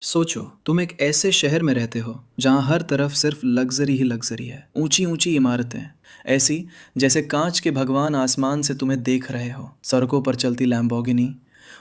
सोचो तुम एक ऐसे शहर में रहते हो जहां हर तरफ सिर्फ लग्जरी ही लग्जरी है। ऊंची ऊंची इमारतें, ऐसी जैसे कांच के भगवान आसमान से तुम्हें देख रहे हो। सड़कों पर चलती लैम्बोर्गिनी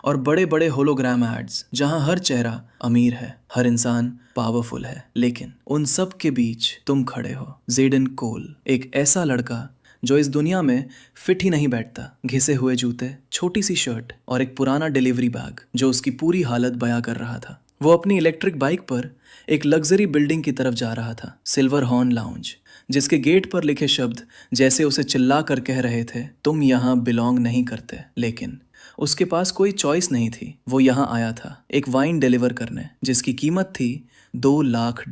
और बड़े बड़े होलोग्राम एड्स जहां हर चेहरा अमीर है, हर इंसान पावरफुल है। लेकिन उन सब के बीच तुम खड़े हो, जेडन कोल, एक ऐसा लड़का जो इस दुनिया में फिट ही नहीं बैठता। घिसे हुए जूते, छोटी सी शर्ट और एक पुराना डिलीवरी बैग जो उसकी पूरी हालत बयां कर रहा था। वो अपनी इलेक्ट्रिक बाइक पर एक लग्जरी बिल्डिंग की तरफ जा रहा था, सिल्वर हॉर्न लाउंज, जिसके गेट पर लिखे शब्द जैसे उसे चिल्ला कर कह रहे थे, तुम यहाँ बिलोंग नहीं करते। लेकिन उसके पास कोई चॉइस नहीं थी। वो यहाँ आया था एक वाइन डिलीवर करने जिसकी कीमत थी $2 लाख।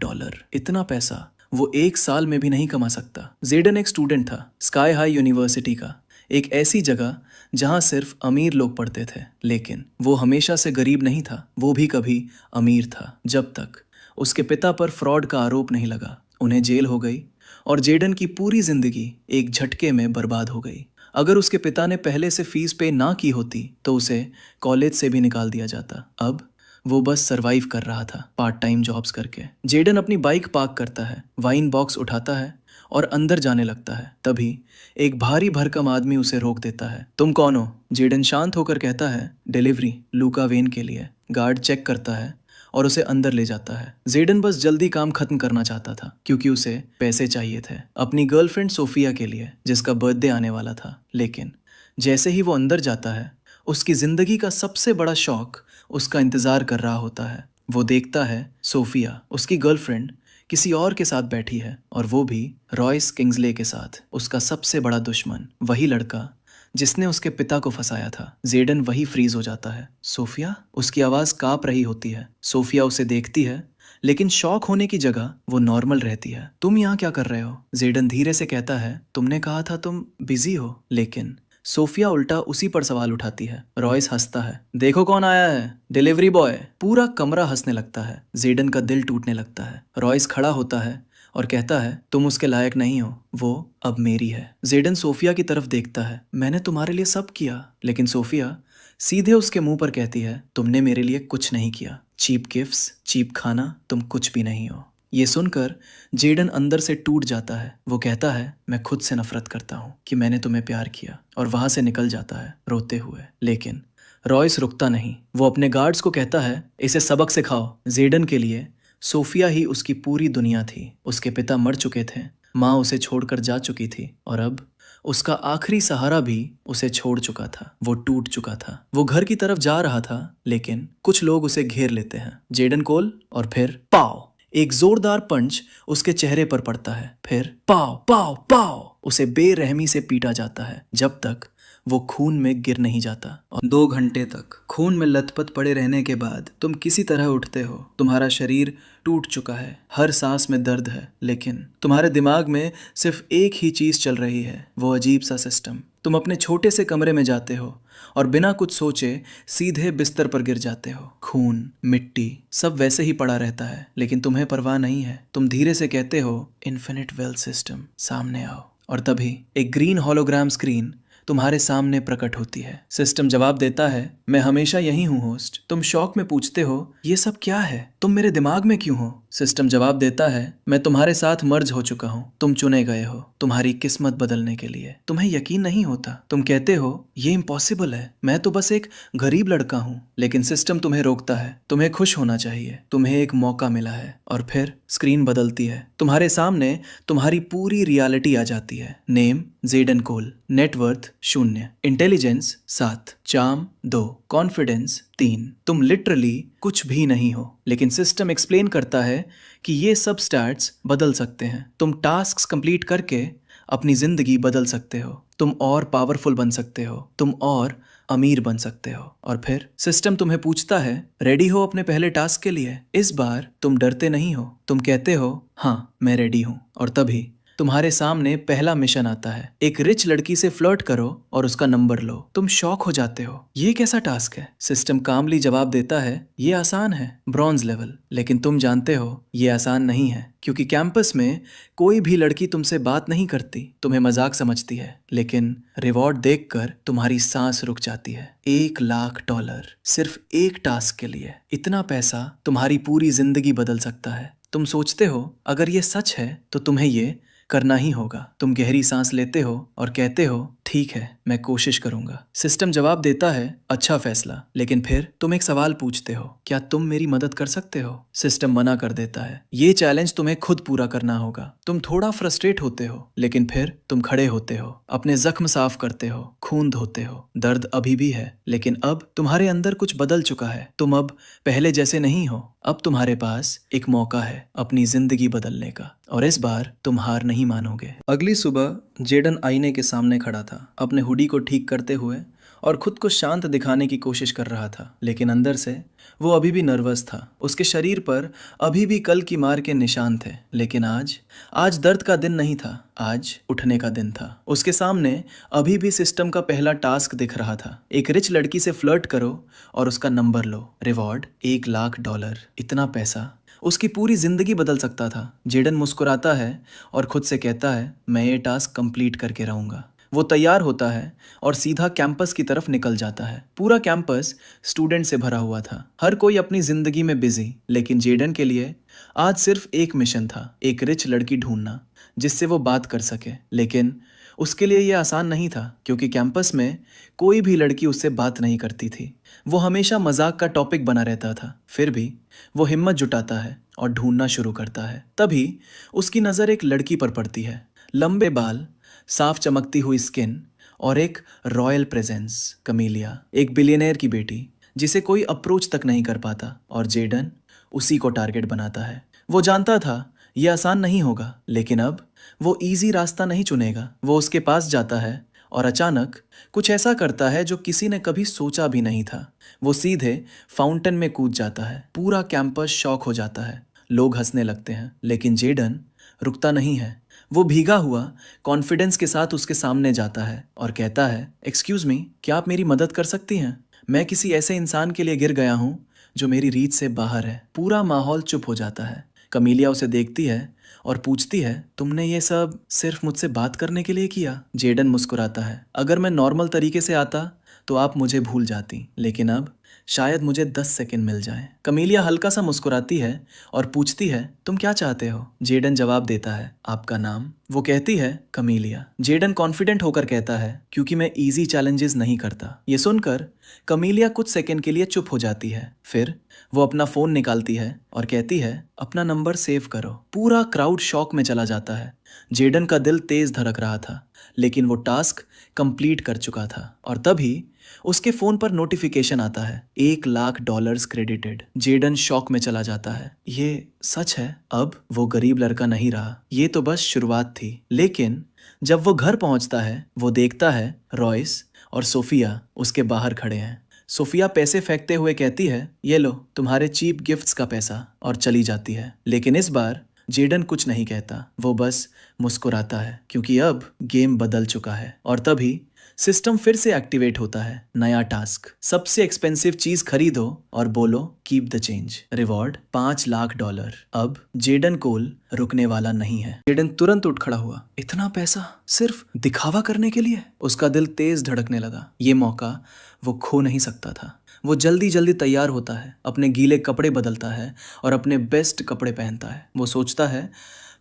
इतना पैसा वो एक साल में भी नहीं कमा सकता। जेडन एक स्टूडेंट था स्काई हाई यूनिवर्सिटी का, एक ऐसी जगह जहां सिर्फ अमीर लोग पढ़ते थे। लेकिन वो हमेशा से गरीब नहीं था, वो भी कभी अमीर था, जब तक उसके पिता पर फ्रॉड का आरोप नहीं लगा। उन्हें जेल हो गई और जेडन की पूरी जिंदगी एक झटके में बर्बाद हो गई। अगर उसके पिता ने पहले से फीस पे ना की होती तो उसे कॉलेज से भी निकाल दिया जाता। अब वो बस सरवाइव कर रहा था पार्ट टाइम जॉब्स करके। जेडन अपनी बाइक पार्क करता है, वाइन बॉक्स उठाता है और अंदर जाने लगता है। तभी एक भारी भरकम आदमी उसे रोक देता है। तुम कौन हो? जेडन शांत होकर कहता है, डिलीवरी लूका वेन के लिए। गार्ड चेक करता है और उसे अंदर ले जाता है। जेडन बस जल्दी काम खत्म करना चाहता था क्योंकि उसे पैसे चाहिए थे अपनी गर्लफ्रेंड सोफिया के लिए जिसका बर्थडे आने वाला था। लेकिन जैसे ही वो अंदर जाता है, उसकी जिंदगी का सबसे बड़ा शौक उसका इंतजार कर रहा होता है। वो देखता है सोफिया, उसकी गर्लफ्रेंड, किसी और के साथ बैठी है, और वो भी रॉयस किंग्सले के साथ, उसका सबसे बड़ा दुश्मन, वही लड़का जिसने उसके पिता को फंसाया था। जेडन वही फ्रीज हो जाता है। सोफिया? उसकी आवाज कांप रही होती है। सोफिया उसे देखती है, लेकिन शॉक होने की जगह वो नॉर्मल रहती है। तुम यहाँ क्या कर रहे हो? जेडन धीरे से कहता है, तुमने कहा था तुम बिजी हो। लेकिन सोफिया उल्टा उसी पर सवाल उठाती है। रॉयस हंसता है, देखो कौन आया है, डिलीवरी बॉय। पूरा कमरा हंसने लगता है। जेडन का दिल टूटने लगता है। रॉयस खड़ा होता है और कहता है, तुम उसके लायक नहीं हो, वो अब मेरी है। जेडन सोफिया की तरफ देखता है, मैंने तुम्हारे लिए सब किया। लेकिन सोफिया सीधे उसके मुंह पर कहती है, तुमने मेरे लिए कुछ नहीं किया। चीप गिफ्ट्स, चीप खाना, तुम कुछ भी नहीं हो। ये सुनकर जेडन अंदर से टूट जाता है। वो कहता है, मैं खुद से नफरत करता हूँ कि मैंने तुम्हें प्यार किया, और वहां से निकल जाता है रोते हुए। लेकिन रॉयस रुकता नहीं। वो अपने गार्ड्स को कहता है, इसे सबक सिखाओ। जेडन के लिए सोफिया ही उसकी पूरी दुनिया थी। उसके पिता मर चुके थे, माँ उसे छोड़कर जा चुकी थी, और अब उसका आखिरी सहारा भी उसे छोड़ चुका था। वो टूट चुका था। वो घर की तरफ जा रहा था, लेकिन कुछ लोग उसे घेर लेते हैं। जेडन कोल, और फिर पाव, एक जोरदार पंच उसके चेहरे पर पड़ता है। फिर पाव पाव पाव, उसे बेरहमी से पीटा जाता है जब तक वो खून में गिर नहीं जाता। और 2 घंटे तक खून में लथपथ पड़े रहने के बाद तुम किसी तरह उठते हो। तुम्हारा शरीर टूट चुका है, हर सांस में दर्द है, लेकिन तुम्हारे दिमाग में सिर्फ एक ही चीज चल रही है, वो अजीब सा सिस्टम। तुम अपने छोटे से कमरे में जाते हो और बिना कुछ सोचे सीधे बिस्तर पर गिर जाते हो। खून, मिट्टी, सब वैसे ही पड़ा रहता है, लेकिन तुम्हें परवाह नहीं है। तुम धीरे से कहते हो, इन्फिनिट वेल सिस्टम, सामने आओ। और तभी एक ग्रीन होलोग्राम स्क्रीन तुम्हारे सामने प्रकट होती है। सिस्टम जवाब देता है, मैं हमेशा यही हूँ होस्ट। तुम शौक में पूछते हो, ये सब क्या है, तुम मेरे दिमाग में क्यों हो? सिस्टम जवाब देता है, मैं तुम्हारे साथ मर्ज हो चुका हूँ। तुम चुने गए हो तुम्हारी किस्मत बदलने के लिए। तुम्हें यकीन नहीं होता। तुम कहते हो, ये इम्पॉसिबल है, मैं तो बस एक गरीब लड़का हूँ। लेकिन सिस्टम तुम्हें रोकता है। तुम्हें खुश होना चाहिए, तुम्हें एक मौका मिला है। और फिर स्क्रीन बदलती है। तुम्हारे सामने तुम्हारी पूरी रियलिटी आ जाती है। नेम जेडन कोल, नेटवर्थ 0, इंटेलिजेंस 7, चार्म 2, कॉन्फिडेंस 3। तुम लिटरली कुछ भी नहीं हो। लेकिन सिस्टम एक्सप्लेन करता है कि ये सब स्टैट्स बदल सकते हैं। तुम टास्क्स कंप्लीट करके अपनी जिंदगी बदल सकते हो। तुम और पावरफुल बन सकते हो, तुम और अमीर बन सकते हो। और फिर सिस्टम तुम्हें पूछता है, रेडी हो अपने पहले टास्क के लिए? इस बार तुम डरते नहीं हो। तुम कहते हो, हाँ मैं रेडी हूँ। और तभी तुम्हारे सामने पहला मिशन आता है, एक रिच लड़की से फ्लर्ट करो और उसका नंबर लो। तुम शॉक हो जाते हो, ये कैसा टास्क है। सिस्टम कामली जवाब देता है, ये आसान है, ब्रॉन्ज लेवल। लेकिन तुम जानते हो ये आसान नहीं है, क्योंकि कैंपस में कोई भी लड़की तुमसे बात नहीं करती, तुम्हें मजाक समझती है। लेकिन रिवॉर्ड देखकर तुम्हारी सांस रुक जाती है। $1,00,000 सिर्फ एक टास्क के लिए। इतना पैसा तुम्हारी पूरी जिंदगी बदल सकता है। तुम सोचते हो अगर ये सच है तो तुम्हें ये करना ही होगा। तुम गहरी सांस लेते हो और कहते हो, ठीक है, मैं कोशिश करूंगा। सिस्टम जवाब देता है, अच्छा फैसला। लेकिन फिर तुम एक सवाल पूछते हो, क्या तुम मेरी मदद कर सकते हो। सिस्टम मना कर देता है, ये चैलेंज तुम्हें खुद पूरा करना होगा। तुम थोड़ा फ्रस्ट्रेट होते हो, लेकिन फिर तुम खड़े होते हो, अपने जख्म साफ करते हो, खून धोते हो। दर्द अभी भी है, लेकिन अब तुम्हारे अंदर कुछ बदल चुका है। तुम अब पहले जैसे नहीं हो। अब तुम्हारे पास एक मौका है अपनी जिंदगी बदलने का, और इस बार तुम हार नहीं मानोगे। अगली सुबह जेडन आईने के सामने खड़ा था, अपने हुडी को ठीक करते हुए और खुद को शांत दिखाने की कोशिश कर रहा था। लेकिन अंदर से वो अभी भी नर्वस था। उसके शरीर पर अभी भी कल की मार के निशान थे। लेकिन आज दर्द का दिन नहीं था, आज उठने का दिन था। उसके सामने अभी भी सिस्टम का पहला टास्क दिख रहा था, एक रिच लड़की से फ्लर्ट करो और उसका नंबर लो। रिवॉर्ड $1,00,000। इतना पैसा उसकी पूरी जिंदगी बदल सकता था। जेडन मुस्कुराता है और खुद से कहता है, मैं ये टास्क कंप्लीट करके रहूंगा। वो तैयार होता है और सीधा कैंपस की तरफ निकल जाता है। पूरा कैंपस स्टूडेंट से भरा हुआ था, हर कोई अपनी जिंदगी में बिजी। लेकिन जेडन के लिए आज सिर्फ एक मिशन था, एक रिच लड़की ढूंढना जिससे वो बात कर सके। लेकिन उसके लिए यह आसान नहीं था, क्योंकि कैंपस में कोई भी लड़की उससे बात नहीं करती थी। वो हमेशा मजाक का टॉपिक बना रहता था। फिर भी वो हिम्मत जुटाता है और ढूंढना शुरू करता है। तभी उसकी नज़र एक लड़की पर पड़ती है, लंबे बाल, साफ चमकती हुई स्किन और एक रॉयल प्रेजेंस। कमीलिया, एक बिलियनेयर की बेटी जिसे कोई अप्रोच तक नहीं कर पाता, और जेडन उसी को टारगेट बनाता है। वो जानता था यह आसान नहीं होगा, लेकिन अब वो इजी रास्ता नहीं चुनेगा। वो उसके पास जाता है और अचानक कुछ ऐसा करता है जो किसी ने कभी सोचा भी नहीं था। वो सीधे फाउंटेन में कूद जाता है। पूरा कैंपस शॉक हो जाता है, लोग हंसने लगते हैं। लेकिन जेडन रुकता नहीं है। वो भीगा हुआ कॉन्फिडेंस के साथ उसके सामने जाता है और कहता है, एक्सक्यूज मी, क्या आप मेरी मदद कर सकती हैं? मैं किसी ऐसे इंसान के लिए गिर गया हूँ जो मेरी रीत से बाहर है। पूरा माहौल चुप हो जाता है। कमीलिया उसे देखती है और पूछती है, तुमने ये सब सिर्फ मुझसे बात करने के लिए किया? जेडन मुस्कुराता है, अगर मैं नॉर्मल तरीके से आता तो आप मुझे भूल जाती, लेकिन अब शायद मुझे 10 सेकंड मिल जाए। कमीलिया हल्का सा मुस्कुराती है और पूछती है, तुम क्या चाहते हो? जेडन जवाब देता है, आपका नाम? वो कहती है, कमीलिया। जेडन कॉन्फिडेंट होकर कहता है, क्योंकि मैं इजी चैलेंजेस नहीं करता। ये सुनकर कमीलिया कुछ सेकंड के लिए चुप हो जाती है। फिर वो अपना फोन निकालती है और कहती है, अपना नंबर सेव करो। पूरा क्राउड शॉक में चला जाता है। जेडन का दिल तेज धड़क रहा था, लेकिन वो टास्क कंप्लीट कर चुका था। और तभी उसके फोन पर नोटिफिकेशन आता है, $1,00,000 क्रेडिटेड। जेडन शॉक में चला जाता है, ये सच है? अब वो गरीब लड़का नहीं रहा, ये तो बस शुरुआत थी। लेकिन जब वो घर पहुंचता है, वो देखता है रॉयस और सोफिया उसके बाहर खड़े हैं। सोफिया पैसे फेंकते हुए कहती है, ये लो तुम्हारे चीप गिफ्ट्स का पैसा, और चली जाती है। लेकिन इस बार जेडन कुछ नहीं कहता, वो बस मुस्कुराता है, क्योंकि अब गेम बदल चुका है। और तभी सिस्टम फिर से एक्टिवेट होता है। नया टास्क, सबसे एक्सपेंसिव चीज खरीदो और बोलो कीप द चेंज। रिवॉर्ड $5,00,000। अब जेडन कोल रुकने वाला नहीं है। जेडन तुरंत उठ खड़ा हुआ, इतना पैसा सिर्फ दिखावा करने के लिए? उसका दिल तेज धड़कने लगा। ये मौका वो खो नहीं सकता था। वो जल्दी जल्दी तैयार होता है, अपने गीले कपड़े बदलता है और अपने बेस्ट कपड़े पहनता है। वो सोचता है,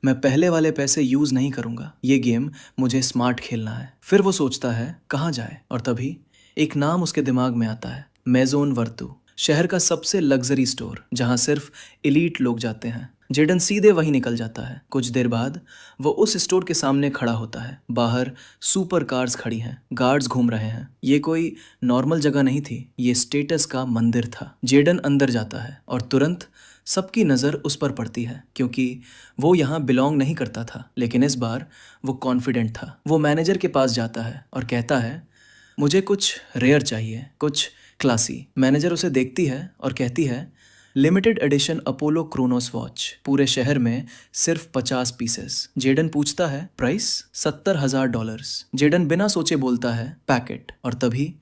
मैं पहले वाले पैसे यूज़ नहीं करूँगा, ये गेम मुझे स्मार्ट खेलना है। फिर वो सोचता है कहाँ जाए, और तभी एक नाम उसके दिमाग में आता है, मेजोन वर्तु, शहर का सबसे लग्जरी स्टोर जहाँ सिर्फ एलीट लोग जाते हैं। जेडन सीधे वहीं निकल जाता है। कुछ देर बाद वो उस स्टोर के सामने खड़ा होता है। बाहर सुपर कार्स खड़ी हैं, गार्ड्स घूम रहे हैं। ये कोई नॉर्मल जगह नहीं थी, ये स्टेटस का मंदिर था। जेडन अंदर जाता है और तुरंत सबकी नज़र उस पर पड़ती है, क्योंकि वो यहाँ बिलोंग नहीं करता था। लेकिन इस बार वो कॉन्फिडेंट था। वो मैनेजर के पास जाता है और कहता है, मुझे कुछ रेयर चाहिए, कुछ क्लासी। मैनेजर उसे देखती है और कहती है, limited edition Apollo Chronos watch, पूरे शहर में सिर्फ 50 पीसेस। जेडन पूछता है प्राइस $70,000। जेडन बिना सोचे बोलता है पैकेट, और तभी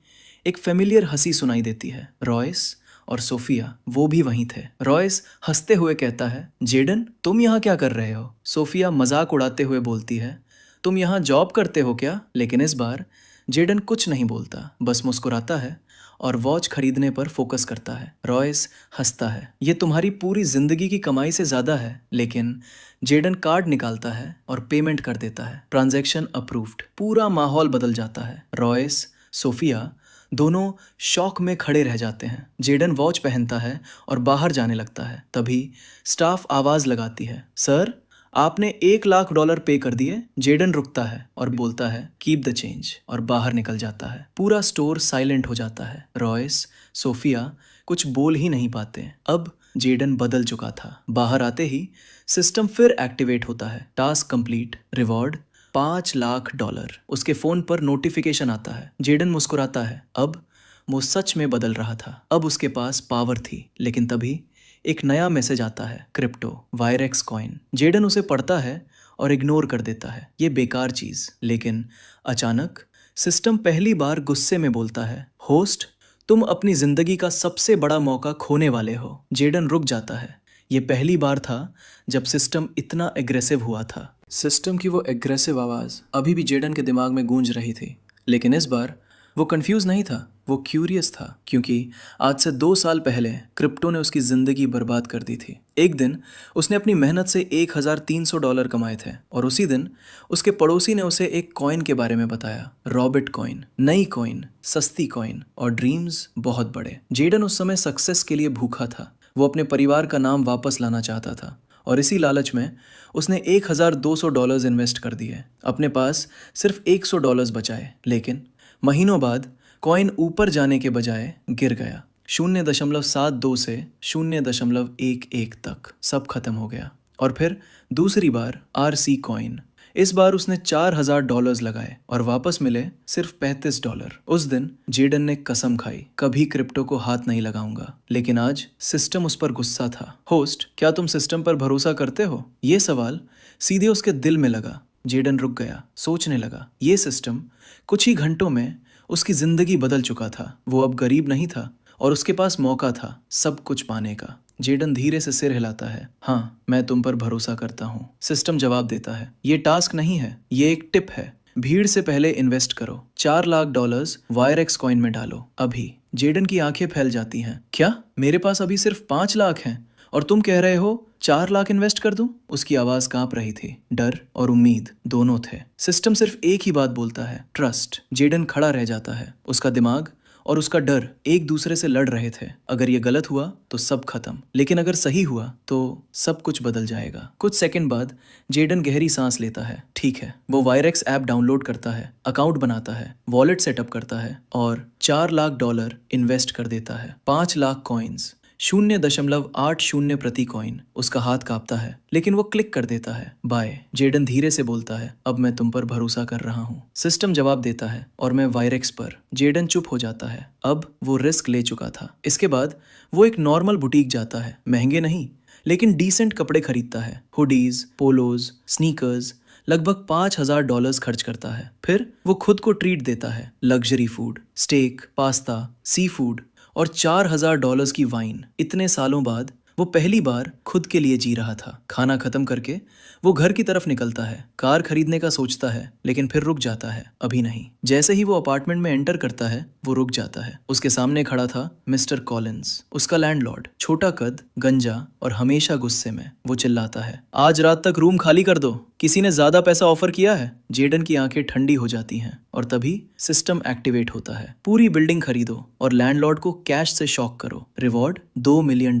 एक फेमिलियर हंसी सुनाई देती है। रॉयस और सोफिया वो भी वहीं थे। रॉयस हंसते हुए कहता है, जेडन तुम यहाँ क्या कर रहे हो? सोफिया मजाक उड़ाते हुए बोलती है, तुम यहाँ जॉब करते हो क्या? लेकिन इस बार जेडन कुछ नहीं बोलता, बस मुस्कुराता है और वॉच खरीदने पर फोकस करता है। रॉयस हंसता है, ये तुम्हारी पूरी जिंदगी की कमाई से ज्यादा है। लेकिन जेडन कार्ड निकालता है और पेमेंट कर देता है। Transaction approved. पूरा माहौल बदल जाता है। रॉयस, सोफिया दोनों शॉक में खड़े रह जाते हैं। जेडन वॉच पहनता है और बाहर जाने लगता है। तभी स्टाफ आवाज लगाती है, सर आपने $1,00,000 पे कर दिए। जेडन रुकता है और बोलता है कीप द चेंज, और बाहर निकल जाता है। पूरा स्टोर साइलेंट हो जाता है। रॉयस, सोफिया कुछ बोल ही नहीं पाते। अब जेडन बदल चुका था। बाहर आते ही सिस्टम फिर एक्टिवेट होता है। Task complete, reward $5,00,000। उसके फोन पर नोटिफिकेशन आता है। जेडन मुस्कुराता है। अब वो सच में बदल रहा था। अब उसके पास पावर थी। लेकिन तभी एक नया मैसेज आता है, क्रिप्टो वायरेक्स कॉइन। जेडन उसे पढ़ता है और इग्नोर कर देता है, ये बेकार चीज। लेकिन अचानक सिस्टम पहली बार गुस्से में बोलता है, होस्ट तुम अपनी जिंदगी का सबसे बड़ा मौका खोने वाले हो। जेडन रुक जाता है। ये पहली बार था जब सिस्टम इतना एग्रेसिव हुआ था। सिस्टम की वो एग्रेसिव आवाज अभी भी जेडन के दिमाग में गूंज रही थी। लेकिन इस बार वो कंफ्यूज नहीं था, वो क्यूरियस था, क्योंकि आज से 2 साल पहले क्रिप्टो ने उसकी जिंदगी बर्बाद कर दी थी। एक दिन उसने अपनी मेहनत से $1,300 कमाए थे, और उसी दिन उसके पड़ोसी ने उसे एक कॉइन के बारे में बताया, रॉबिट कॉइन। नई कॉइन, सस्ती कॉइन और ड्रीम्स बहुत बड़े। जेडन उस समय सक्सेस के लिए भूखा था। वो अपने परिवार का नाम वापस लाना चाहता था, और इसी लालच में उसने $1,200 इन्वेस्ट कर दिए। अपने पास सिर्फ $100 बचाए। लेकिन महीनों बाद कॉइन ऊपर जाने के बजाय गिर गया। 0.72 से 0.11 तक सब खत्म हो गया। और फिर दूसरी बार RC कॉइन। इस बार उसने $4,000 लगाए और वापस मिले सिर्फ $35। उस दिन जेडन ने कसम खाई, कभी क्रिप्टो को हाथ नहीं लगाऊंगा। लेकिन आज सिस्टम उस पर गुस्सा था। होस्ट, क्या तुम सिस्टम पर भरोसा करते हो? ये सवाल सीधे उसके दिल में लगा। जेडन रुक गया, सोचने लगा। ये सिस्टम कुछ ही घंटों में उसकी जिंदगी बदल चुका था। वो अब गरीब नहीं था और उसके पास मौका था सब कुछ पाने का। जेडन धीरे से सिर हिलाता है, हाँ मैं तुम पर भरोसा करता हूँ। सिस्टम जवाब देता है, ये टास्क नहीं है, ये एक टिप है। भीड़ से पहले इन्वेस्ट करो। $4,00,000 वायरेक्स कॉइन में डालो अभी। जेडन की आंखें फैल जाती हैं। क्या मेरे पास अभी सिर्फ 5 लाख हैं और तुम कह रहे हो 4 लाख इन्वेस्ट कर दूं? उसकी आवाज कांप रही थी। डर और उम्मीद दोनों थे। सिस्टम सिर्फ एक ही बात बोलता है, ट्रस्ट। जेडन खड़ा रह जाता है। उसका दिमाग और उसका डर एक दूसरे से लड़ रहे थे। अगर ये गलत हुआ तो सब खत्म, लेकिन अगर सही हुआ तो सब कुछ बदल जाएगा। कुछ सेकंड बाद जेडन गहरी सांस लेता है। ठीक है, वो वायरेक्स ऐप डाउनलोड करता है, अकाउंट बनाता है, वॉलेट सेटअप करता है और $4,00,000 इन्वेस्ट कर देता है। 5 लाख कॉइन्स, 0.80 प्रति कॉइन। उसका हाथ कांपता है, लेकिन वो क्लिक कर देता है। बाय। जेडन धीरे से बोलता है, अब मैं तुम पर भरोसा कर रहा हूँ। सिस्टम जवाब देता है, और मैं वायरेक्स पर। जेडन चुप हो जाता है। अब वो रिस्क ले चुका था। इसके बाद वो एक नॉर्मल बुटीक जाता है, महंगे नहीं लेकिन डिसेंट कपड़े खरीदता है। हुडीज, पोलोज, स्नीकर्स, लगभग $5,000 खर्च करता है। फिर वो खुद को ट्रीट देता है, luxury food, stake, pasta, sea food और $4,000 की वाइन। इतने सालों बाद वो पहली बार खुद के लिए जी रहा था। खाना खत्म करके वो घर की तरफ निकलता है। कार खरीदने का सोचता है, लेकिन फिर रुक जाता है, अभी नहीं। जैसे ही वो अपार्टमेंट में एंटर करता है, वो रुक जाता है। उसके सामने खड़ा था मिस्टर कॉलिंस, उसका लैंडलॉर्ड। छोटा कद, गंजा और हमेशा गुस्से में। वो चिल्लाता है, आज रात तक रूम खाली कर दो। किसी ने ज्यादा पैसा ऑफर किया है? जेडन की आंखें ठंडी हो जाती हैं, और तभी सिस्टम एक्टिवेट होता है। पूरी बिल्डिंग खरीदो और लैंडलॉर्ड को कैश से शॉक करो। Reward $2 million.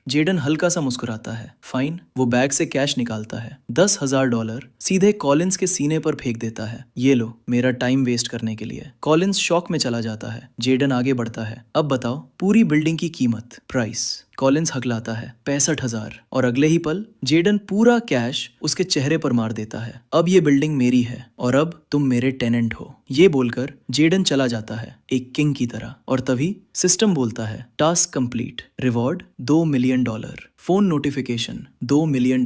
जेडन हल्का सा मुस्कुराता है। फाइन। वो बैग से कैश निकालता है। $10,000 सीधे कॉलिंस के सीने पर फेंक देता है। ये लो, मेरा टाइम वेस्ट करने के लिए। कॉलिंस शॉक में चला जाता है। जेडन आगे बढ़ता है। अब बताओ पूरी बिल्डिंग की कीमत, प्राइस। कॉलिंस हकलाता है 65,000 और अगले ही पल जेडन पूरा कैश उसके चेहरे पर मार देता है। अब ये बिल्डिंग मेरी है और अब तुम मेरे टेनेंट हो। ये बोलकर जेडन चला जाता है एक किंग की तरह और तभी सिस्टम बोलता है task complete, reward $2 million, phone notification $2 million.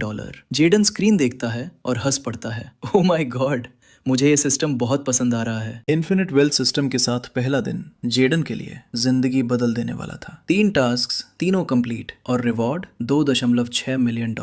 Jayden screen देखता है और हंस पड़ता है। ओह माय गॉड, मुझे ये सिस्टम बहुत पसंद आ रहा है। इन्फिनिट वेल्थ सिस्टम के साथ पहला दिन जेडन के लिए जिंदगी बदल देने वाला था। 3 टास्क्स, तीनों कंप्लीट और रिवॉर्ड $2.6 मिलियन।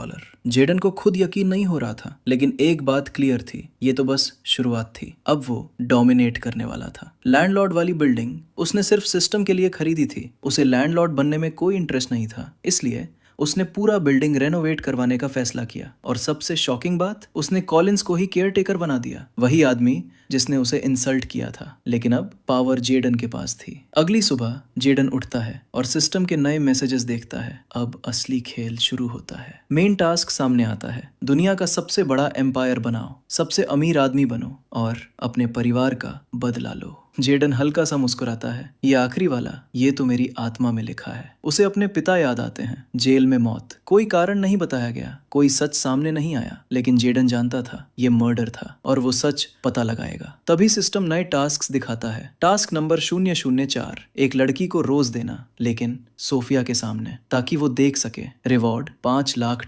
जेडन को खुद यकीन नहीं हो रहा था, लेकिन एक बात क्लियर थी, ये तो बस शुरुआत थी। अब वो डोमिनेट करने वाला था। लैंडलॉर्ड वाली बिल्डिंग उसने सिर्फ सिस्टम के लिए खरीदी थी। उसे लैंडलॉर्ड बनने में कोई इंटरेस्ट नहीं था, इसलिए उसने पूरा बिल्डिंग रेनोवेट करवाने का फैसला किया। और सबसे शॉकिंग बात, उसने कॉलिंस को ही केयरटेकर बना दिया, वही आदमी जिसने उसे इंसल्ट किया था। लेकिन अब पावर जेडन के पास थी। अगली सुबह जेडन उठता है और सिस्टम के नए मैसेजेस देखता है। अब असली खेल शुरू होता है। मेन टास्क सामने आता है, दुनिया का सबसे बड़ा एम्पायर बनाओ, सबसे अमीर आदमी बनो और अपने परिवार का बदला लो। जेडन हल्का सा मुस्कुराता है। ये आखिरी वाला, ये तो मेरी आत्मा में लिखा है। उसे अपने पिता याद आते हैं, जेल में मौत, कोई कारण नहीं बताया गया, कोई सच सामने नहीं आया, लेकिन जेडन जानता था ये मर्डर था और वो सच पता लगाएगा। तभी सिस्टम नए टास्क दिखाता है। टास्क नंबर 004, एक लड़की को रोज देना, लेकिन सोफिया के सामने, ताकि वो देख सके। रिवॉर्ड $5 लाख।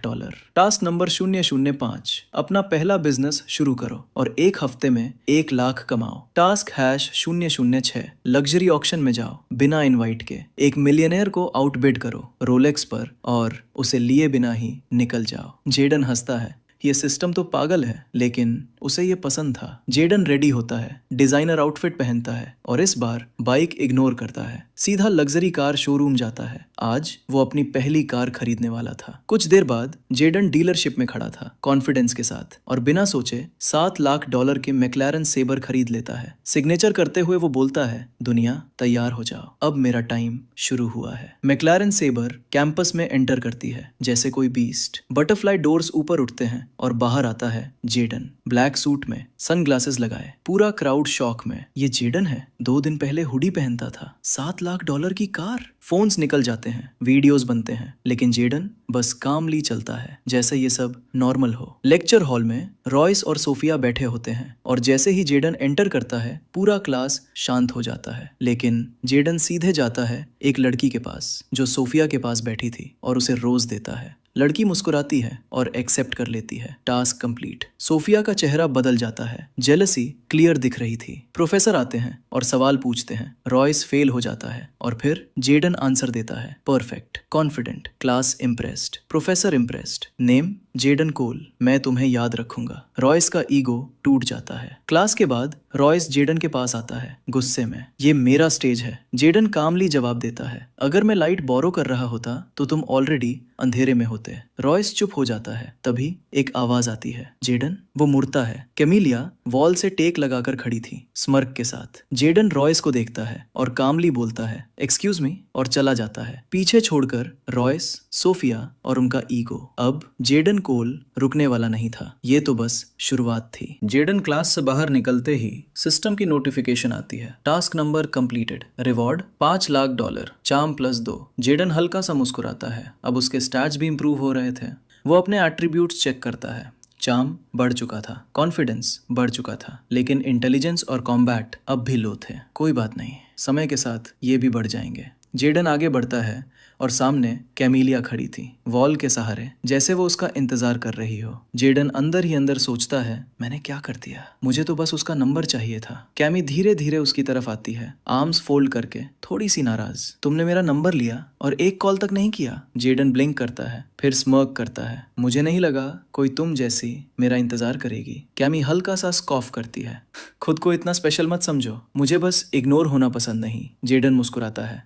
टास्क नंबर 005, अपना पहला बिजनेस शुरू करो और 1 हफ्ते में 1 लाख कमाओ। टास्क #006, लग्जरी ऑक्शन में जाओ बिना इनवाइट के, एक मिलियनेयर को आउटबिड करो रोलेक्स पर और उसे लिए बिना ही निकल जाओ। जेडन हंसता है, ये सिस्टम तो पागल है, लेकिन उसे ये पसंद था। जेडन रेडी होता है, डिजाइनर आउटफिट पहनता है और इस बार बाइक इग्नोर करता है, सीधा लग्जरी कार शोरूम जाता है। आज वो अपनी पहली कार खरीदने वाला था। कुछ देर बाद जेडन डीलरशिप में खड़ा था, कॉन्फिडेंस के साथ, और बिना सोचे $7 लाख के मैक्लारन सेबर खरीद लेता है। सिग्नेचर करते हुए वो बोलता है, दुनिया तैयार हो जाओ, अब मेरा टाइम शुरू हुआ है। मैक्लारन सेबर कैंपस में एंटर करती है जैसे कोई बीस्ट। बटरफ्लाई डोर्स ऊपर उठते हैं और बाहर आता है जेडन, ब्लैक सूट में, सनग्लासेस लगाए। पूरा क्राउड शॉक में, ये जेडन है, 2 दिन पहले हुडी पहनता था। $7 लाख की कार। फोन्स निकल जाते हैं, वीडियोस बनते हैं, लेकिन जेडन बस कामली चलता है जैसे ये सब नॉर्मल हो। लेक्चर हॉल में रॉयस और सोफिया बैठे होते हैं और जैसे ही जेडन एंटर करता है पूरा क्लास शांत हो जाता है। लेकिन जेडन सीधे जाता है एक लड़की के पास जो सोफिया के पास बैठी थी और उसे रोज देता है। लड़की मुस्कुराती है और एक्सेप्ट कर लेती है। Task complete. सोफिया का चेहरा बदल जाता है, जेलसी क्लियर दिख रही थी। प्रोफेसर आते हैं और सवाल पूछते हैं। रॉयस फेल हो जाता है और फिर जेडन आंसर देता है, perfect, confident, class impressed, professor impressed, name Jayden Cole, मैं तुम्हें याद रखूंगा। रॉयस का ईगो टूट जाता है। क्लास के बाद रॉयस जेडन के पास आता है गुस्से में, ये मेरा स्टेज है। जेडन कामली जवाब देता है, अगर मैं लाइट बोरो कर रहा होता तो तुम ऑलरेडी अंधेरे में होते। रॉयस चुप हो जाता है। तभी एक आवाज आती है, जेडन। वो मुड़ता है। कैमिलिया वॉल से टेक लगाकर खड़ी थी, स्मर्क के साथ। जेडन रॉयस को देखता है और कामली बोलता है, एक्सक्यूज मी, और चला जाता है, पीछे छोड़कर रॉयस, सोफिया और उनका ईगो। अब जेडन कोल रुकने वाला नहीं था, ये तो बस शुरुआत थी। जेडन क्लास से बाहर निकलते ही सिस्टम की नोटिफिकेशन आती है, task number completed, reward $5 lakh, charm +2। Jayden हल्का सा मुस्कुराता है, अब उसके स्टैट्स भी इंप्रूव हो रहे थे। वो अपने एट्रीब्यूट्स चेक करता है, चार्म बढ़ चुका था, कॉन्फिडेंस बढ़ चुका था, लेकिन इंटेलिजेंस और कॉम्बैट अब भी लो थे। कोई बात नहीं, समय के साथ ये भी बढ़ जाएंगे। जेडन आगे बढ़ता है और सामने कैमिलिया खड़ी थी, वॉल के सहारे, जैसे वो उसका इंतजार कर रही हो। जेडन अंदर ही अंदर सोचता है, मैंने क्या कर दिया, मुझे तो बस उसका नंबर चाहिए था। कैमी धीरे धीरे उसकी तरफ आती है, आर्म्स फोल्ड करके, थोड़ी सी नाराज। तुमने मेरा नंबर लिया और एक कॉल तक नहीं किया। जेडन ब्लिंक करता है, फिर स्मर्क करता है, मुझे नहीं लगा कोई तुम जैसी मेरा इंतजार करेगी। कैमी हल्का सा स्कॉफ करती है, खुद को इतना स्पेशल मत समझो, मुझे बस इग्नोर होना पसंद नहीं। जेडन मुस्कुराता है,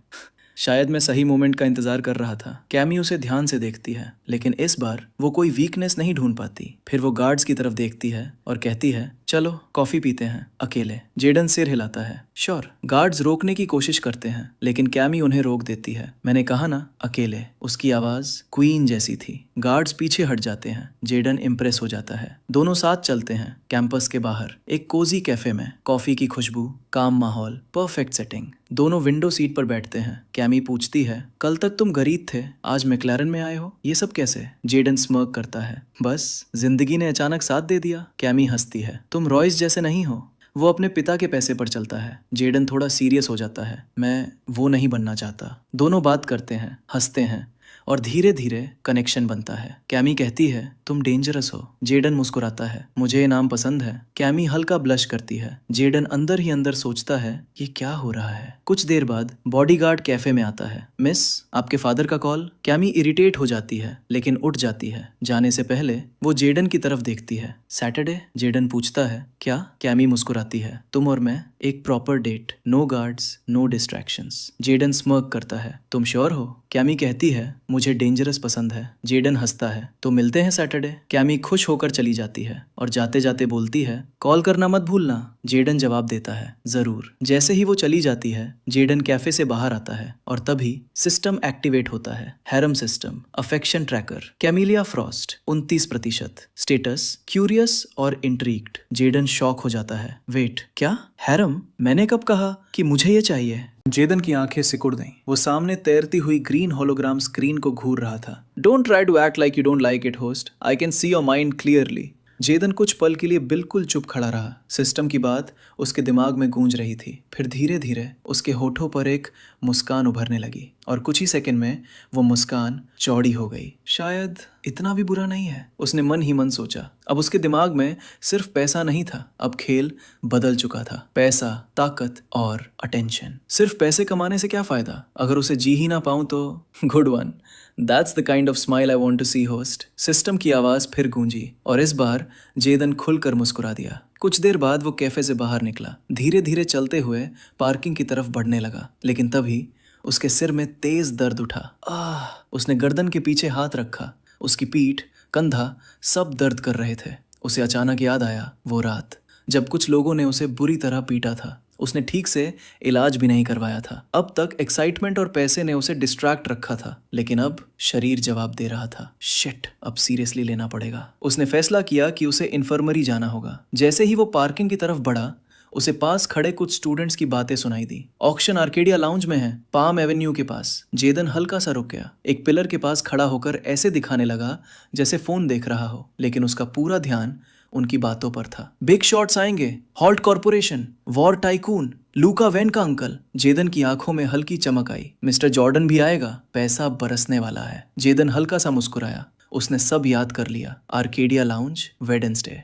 शायद मैं सही मोमेंट का इंतजार कर रहा था। कैमी उसे ध्यान से देखती है, लेकिन इस बार वो कोई वीकनेस नहीं ढूंढ पाती। फिर वो गार्ड्स की तरफ देखती है और कहती है, चलो कॉफी पीते हैं अकेले। जेडन सिर हिलाता है, श्योर। गार्ड्स रोकने की कोशिश करते हैं, लेकिन कैमी उन्हें रोक देती है, मैंने कहा ना अकेले। उसकी आवाज क्वीन जैसी थी। गार्ड्स पीछे हट जाते हैं। जेडन इम्प्रेस हो जाता है। दोनों साथ चलते हैं कैंपस के बाहर, एक कोजी कैफे में। कॉफी की खुशबू, काम माहौल, परफेक्ट सेटिंग। दोनों विंडो सीट पर बैठते हैं। कैमी पूछती है, कल तक तुम गरीब थे, आज मैक्लारन में आए हो, ये सब कैसे? जेडन स्मर्क करता है, बस जिंदगी ने अचानक साथ दे दिया। कैमी हंसती है, तुम रॉयस जैसे नहीं हो। वो अपने पिता के पैसे पर चलता है। जेडन थोड़ा सीरियस हो जाता है, मैं वो नहीं बनना चाहता। दोनों बात करते हैं, हंसते हैं और धीरे धीरे कनेक्शन बनता है। कैमी कहती है, तुम डेंजरस हो। जेडन मुस्कुराता है, मुझे ये नाम पसंद है। कैमी हल्का ब्लश करती है। जेडन अंदर ही अंदर सोचता है, ये क्या हो रहा है। कुछ देर बाद बॉडीगार्ड कैफे में आता है। मिस, आपके फादर का कॉल। कैमी इरिटेट हो जाती है लेकिन उठ जाती है। जाने से पहले वो जेडन की तरफ देखती है। सैटरडे? जेडन पूछता है, क्या? कैमी मुस्कुराती है, तुम और मैं, एक proper date, no guards, no distractions. Jayden smirk करता है, तुम श्योर हो? कैमी कहती है, मुझे डेंजरस पसंद है। जेडन हंसता है, तो मिलते हैं सैटरडे। कैमी खुश होकर चली जाती है और जाते जाते बोलती है, कॉल करना मत भूलना। जेडन जवाब देता है, जरूर। जैसे ही वो चली जाती है, जेडन कैफे से बाहर आता है और तभी सिस्टम एक्टिवेट होता है। Harem system, affection tracker, Camellia Frost 29%, status curious और इंट्रीग्ड। जेडन शॉक हो जाता है, वेट, क्या? हैरम? मैंने कब कहा कि मुझे ये चाहिए? जेदन की आंखें सिकुड़ गईं। वो सामने तैरती हुई ग्रीन होलोग्राम स्क्रीन को घूर रहा था। Don't try to act like you don't like it host, I can see your mind clearly. Jayden कुछ पल के लिए बिल्कुल चुप खड़ा रहा। सिस्टम की बात उसके दिमाग में गूंज रही थी। फिर धीरे धीरे उसके होठों पर एक मुस्कान उभरने लगी और कुछ ही सेकंड में वो मुस्कान चौड़ी हो गई। शायद इतना भी बुरा नहीं है, उसने मन ही मन सोचा। अब उसके दिमाग में सिर्फ पैसा नहीं था, अब खेल बदल चुका था। पैसा, ताकत और अटेंशन। सिर्फ पैसे कमाने से क्या फायदा अगर उसे जी ही ना पाऊं तो? Good one, that's the kind of smile I want to see host. System की आवाज फिर गूंजी और इस बार जेदन खुलकर मुस्कुरा दिया। कुछ देर बाद वो कैफे से बाहर निकला, धीरे धीरे चलते हुए पार्किंग की तरफ बढ़ने लगा। लेकिन तभी उसके सिर में तेज दर्द उठा। उसने गर्दन के पीछे हाथ रखा। उसकी पीठ, कंधा सब दर्द कर रहे थे। उसे अचानक याद आया वो रात जब कुछ लोगों ने उसे बुरी तरह पीटा था। उसने ठीक से इलाज भी नहीं करवाया था। अब तक एक्साइटमेंट और पैसे ने उसे डिस्ट्रैक्ट रखा था, लेकिन अब शरीर जवाब दे रहा था। शिट, अब सीरियसली लेना पड़ेगा। उसने फैसला किया कि उसे इन्फर्मरी जाना होगा। जैसे ही वो पार्किंग की तरफ बढ़ा, उसे पास खड़े कुछ स्टूडेंट्स की बातें सुनाई दी। ऑक्शन आर्केडिया लाउंज में है, पाम एवेन्यू के पास। जेदन हल्का सा रुक गया। एक पिलर के पास खड़ा होकर ऐसे दिखाने लगा जैसे फोन देख रहा हो, लेकिन उसका पूरा ध्यान उनकी बातों पर था। बिग शॉट्स आएंगे, halt corporation, war tycoon, Luka when का अंकल। जेदन की आंखों में हल्की चमक आई। मिस्टर जॉर्डन भी आएगा, पैसा बरसने वाला है। जेदन हल्का सा मुस्कुराया। उसने सब याद कर लिया। Arcadia lounge, Wednesday.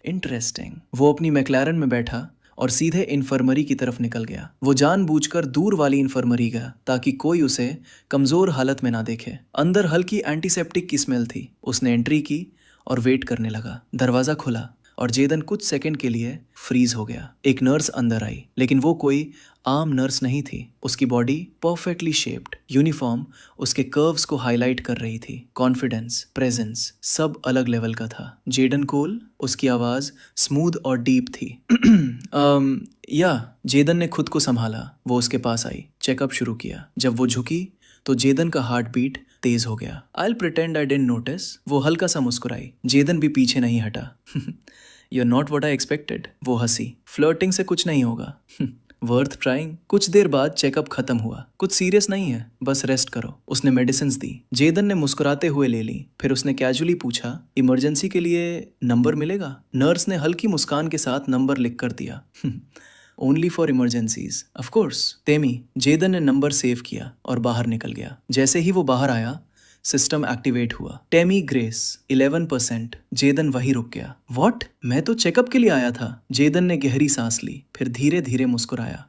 इंटरेस्टिंग। वो अपनी मैक्लारन में बैठा और सीधे इन्फर्मरी की तरफ निकल गया। वो जानबूझकर दूर वाली इन्फर्मरी गया ताकि कोई उसे कमजोर हालत में ना देखे। अंदर हल्की एंटीसेप्टिक की स्मेल थी। उसने एंट्री की और वेट करने लगा। दरवाजा खुला और जेदन कुछ सेकंड के लिए फ्रीज हो गया। एक नर्स अंदर आई, लेकिन वो कोई आम नर्स नहीं थी। उसकी बॉडी परफेक्टली शेप्ड, यूनिफॉर्म उसके कर्व्स को हाईलाइट कर रही थी। कॉन्फिडेंस, प्रेजेंस सब अलग लेवल का था। जेडन कोल, उसकी आवाज स्मूथ और डीप थी। जेदन ने खुद को संभाला। वो उसके पास आई, चेकअप शुरू किया। जब वो झुकी तो जेदन का हार्ट बीट तेज हो गया। I'll pretend I didn't notice। वो हल्का सा मुस्कुराई। जेदन भी पीछे नहीं हटा। You're not what I expected। वो हंसी। फ्लर्टिंग से कुछ नहीं होगा। Worth trying. कुछ देर बाद चेकअप खत्म हुआ। कुछ सीरियस नहीं है, बस रेस्ट करो। उसने मेडिसिन्स दी। जेदन ने मुस्कुराते हुए ले ली। फिर उसने कैजुअली पूछा, इमरजेंसी के लिए नंबर मिलेगा? नर्स ने हल्की मुस्कान के साथ नंबर लिख कर दिया। Only for emergencies, of course. तेमी। जेदन ने नंबर सेव किया और बाहर निकल गया। जैसे ही वो बाहर आया, सिस्टम एक्टिवेट हुआ। टेमी ग्रेस 11%। जेदन वही रुक गया। व्हाट? मैं तो चेकअप के लिए आया था। जेदन ने गहरी सांस ली, फिर धीरे धीरे मुस्कुराया।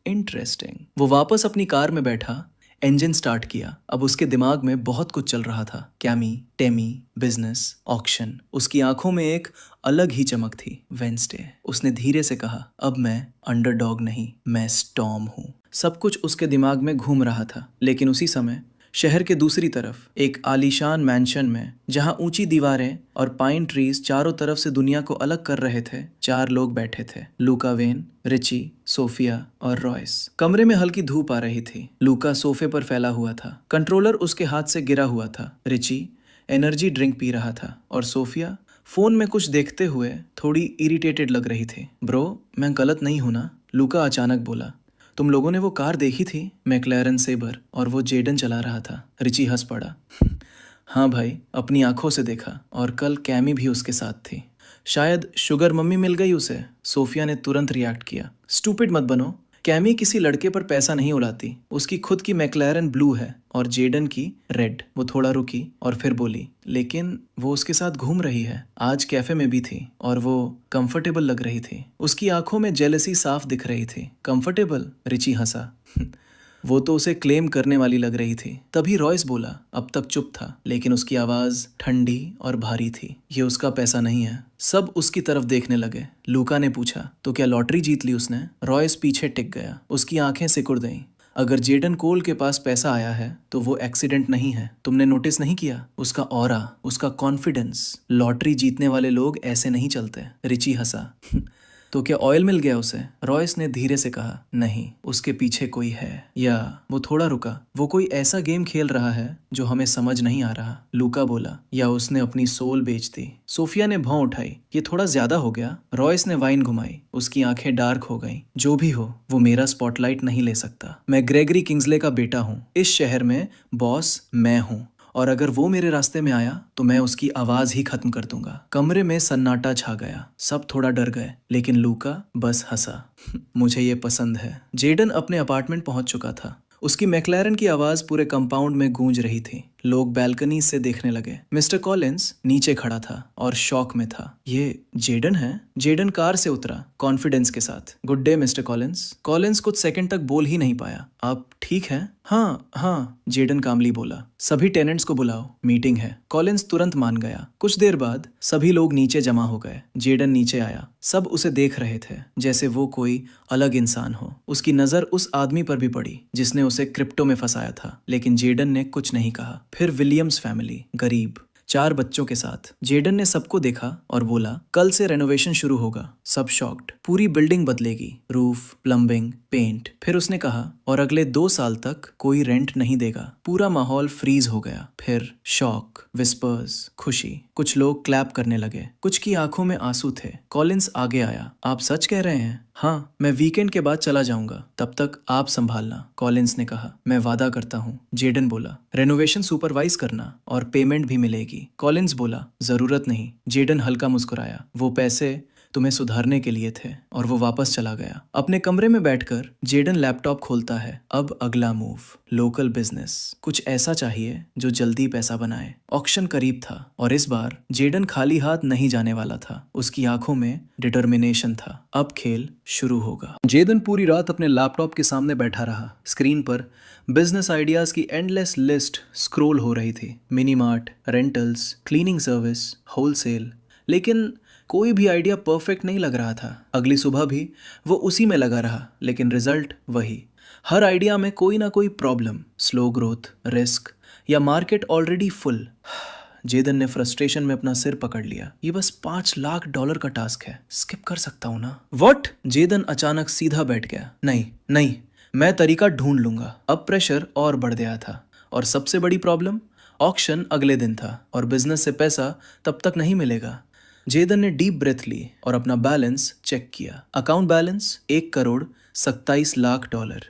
इंटरेस्टिंग। वो वापस अपनी कार में बैठा, इंजन स्टार्ट किया। अब उसके दिमाग में बहुत कुछ चल रहा था। Chemo, Temi, business, auction. उसकी आंखों में एक अलग ही चमक थी। वेंसडे। उसने धीरे से कहा, अब मैं अंडरडॉग नहीं, मैं स्टॉर्म हूँ। सब कुछ उसके दिमाग में घूम रहा था, लेकिन उसी समय शहर के दूसरी तरफ एक आलीशान मैंशन में, जहां ऊंची दीवारें और पाइन ट्रीज चारों तरफ से दुनिया को अलग कर रहे थे, 4 लोग बैठे थे। लूका वेन, रिची, सोफिया और रॉयस। कमरे में हल्की धूप आ रही थी। लूका सोफे पर फैला हुआ था, कंट्रोलर उसके हाथ से गिरा हुआ था। रिची एनर्जी ड्रिंक पी रहा था और सोफिया फोन में कुछ देखते हुए थोड़ी इरिटेटेड लग रही थी। ब्रो, मैं गलत नहीं हूं ना? लूका अचानक बोला। तुम लोगों ने वो कार देखी थी, मैक्लैरन सेबर, और वो जेडन चला रहा था। रिची हंस पड़ा। हाँ भाई, अपनी आंखों से देखा, और कल कैमी भी उसके साथ थी। शायद शुगर मम्मी मिल गई उसे। सोफिया ने तुरंत रिएक्ट किया। स्टूपिड मत बनो, कैमी किसी लड़के पर पैसा नहीं उड़ाती। उसकी खुद की मैक्लैरन ब्लू है और जेडन की रेड। वो थोड़ा रुकी और फिर बोली, लेकिन वो उसके साथ घूम रही है, आज कैफे में भी थी और वो कंफर्टेबल लग रही थी। उसकी आंखों में जेलसी साफ दिख रही थी। कंफर्टेबल? रिची हंसा। वो तो उसे क्लेम करने वाली लग रही थी। तभी रॉयस बोला, अब तक चुप था, लेकिन उसकी आवाज ठंडी और भारी थी। ये उसका पैसा नहीं है। सब उसकी तरफ देखने लगे। लूका ने पूछा, तो क्या लॉटरी जीत ली उसने? रॉयस पीछे टिक गया। उसकी आंखें सिकुड़ गईं। अगर जेडन कोल के पास पैसा आया है तो वो एक्सीडेंट नहीं है। तुमने नोटिस नहीं किया? उसका ऑरा, उसका कॉन्फिडेंस। लॉटरी जीतने वाले लोग ऐसे नहीं चलते। रिची हंसा। तो क्या ऑयल मिल गया उसे? रॉयस ने धीरे से कहा, नहीं, उसके पीछे कोई है। या वो थोड़ा रुका, वो कोई ऐसा गेम खेल रहा है जो हमें समझ नहीं आ रहा। लूका बोला, या उसने अपनी सोल बेच दी। सोफिया ने भौं उठाई, ये थोड़ा ज्यादा हो गया। रॉयस ने वाइन घुमाई। उसकी आंखें डार्क हो गईं। जो भी हो, वो मेरा स्पॉटलाइट नहीं ले सकता। मैं ग्रेगरी किंग्सले का बेटा हूँ। इस शहर में बॉस मैं हूँ, और अगर वो मेरे रास्ते में आया तो मैं उसकी आवाज ही खत्म कर दूंगा। कमरे में सन्नाटा छा गया। सब थोड़ा डर गए, लेकिन लूका बस हंसा। मुझे ये पसंद है। जेडन अपने अपार्टमेंट पहुंच चुका था। उसकी मैक्लैरन की आवाज पूरे कंपाउंड में गूंज रही थी। लोग बैल्कनी से देखने लगे। मिस्टर कॉलिंस नीचे खड़ा था और शॉक में था। ये जेडन है? जेडन कार से उतरा कॉन्फिडेंस के साथ। Good day mister Collins. Collins कुछ सेकंड तक बोल ही नहीं पाया। आप ठीक हैं? हाँ हाँ, जेडन कामली बोला। सभी टेनेंट्स को बुलाओ, मीटिंग है। कॉलिंस तुरंत मान गया। कुछ देर बाद सभी लोग नीचे जमा हो गए। जेडन नीचे आया। सब उसे देख रहे थे जैसे वो कोई अलग इंसान हो। उसकी नजर उस आदमी पर भी पड़ी जिसने उसे क्रिप्टो में फंसाया था, लेकिन जेडन ने कुछ नहीं कहा। फिर विलियम्स फैमिली, गरीब, 4 बच्चों के साथ। जेडन ने सबको देखा और बोला, कल से रेनोवेशन शुरू होगा। सब शॉक्ड। पूरी बिल्डिंग बदलेगी, रूफ, प्लम्बिंग, पेंट। फिर उसने कहा, और अगले 2 साल तक कोई रेंट नहीं देगा। पूरा माहौल फ्रीज हो गया। फिर शॉक, विस्पर्स, खुशी। कुछ लोग क्लैप करने लगे, कुछ की आंखों में आंसू थे। कॉलिंस आगे आया। आप सच कह रहे हैं? हाँ, मैं वीकेंड के बाद चला जाऊंगा, तब तक आप संभालना। कॉलिंस ने कहा, मैं वादा करता हूँ। जेडन बोला, रेनोवेशन सुपरवाइज करना और पेमेंट भी मिलेगी। कॉलिंस बोला, जरूरत नहीं। जेडन हल्का मुस्कुराया। वो पैसे तुम्हें सुधारने के लिए थे। और वो वापस चला गया। अपने कमरे में बैठकर जेडन लैपटॉप खोलता है। अब अगला मूव, लोकल बिजनेस। कुछ ऐसा चाहिए जो जल्दी पैसा बनाए। ऑक्शन करीब था और इस बार जेडन खाली हाथ नहीं जाने वाला था। उसकी आंखों में डिटर्मिनेशन था। अब खेल शुरू होगा। जेडन पूरी रात अपने लैपटॉप के सामने बैठा रहा। स्क्रीन पर बिजनेस आइडियाज की एंडलेस लिस्ट स्क्रॉल हो रही थी। Mini mart, rentals, cleaning service, wholesale. लेकिन कोई भी आइडिया परफेक्ट नहीं लग रहा था। अगली सुबह भी वो उसी में लगा रहा, लेकिन रिजल्ट वही। हर आइडिया में कोई ना कोई प्रॉब्लम, स्लो ग्रोथ, रिस्क, या मार्केट ऑलरेडी फुल। जेदन ने फ्रस्ट्रेशन में अपना सिर पकड़ लिया। ये बस $5 लाख का टास्क है, स्किप कर सकता हूं ना? व्हाट? जेदन अचानक सीधा बैठ गया। नहीं नहीं, मैं तरीका ढूंढ लूंगा। अब प्रेशर और बढ़ गया था। और सबसे बड़ी प्रॉब्लम, ऑक्शन अगले दिन था और बिजनेस से पैसा तब तक नहीं मिलेगा। जेदन ने डीप ब्रेथ ली और अपना बैलेंस चेक किया। Account balance $1,27,00,000।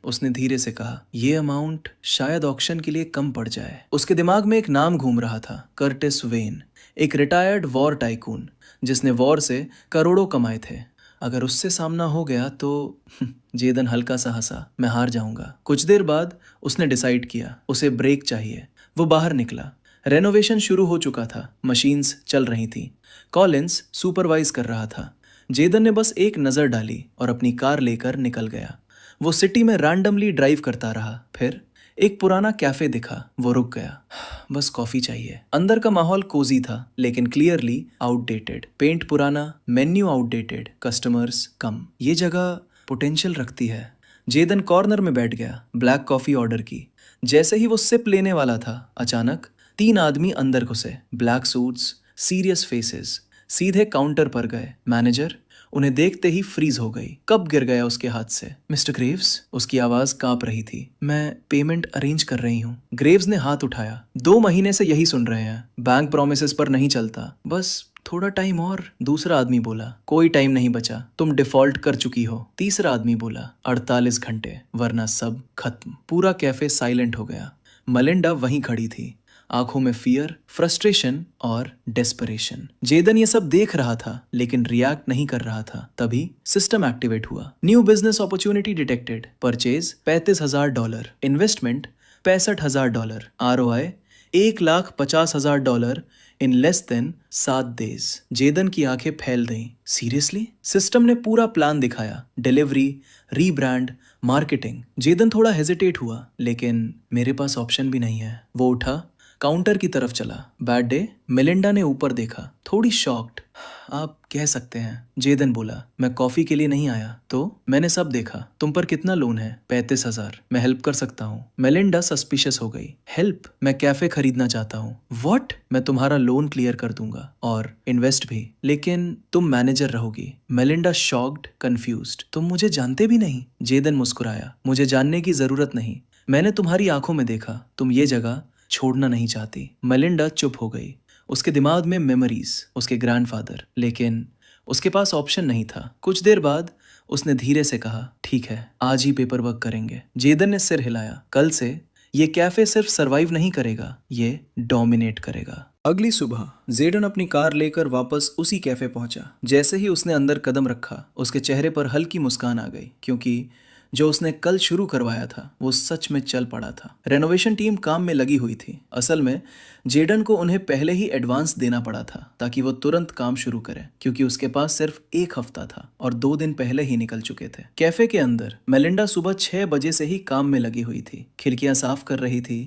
उसने धीरे से कहा, ये अमाउंट शायद ऑक्शन के लिए कम पड़ जाए। उसके दिमाग में एक नाम घूम रहा था, कर्टिस वेन, एक रिटायर्ड वॉर टाइकून जिसने वॉर से करोड़ों कमाए थे। अगर उससे सामना हो गया तो जेदन हल्का सा हंसा, मैं हार जाऊंगा। कुछ देर बाद उसने डिसाइड किया, उसे ब्रेक चाहिए। वो बाहर निकला। रेनोवेशन शुरू हो चुका था, मशीन्स चल रही थी। कॉलिंस सुपरवाइज कर रहा था। जेदन ने बस एक नज़र डाली और अपनी कार लेकर निकल गया। वो सिटी में रैंडमली ड्राइव करता रहा। फिर एक पुराना कैफे दिखा। वो रुक गया। बस कॉफी चाहिए। अंदर का माहौल कोजी था, लेकिन क्लियरली आउटडेटेड। पेंट पुराना, मेन्यू आउटडेटेड, कस्टमर्स कम। ये जगह पोटेंशियल रखती है। जेदन कॉर्नर में बैठ गया। ब्लैक कॉफी ऑर्डर की। जैसे ही वो सिप लेने वाला था, अचानक 3 आदमी अंदर घुसे। Black suits, serious faces. सीधे काउंटर पर गए। मैनेजर? उन्हें देखते ही फ्रीज हो गई। कप गिर गया उसके हाथ से। Mister Graves? उसकी आवाज कांप रही थी। मैं पेमेंट अरेंज कर रही हूँ। ग्रेव्स ने हाथ उठाया। 2 महीने से यही सुन रहे हैं। बैंक प्रोमिसेस पर नहीं चलता, बस थोड़ा टाइम और। दूसरा आदमी बोला, कोई टाइम नहीं बचा, तुम डिफॉल्ट कर चुकी हो। तीसरा आदमी बोला, 48 घंटे वरना सब खत्म। पूरा कैफे साइलेंट हो गया। मलिंडा वहीं खड़ी थी, आंखों में फियर, फ्रस्ट्रेशन और डेस्परेशन। जेदन ये सब देख रहा था लेकिन रिएक्ट नहीं कर रहा था। तभी सिस्टम एक्टिवेट हुआ। New business opportunity detected. Purchase $35,000, investment $65,000, ROI $1,50,000 in less than 7 days. Jayden की आंखें फैल गईं। सीरियसली? सिस्टम ने पूरा प्लान दिखाया, डिलीवरी, रीब्रांड, मार्केटिंग। जेदन थोड़ा हेजिटेट हुआ, लेकिन मेरे पास ऑप्शन भी नहीं है। वो उठा, काउंटर की तरफ चला। Bad day? मेलिंडा ने ऊपर देखा, थोड़ी शॉक्ड। आप कह सकते हैं, जेदन बोला। मैं कॉफी के लिए नहीं आया। तो मैंने सब देखा। तुम पर कितना लोन है? 35,000। मैं हेल्प कर सकता हूँ। मेलिंडा सस्पिशियस हो गई। हेल्प? मैं कैफे खरीदना चाहता हूँ। व्हाट? मैं तुम्हारा लोन क्लियर कर दूंगा और इन्वेस्ट भी, लेकिन तुम मैनेजर रहोगी। Melinda shocked, confused. तुम मुझे जानते भी नहीं? जेदन मुस्कुराया, मुझे जानने की जरूरत नहीं। मैंने तुम्हारी आंखों में देखा, तुम ये जगह छोड़ना नहीं चाहती। मेलिंडा चुप हो गई। उसके दिमाग में मेमोरीज, उसके ग्रैंडफादर, लेकिन उसके पास ऑप्शन नहीं था। कुछ देर बाद उसने धीरे से कहा, ठीक है, आज ही पेपर वर्क करेंगे। जेदन ने सिर हिलाया। कल से ये कैफे सिर्फ सरवाइव नहीं करेगा, ये डोमिनेट करेगा। अगली सुबह जेडन अपनी कार लेकर वापस उसी कैफे पहुंचा। जैसे ही उसने अंदर कदम रखा, उसके चेहरे पर हल्की मुस्कान आ गई, क्योंकि जो उसने कल शुरू करवाया था वो सच में चल पड़ा था। रेनोवेशन टीम काम में लगी हुई थी। असल में जेडन को उन्हें पहले ही एडवांस देना पड़ा था ताकि वो तुरंत काम शुरू करे, क्योंकि उसके पास सिर्फ 1 हफ्ता था और 2 दिन पहले ही निकल चुके थे। कैफे के अंदर मेलिंडा सुबह 6 बजे से ही काम में लगी हुई थी। खिड़कियां साफ कर रही थी,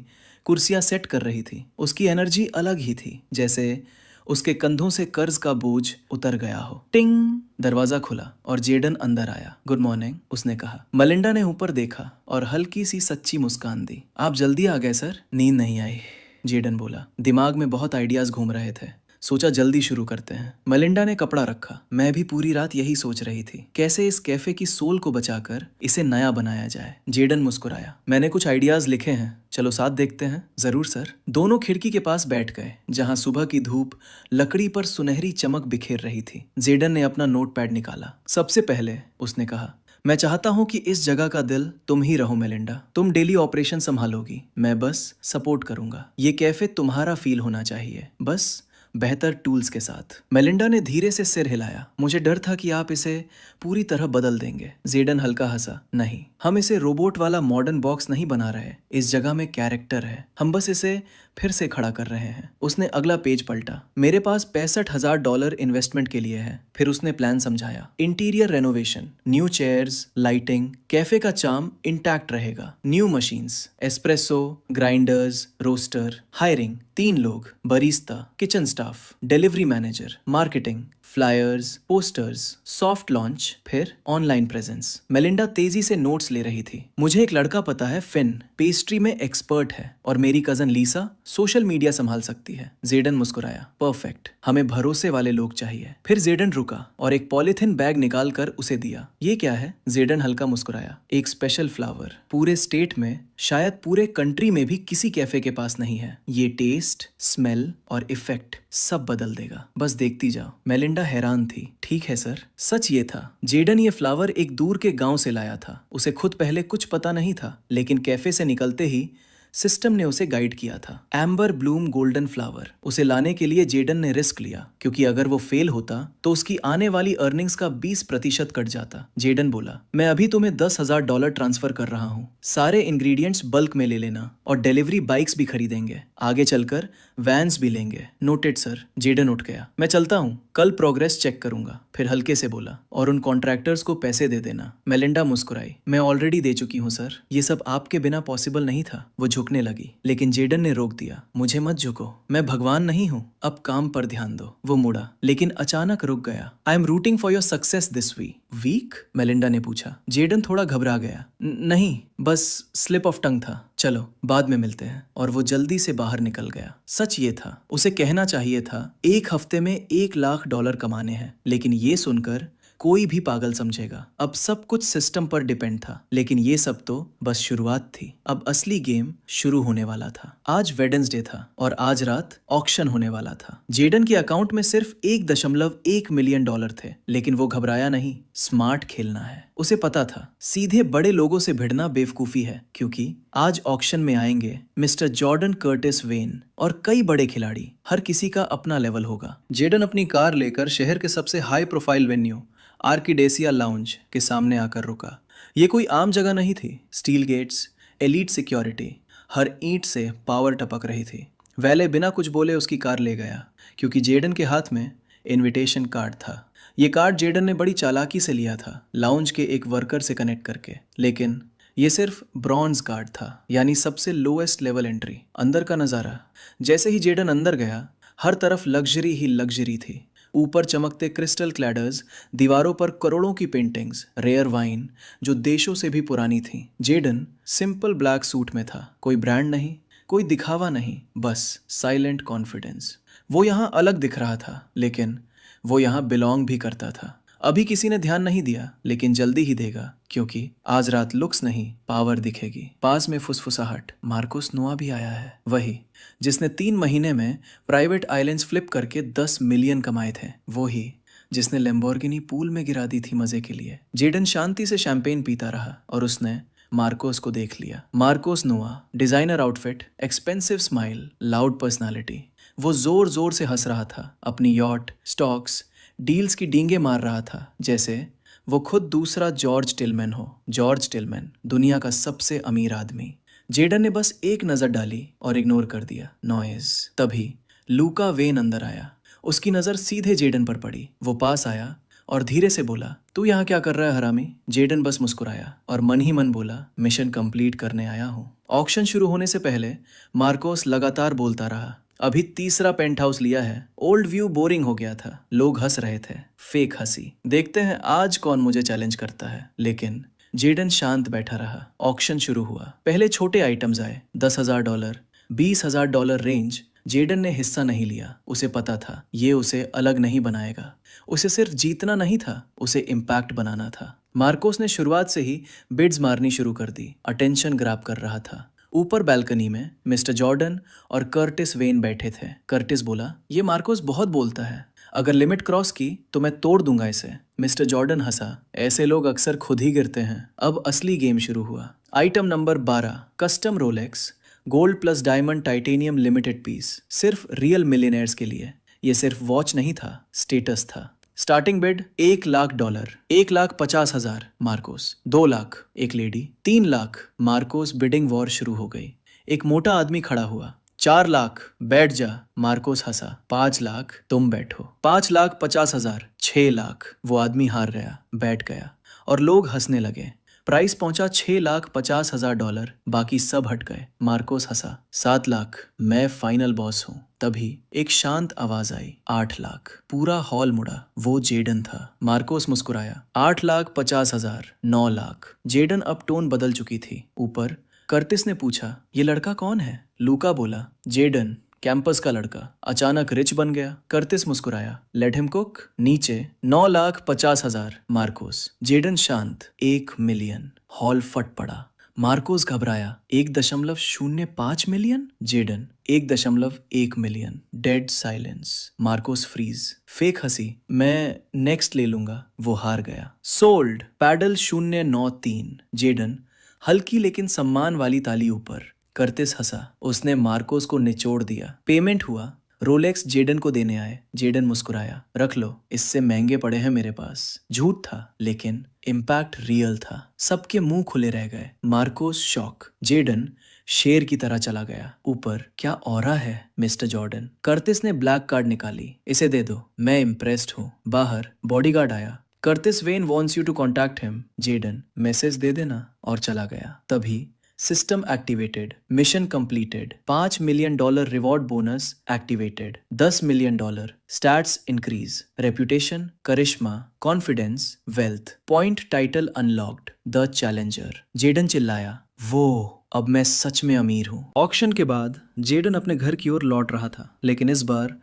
कुर्सियां सेट कर रही थी। उसकी एनर्जी अलग ही थी, जैसे उसके कंधों से कर्ज का बोझ उतर गया हो। टिंग! दरवाजा खुला और जेडन अंदर आया। गुड मॉर्निंग, उसने कहा। मलिंडा ने ऊपर देखा और हल्की सी सच्ची मुस्कान दी। आप जल्दी आ गए सर? नींद नहीं आई, जेडन बोला। दिमाग में बहुत आइडियाज घूम रहे थे, सोचा जल्दी शुरू करते हैं। मलिंडा ने कपड़ा रखा। मैं भी पूरी रात यही सोच रही थी, कैसे इस कैफे की सोल को बचाकर इसे नया बनाया जाए। जेडन मुस्कुराया। मैंने कुछ आइडियाज लिखे हैं, चलो साथ देखते हैं। जरूर सर। दोनों खिड़की के पास बैठ गए, जहां सुबह की धूप लकड़ी पर सुनहरी चमक बिखेर रही थी। जेडन ने अपना नोटपैड निकाला। सबसे पहले उसने कहा, मैं चाहता हूं कि इस जगह का दिल तुम ही रहो मेलिंडा। तुम डेली ऑपरेशन संभालोगी, मैं बस सपोर्ट करूंगा। ये कैफे तुम्हारा फील होना चाहिए, बस बेहतर टूल्स के साथ। मेलिंडा ने धीरे से सिर हिलाया। मुझे डर था कि आप इसे पूरी तरह बदल देंगे। जेडन हल्का हंसा। नहीं, हम इसे रोबोट वाला मॉडर्न बॉक्स नहीं बना रहे। इस जगह में कैरेक्टर है, हम बस इसे फिर से खड़ा कर रहे हैं। उसने अगला पेज पलटा। मेरे पास $65,000 इन्वेस्टमेंट के लिए है। फिर उसने प्लान समझाया। Interior renovation, new chairs, lighting, cafe का चार्म इंटैक्ट रहेगा। New machines, espresso, grinders, roaster, hiring 3 लोग, barista, kitchen staff, delivery manager, marketing, flyers, posters, soft launch, फिर ऑनलाइन प्रेजेंस। मेलिंडा तेजी से नोट्स ले रही थी। मुझे एक लड़का पता है, फिन, पेस्ट्री में एक्सपर्ट है, और मेरी कजन लीसा सोशल मीडिया संभाल सकती है। जेडन मुस्कुराया। परफेक्ट, हमें भरोसे वाले लोग चाहिए। फिर जेडन रुका और एक पॉलिथीन बैग निकाल कर उसे दिया। ये क्या है? जेडन हल्का मुस्कुराया। एक स्पेशल फ्लावर, पूरे स्टेट में, शायद पूरे कंट्री में भी किसी कैफे के पास नहीं है। ये टेस्ट, स्मेल और इफेक्ट सब बदल देगा, बस देखती जाओ। मेलिंडा हैरान थी। ठीक है सर। सच ये था, जेडन ये फ्लावर एक दूर के गांव से लाया था। उसे खुद पहले कुछ पता नहीं था, लेकिन कैफे से निकलते ही सिस्टम ने उसे गाइड किया था। Amber Bloom golden flower. उसे लाने के लिए जेडन ने रिस्क लिया, क्योंकि अगर वो फेल होता तो उसकी आने वाली अर्निंग्स का 20% कट जाता। जेडन बोला, मैं अभी तुम्हें $10,000 ट्रांसफर कर रहा हूँ। सारे इंग्रेडिएंट्स बल्क में ले लेना और डिलीवरी बाइक्स भी खरीदेंगे। आगे चलकर वैन्स भी लेंगे। Noted sir. जेडन उठ गया। मैं चलता हूँ, कल प्रोग्रेस चेक करूंगा। फिर हल्के से बोला, और उन कॉन्ट्रैक्टर्स को पैसे दे देना। मेलिंडा मुस्कुराई। मैं ऑलरेडी दे चुकी हूँ सर। ये सब आपके बिना पॉसिबल नहीं था। वो झुकने लगी, लेकिन जेडन ने रोक दिया। मुझे मत झुको, मैं भगवान नहीं हूँ, अब काम पर ध्यान दो। वो मुड़ा, लेकिन अचानक रुक गया। I am rooting for your success this week. Melinda ने पूछा। जेडन थोड़ा घबरा गया। नहीं, बस स्लिप ऑफ टंग था, चलो बाद में मिलते हैं। और वो जल्दी से बाहर निकल गया। सच ये था, उसे कहना चाहिए था 1 हफ्ते में $1 लाख कमाने हैं, लेकिन ये सुनकर कोई भी पागल समझेगा। अब सब कुछ सिस्टम पर डिपेंड था, लेकिन ये सब तो बस शुरुआत थी। अब असली गेम शुरू होने वाला था। आज वेडनेसडे था और आज रात ऑक्शन होने वाला था। जेडन के अकाउंट में सिर्फ 1.1 मिलियन डॉलर थे, लेकिन वो घबराया नहीं। स्मार्ट खेलना है। उसे पता था सीधे बड़े लोगों से भिड़ना बेवकूफी है, क्योंकि आज ऑक्शन में आएंगे मिस्टर जॉर्डन कर्टिस वेन और कई बड़े खिलाड़ी। हर किसी का अपना लेवल होगा। जेडन अपनी कार लेकर शहर के सबसे हाई प्रोफाइल वेन्यू आर्किडेसिया लाउंज के सामने आकर रुका। ये कोई आम जगह नहीं थी। स्टील गेट्स, एलीट सिक्योरिटी, हर ईंट से पावर टपक रही थी। वैले बिना कुछ बोले उसकी कार ले गया, क्योंकि जेडन के हाथ में इनविटेशन कार्ड था। ये कार्ड जेडन ने बड़ी चालाकी से लिया था, लाउंज के एक वर्कर से कनेक्ट करके। लेकिन ये सिर्फ ब्रॉन्ज कार्ड था, यानी सबसे लोएस्ट लेवल एंट्री। अंदर का नज़ारा, जैसे ही जेडन अंदर गया, हर तरफ लग्जरी ही लग्जरी थी। ऊपर चमकते क्रिस्टल क्लैडर्स, दीवारों पर करोड़ों की पेंटिंग्स, रेयर वाइन जो देशों से भी पुरानी थी। जेडन सिंपल ब्लैक सूट में था। कोई ब्रांड नहीं, कोई दिखावा नहीं, बस साइलेंट कॉन्फिडेंस। वो यहाँ अलग दिख रहा था, लेकिन वो यहाँ बिलोंग भी करता था। अभी किसी ने ध्यान नहीं दिया, लेकिन जल्दी ही देगा, क्योंकि आज रात लुक्स नहीं पावर दिखेगी। पास में फुसफुसाहट, मार्कोस नोआ भी आया है। वही जिसने 3 महीने में प्राइवेट आइलैंड्स फ्लिप करके 10 मिलियन कमाए थे। वो ही जिसने लैम्बोर्गिनी पूल में गिरा दी थी मजे के लिए। जेडन शांति से शैंपेन पीता रहा और उसने मार्कोस को देख लिया। मार्कोस नोआ, designer outfit, expensive smile, loud personality. वो जोर जोर से हंस रहा था। अपनी यॉट, स्टॉक्स, डील्स की डींगे मार रहा था, जैसे वो खुद दूसरा जॉर्ज टिलमैन हो। जॉर्ज टिलमैन, दुनिया का सबसे अमीर आदमी। जेडन ने बस एक नज़र डाली और इग्नोर कर दिया। नॉइज। तभी लूका वेन अंदर आया। उसकी नज़र सीधे जेडन पर पड़ी। वो पास आया और धीरे से बोला, तू यहाँ क्या कर रहा है हरामी? जेडन बस मुस्कुराया और मन ही मन बोला, मिशन कंप्लीट करने आया हूँ। ऑक्शन शुरू होने से पहले मार्कोस लगातार बोलता रहा, अभी तीसरा पेंट हाउस लिया है। ओल्ड व्यू बोरिंग हो गया था। लोग हंस रहे थे, फेक हंसी। देखते हैं आज कौन मुझे चैलेंज करता है। लेकिन जेडन शांत बैठा रहा। ऑक्शन शुरू हुआ। पहले छोटे आइटम्स आए, $10,000, $20,000 रेंज। जेडन ने हिस्सा नहीं लिया। उसे पता था ये उसे अलग नहीं बनाएगा। उसे सिर्फ जीतना नहीं था, उसे इम्पैक्ट बनाना था। मार्कोस ने शुरुआत से ही बिड्स मारनी शुरू कर दी। अटेंशन ग्रैब कर रहा था। ऊपर बालकनी में मिस्टर जॉर्डन और कर्टिस वेन बैठे थे। कर्टिस बोला, ये मार्कोस बहुत बोलता है, अगर लिमिट क्रॉस की तो मैं तोड़ दूंगा इसे। मिस्टर जॉर्डन हंसा, ऐसे लोग अक्सर खुद ही गिरते हैं। अब असली गेम शुरू हुआ। Item number 12, custom Rolex, gold plus diamond titanium limited piece, सिर्फ रियल मिलियनेयर्स के लिए। ये सिर्फ वॉच नहीं था, स्टेटस था। स्टार्टिंग बिड $1,00,000, $1,50,000 मार्कोस, 2 लाख एक lady, 3 lakh. Marcos bidding war शुरू हो गई। एक मोटा आदमी खड़ा हुआ, 4 लाख, बैठ जा। मार्कोस हंसा, 5 लाख, तुम बैठो। 5,50,000, 6 लाख। वो आदमी हार गया, बैठ गया और लोग हंसने लगे। प्राइस पहुंचा $6,50,000, बाकी सब हट गए। मार्कोस हंसा, 7 लाख, मैं फाइनल बॉस हूं। तभी एक शांत आवाज आई, 8 लाख। पूरा हॉल मुड़ा। वो जेडन था। मार्कोस मुस्कुराया, 8,50,000, 9 लाख। जेडन अब टोन बदल चुकी थी। ऊपर कर्टिस ने पूछा, ये लड़का कौन है? लूका बोला, जेडन, कैंपस का लड़का, अचानक रिच बन गया। कर्टिस मुस्कुराया, लेट हिम कुक। नीचे 9,50,000 मार्कोस। जेडन शांत, 1 मिलियन। हॉल फट पड़ा। मार्कोस घबराया, 1.05 million? Jayden, 1.1 million. Dead silence. Marcos freeze. Fake हंसी, मैं नेक्स्ट ले लूंगा। वो हार गया। सोल्ड। पैडल 093। जेडन, हल्की लेकिन सम्मान वाली ताली ऊपर। कर्टिस हंसा। उसने मार्कोस को निचोड़ दिया। पेमेंट हुआ। रोलेक्स जेडन को देने आए। जेडन मुस्कुराया, रख लो, इससे महंगे पड़े हैं मेरे पास। झूठ था, लेकिन इम्पैक्ट रियल था। सबके मुंह खुले रह गए। Marcos shock. जेडन शेर की तरह चला गया। ऊपर क्या ऑरा है मिस्टर जॉर्डन। कर्टिस ने ब्लैक कार्ड निकाली, इसे दे दो, मैं इम्प्रेस्ड हूँ। बाहर बॉडीगार्ड आया। Curtis Wayne wants you to contact him. Jaden, message दे देना, और चला गया। तभी system activated, mission completed, $5 million reward bonus activated, $10 million, stats increase, reputation, charisma, confidence, wealth, point title unlocked, the challenger. Jaden चिल्लाया, वो अब मैं सच में अमीर हूँ। ऑक्शन के बाद जेडन अपने घर की ओर लौट रहा था, लेकिन इस बार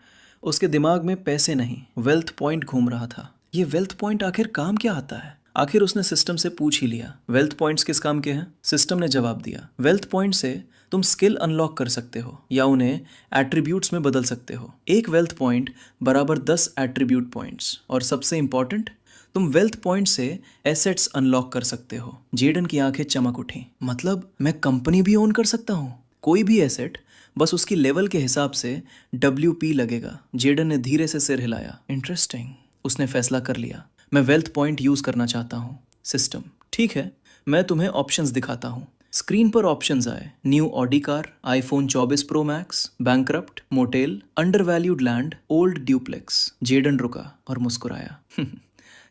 उसके दिमाग में पैसे नहीं, वेल्थ पॉइंट घूम रहा था। ये वेल्थ पॉइंट आखिर काम क्या आता है? आखिर उसने सिस्टम से पूछ ही लिया, वेल्थ पॉइंट्स किस काम के हैं? सिस्टम ने जवाब दिया, वेल्थ पॉइंट से तुम स्किल अनलॉक कर सकते हो या उन्हें एट्रीब्यूट्स में बदल सकते हो। एक वेल्थ पॉइंट बराबर 10 एट्रीब्यूट पॉइंट्स। और सबसे इंपॉर्टेंट, तुम वेल्थ पॉइंट से एसेट्स अनलॉक कर सकते हो। जेडन की आंखें चमक उठी। मतलब मैं कंपनी भी ओन कर सकता हूँ? कोई भी एसेट, बस उसकी लेवल के हिसाब से WP लगेगा। जेडन ने धीरे से सिर हिलाया। इंटरेस्टिंग, उसने फैसला कर लिया। मैं वेल्थ पॉइंट यूज करना चाहता हूँ। सिस्टम, ठीक है, मैं तुम्हें ऑप्शंस दिखाता हूँ। स्क्रीन पर ऑप्शंस आए, new Audi car, iPhone 24 pro max, bankrupt, motel, undervalued land, old duplex. Jayden रुका और मुस्कुराया।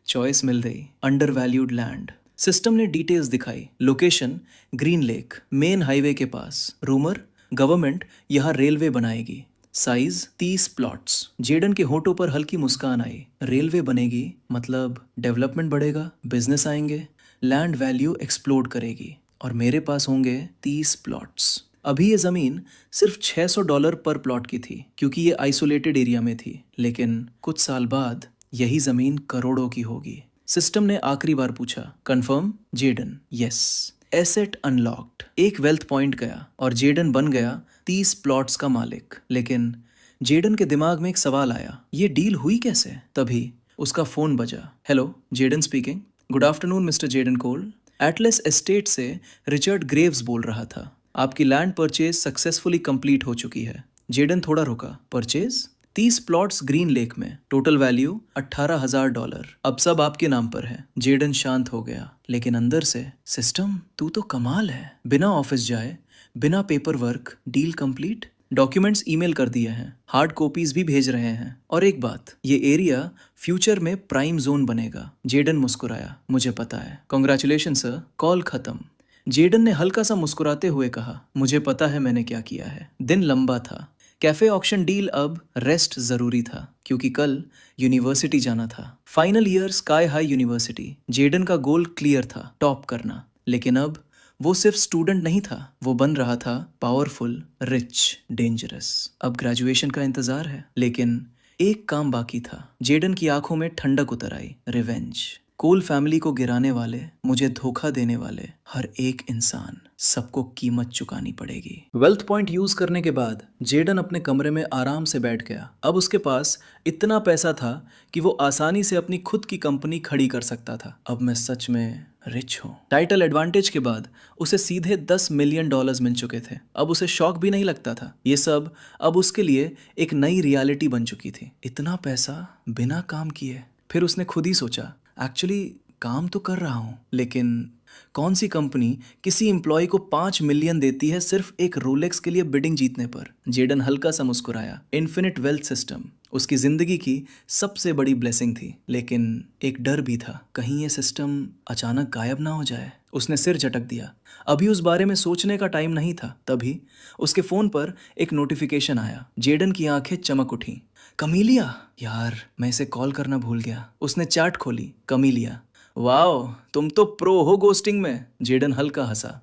चॉइस मिल गई, अंडरवैल्यूड लैंड। सिस्टम ने डिटेल्स दिखाई, location green lake, main highway के पास, रूमर गवर्नमेंट यहाँ रेलवे बनाएगी, साइज 30 प्लॉट्स। जेडन के होठों पर हल्की मुस्कान आई। रेलवे बनेगी मतलब डेवलपमेंट बढ़ेगा, बिजनेस आएंगे, लैंड वैल्यू एक्सप्लोड करेगी और मेरे पास होंगे 30 प्लॉट्स। अभी ये ज़मीन सिर्फ $600 पर प्लॉट की थी क्योंकि ये आइसोलेटेड एरिया में थी, लेकिन कुछ साल बाद यही ज़मीन करोड़ों की होगी। सिस्टम ने आखिरी बार पूछा, confirm? Jayden, yes. Asset unlocked. एक वेल्थ पॉइंट गया और जेडन बन गया 30 प्लॉट्स का मालिक। लेकिन जेडन के दिमाग में एक सवाल आया, ये डील हुई कैसे? तभी उसका फोन बजा। Hello, Jaden speaking. Good afternoon mister Jaden Cole. Atlas Estate से रिचर्ड ग्रेव्स बोल रहा था। आपकी लैंड परचेज सक्सेसफुली कंप्लीट हो चुकी है। जेडन थोड़ा रुका। परचेज? 30 प्लॉट्स ग्रीन लेक में, टोटल वैल्यू $18,000। अब सब आपके नाम पर है। जेडन शांत हो गया, लेकिन अंदर से, सिस्टम तू तो कमाल है। बिना ऑफिस जाए, बिना paper work, deal complete. Documents email कर दिए हैं, हार्ड कॉपीज भी भेज रहे हैं। और एक बात, ये एरिया फ्यूचर में प्राइम जोन बनेगा। जेडन मुस्कुराया, मुझे पता है। कॉन्ग्रेचुलेशन सर, कॉल खत्म। जेडन ने हल्का सा मुस्कुराते हुए कहा, मुझे पता है मैंने क्या किया है। दिन लंबा था। कैफे ऑक्शन डील अब रेस्ट जरूरी था क्योंकि कल यूनिवर्सिटी जाना था। Final year sky high university. Jayden का गोल क्लियर था, टॉप करना। लेकिन अब वो सिर्फ स्टूडेंट नहीं था, वो बन रहा था पावरफुल, रिच, डेंजरस। अब ग्रेजुएशन का इंतजार है, लेकिन एक काम बाकी था। जेडन की आंखों में ठंडक उतर आई। रिवेंज। कोल फैमिली को गिराने वाले, मुझे धोखा देने वाले हर एक इंसान, सबको कीमत चुकानी पड़ेगी। वेल्थ पॉइंट यूज करने के बाद जेडन अपने कमरे में आराम से बैठ गया। अब उसके पास इतना पैसा था कि वो आसानी से अपनी खुद की कंपनी खड़ी कर सकता था। अब मैं सच में रिच हूँ। टाइटल एडवांटेज के बाद उसे सीधे $10 मिलियन मिल चुके थे। अब उसे शौक भी नहीं लगता था। ये सब अब उसके लिए एक नई रियलिटी बन चुकी थी। इतना पैसा बिना काम किए। फिर उसने खुद ही सोचा, एक्चुअली काम तो कर रहा हूँ, लेकिन कौन सी कंपनी किसी एम्प्लॉय को 5 मिलियन देती है सिर्फ एक रोलेक्स के लिए बिडिंग जीतने पर? जेडन हल्का सा मुस्कुराया। इन्फिनिट वेल्थ सिस्टम उसकी जिंदगी की सबसे बड़ी ब्लेसिंग थी, लेकिन एक डर भी था, कहीं ये सिस्टम अचानक गायब ना हो जाए। उसने सिर झटक दिया। अभी उस बारे में सोचने का टाइम नहीं था। तभी उसके फोन पर एक नोटिफिकेशन आया। जेडन की आंखें चमक उठी। कमीलिया, यार मैं इसे कॉल करना भूल गया। उसने चैट खोली। कमीलिया, वाओ, तुम तो प्रो हो गोस्टिंग में। जेडन हल्का हंसा।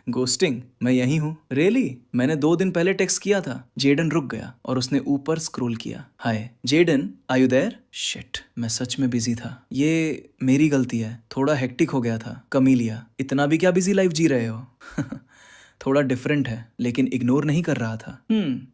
गोस्टिंग? मैं यही हूँ। रियली? मैंने 2 दिन पहले टेक्स्ट किया था। जेडन रुक गया और उसने ऊपर स्क्रॉल किया। Hi Jaden, are you there? Shit, मैं सच में बिजी था। ये मेरी गलती है, थोड़ा हेक्टिक हो गया था। कमीलिया, इतना भी क्या बिजी लाइफ जी रहे हो? थोड़ा डिफरेंट है, लेकिन इग्नोर नहीं कर रहा था।